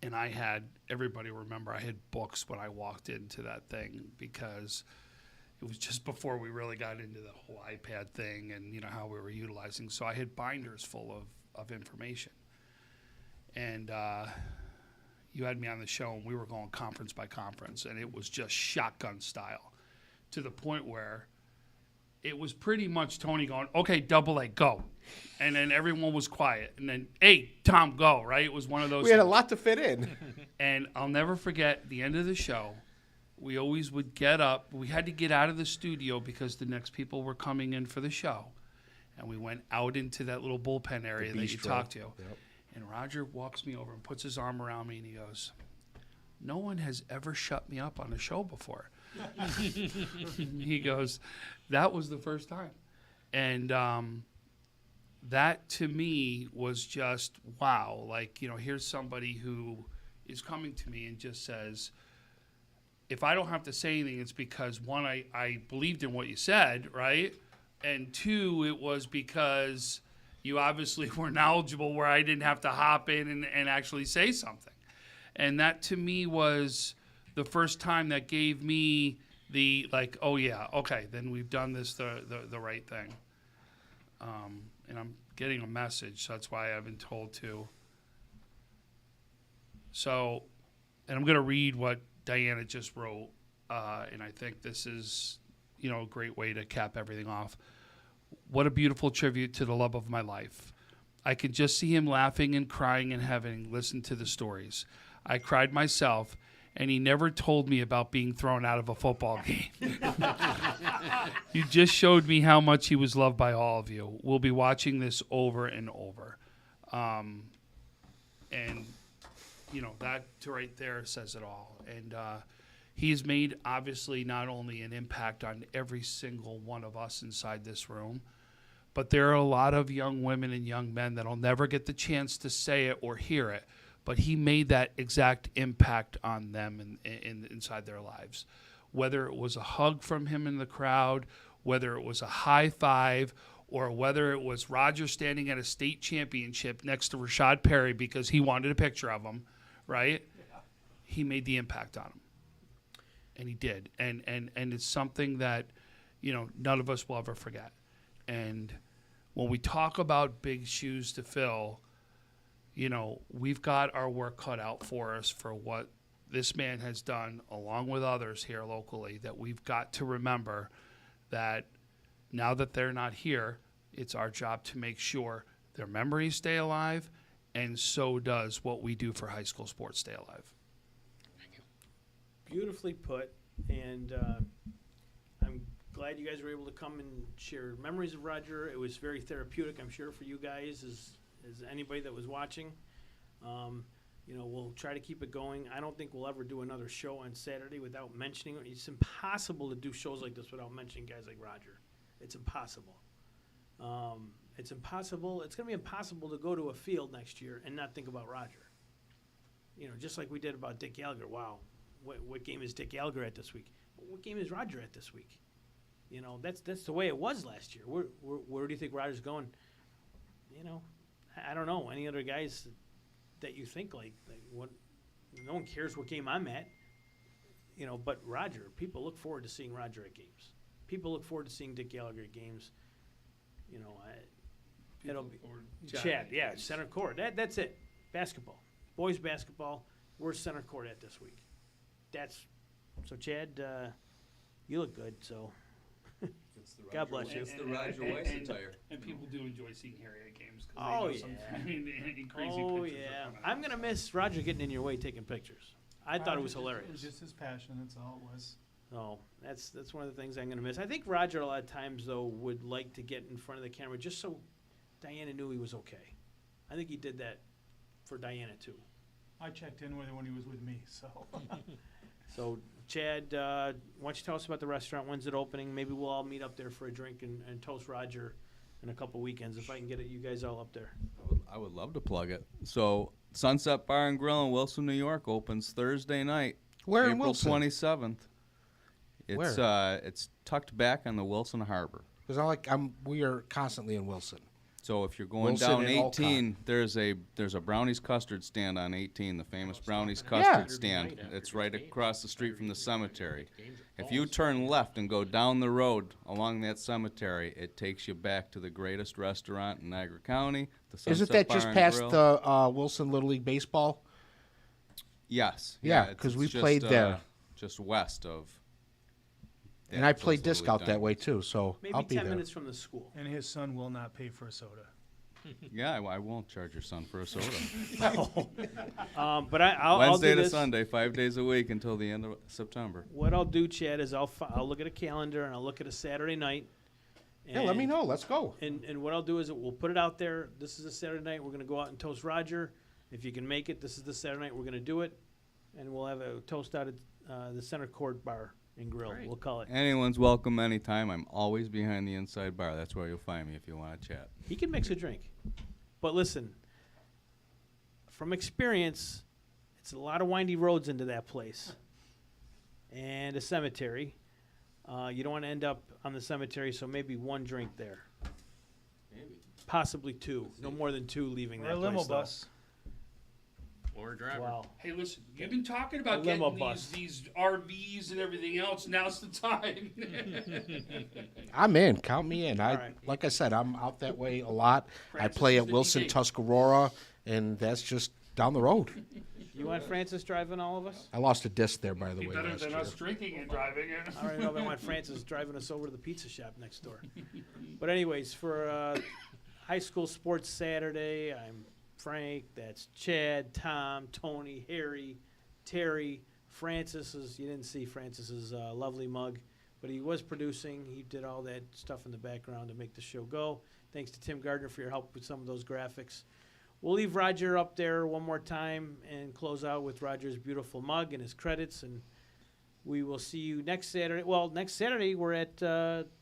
And I had, everybody remember, I had books when I walked into that thing because it was just before we really got into the whole iPad thing and, how we were utilizing. So I had binders full of information. And you had me on the show, and we were going conference by conference, and it was just shotgun style to the point where it was pretty much Tony going, okay, double A, go. And then everyone was quiet. And then, hey, Tom, go, right? It was one of those. We had a lot to fit in. And I'll never forget the end of the show. We always would get up. We had to get out of the studio because the next people were coming in for the show. And we went out into that little bullpen area that you talked to. Yep. And Roger walks me over and puts his arm around me, and he goes, no one has ever shut me up on a show before. He goes, that was the first time. And that to me was just, wow. Like, here's somebody who is coming to me and just says, if I don't have to say anything, it's because, one, I believed in what you said, right? And two, it was because you obviously were knowledgeable where I didn't have to hop in and actually say something. And that to me was the first time that gave me the like, oh yeah, okay, then we've done this the right thing. And I'm getting a message, so that's why I've been told to. So, and I'm going to read what Diana just wrote, and I think this is, a great way to cap everything off. What a beautiful tribute to the love of my life. I could just see him laughing and crying and having listened to the stories. I cried myself, and he never told me about being thrown out of a football game. You just showed me how much he was loved by all of you. We'll be watching this over and over. And, that right there says it all. And he's made, obviously, not only an impact on every single one of us inside this room, but there are a lot of young women and young men that'll never get the chance to say it or hear it. But he made that exact impact on them inside their lives. Whether it was a hug from him in the crowd, whether it was a high five, or whether it was Roger standing at a state championship next to Rashad Perry because he wanted a picture of him, right? Yeah. He made the impact on him. And he did. And it's something that, none of us will ever forget. And when we talk about big shoes to fill, we've got our work cut out for us for what this man has done, along with others here locally, that we've got to remember that now that they're not here, it's our job to make sure their memories stay alive, and so does what we do for high school sports stay alive. Thank you. Beautifully put, and I'm glad you guys were able to come and share memories of Roger. It was very therapeutic, I'm sure, for you guys as anybody that was watching. We'll try to keep it going. I don't think we'll ever do another show on Saturday without mentioning it. It's impossible to do shows like this without mentioning guys like Roger. It's impossible. It's impossible. It's going to be impossible to go to a field next year and not think about Roger. Just like we did about Dick Gallagher. Wow, what game is Dick Gallagher at this week? What game is Roger at this week? That's the way it was last year. Where do you think Roger's going? I don't know. Any other guys that you think like what? No one cares what game I'm at. But Roger, people look forward to seeing Roger at games. People look forward to seeing Dick Gallagher at games. It'll be Chad. Yeah, center court. That's it. Basketball, boys basketball. We're center court at this week. So Chad, you look good. So. God bless you. It's the Roger Weiss attire. And people do enjoy seeing Harry at games. Oh, yeah. Oh, yeah. I'm going to miss Roger getting in your way taking pictures. I thought it was hilarious. It was just his passion. That's all it was. Oh, that's one of the things I'm going to miss. I think Roger, a lot of times, though, would like to get in front of the camera just so Diana knew he was okay. I think he did that for Diana, too. I checked in with him when he was with me, so. So, Chad, why don't you tell us about the restaurant? When's it opening? Maybe we'll all meet up there for a drink and toast Roger in a couple weekends if I can get you guys all up there. I would love to plug it. So, Sunset Bar and Grill in Wilson, New York opens Thursday night. Where in April Wilson? 27th. Where? It's tucked back on the Wilson Harbor. Because we are constantly in Wilson. So if you're going Wilson down and 18, there's a brownies custard stand on 18, the famous brownies custard stand. It's right across the street from the cemetery. If you turn left and go down the road along that cemetery, it takes you back to the greatest restaurant in Niagara County. The Sunset Isn't that Bar just and past Grill. the Wilson Little League Baseball? Yes. Yeah, it's 'cause we just, played there. Just west of. And I played those disc Little out League that way diamonds. too, so Maybe I'll be 10 there. minutes from the school. And his son will not pay for a soda. Yeah, I won't charge your son for a soda. But I'll Wednesday do to this. Sunday, 5 days a week until the end of September. What I'll do, Chad, is I'll look at a calendar and I'll look at a Saturday night. Yeah, let me know. Let's go. And what I'll do is we'll put it out there. This is a Saturday night. We're going to go out and toast Roger. If you can make it, this is the Saturday night we're going to do it. And we'll have a toast out at the Center Court Bar and Grill. Great. We'll call it. Anyone's welcome anytime. I'm always behind the inside bar. That's where you'll find me if you want to chat. He can mix a drink. But listen, from experience, it's a lot of windy roads into that place. And a cemetery. You don't want to end up on the cemetery, so maybe one drink there. Maybe. Possibly two. No more than two leaving Or that a limo place, though. bus. Or a driver. Wow. Hey, listen, you've been talking about A limo getting bus. these RVs and everything else. Now's the time. I'm in. Count me in. All right. Like I said, I'm out that way a lot. Francis I play is at the Wilson, DD. Tuscarora, and that's just down the road. You want Francis driving all of us? I lost a disc there, by the Be way, better last than year. us drinking and driving it. I don't know if I want Francis driving us over to the pizza shop next door. But anyways, for High School Sports Saturday, I'm Frank, that's Chad, Tom, Tony, Harry, Terry, Francis's, you didn't see Francis's lovely mug, but he was producing. He did all that stuff in the background to make the show go. Thanks to Tim Gardner for your help with some of those graphics. We'll leave Roger up there one more time and close out with Roger's beautiful mug and his credits, and we will see you next Saturday. Well, next Saturday we're at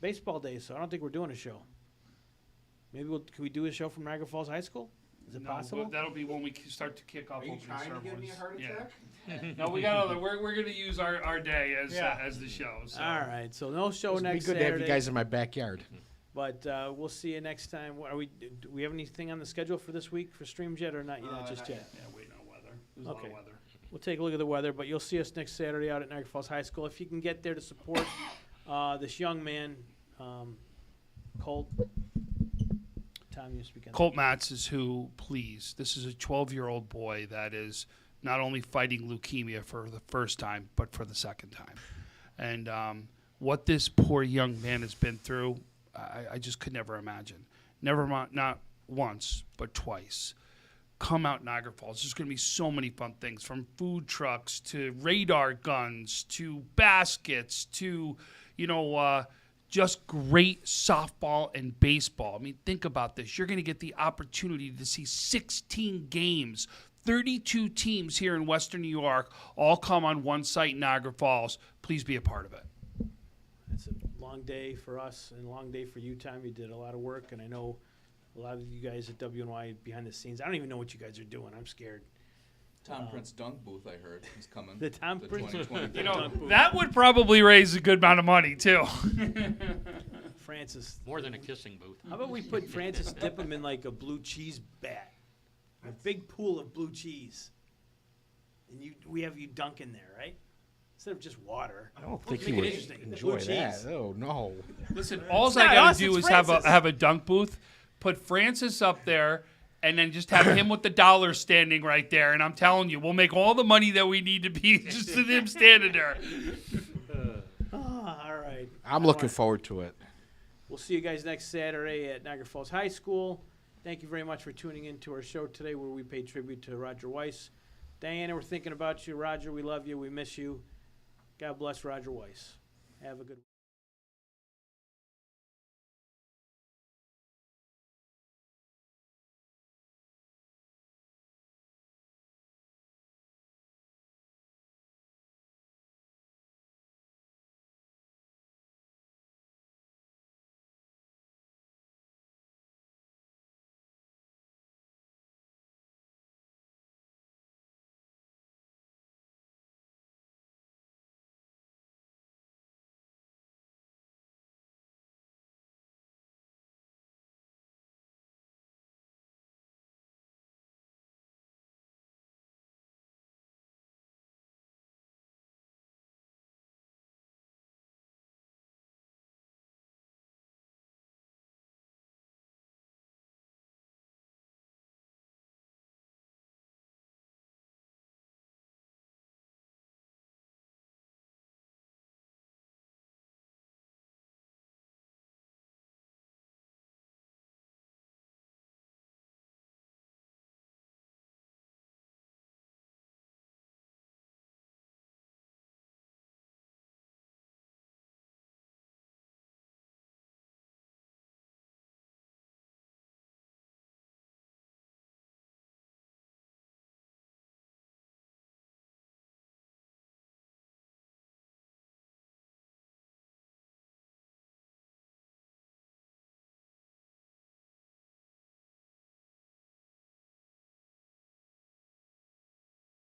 baseball day, so I don't think we're doing a show. Maybe can we do a show from Niagara Falls High School? Is it No, possible? but that'll be when we start to kick off. Are you opening trying to give me a ceremonies. heart Yeah. attack? No, we got other. We're going to use our day as the show. So. All right, so no show It'd be next good to Saturday. have you guys in my backyard. But we'll see you next time. Do we have anything on the schedule for this week for Stream Jet or not? Not just yet. Yeah, waiting on weather. There's a lot Okay. of weather. We'll take a look at the weather, but you'll see us next Saturday out at Niagara Falls High School. If you can get there to support this young man, Colt. Tom, you speak on that. Colt Matz is who, please. This is a 12-year-old boy that is not only fighting leukemia for the first time, but for the second time. And what this poor young man has been through, I just could never imagine. Never mind, not once, but twice. Come out Niagara Falls. There's going to be so many fun things, from food trucks to radar guns to baskets to, just great softball and baseball. I mean, think about this. You're going to get the opportunity to see 16 games, 32 teams here in Western New York, all come on one site in Niagara Falls. Please be a part of it. It's a long day for us and a long day for you, Tom. You did a lot of work, and I know a lot of you guys at WNY behind the scenes. I don't even know what you guys are doing. I'm scared. Tom Prince dunk booth, I heard, is coming. The Tom Prince 2020. That would probably raise a good amount of money, too. Francis. More than a kissing booth. How about we put Francis, dip him in like a blue cheese bat, a big pool of blue cheese, and we have you dunk in there, right? Instead of just water. I don't think Make he it would interesting. enjoy Blue that. cheese. Oh, no. Listen, all It's I not got us, to do it's is have Francis. a dunk booth, put Francis up there, and then just have him with the dollar standing right there. And I'm telling you, we'll make all the money that we need to be just with him standing there. All right. I'm looking forward to it. We'll see you guys next Saturday at Niagara Falls High School. Thank you very much for tuning in to our show today where we pay tribute to Roger Weiss. Diana, we're thinking about you. Roger, we love you. We miss you. God bless Roger Weiss. Have a good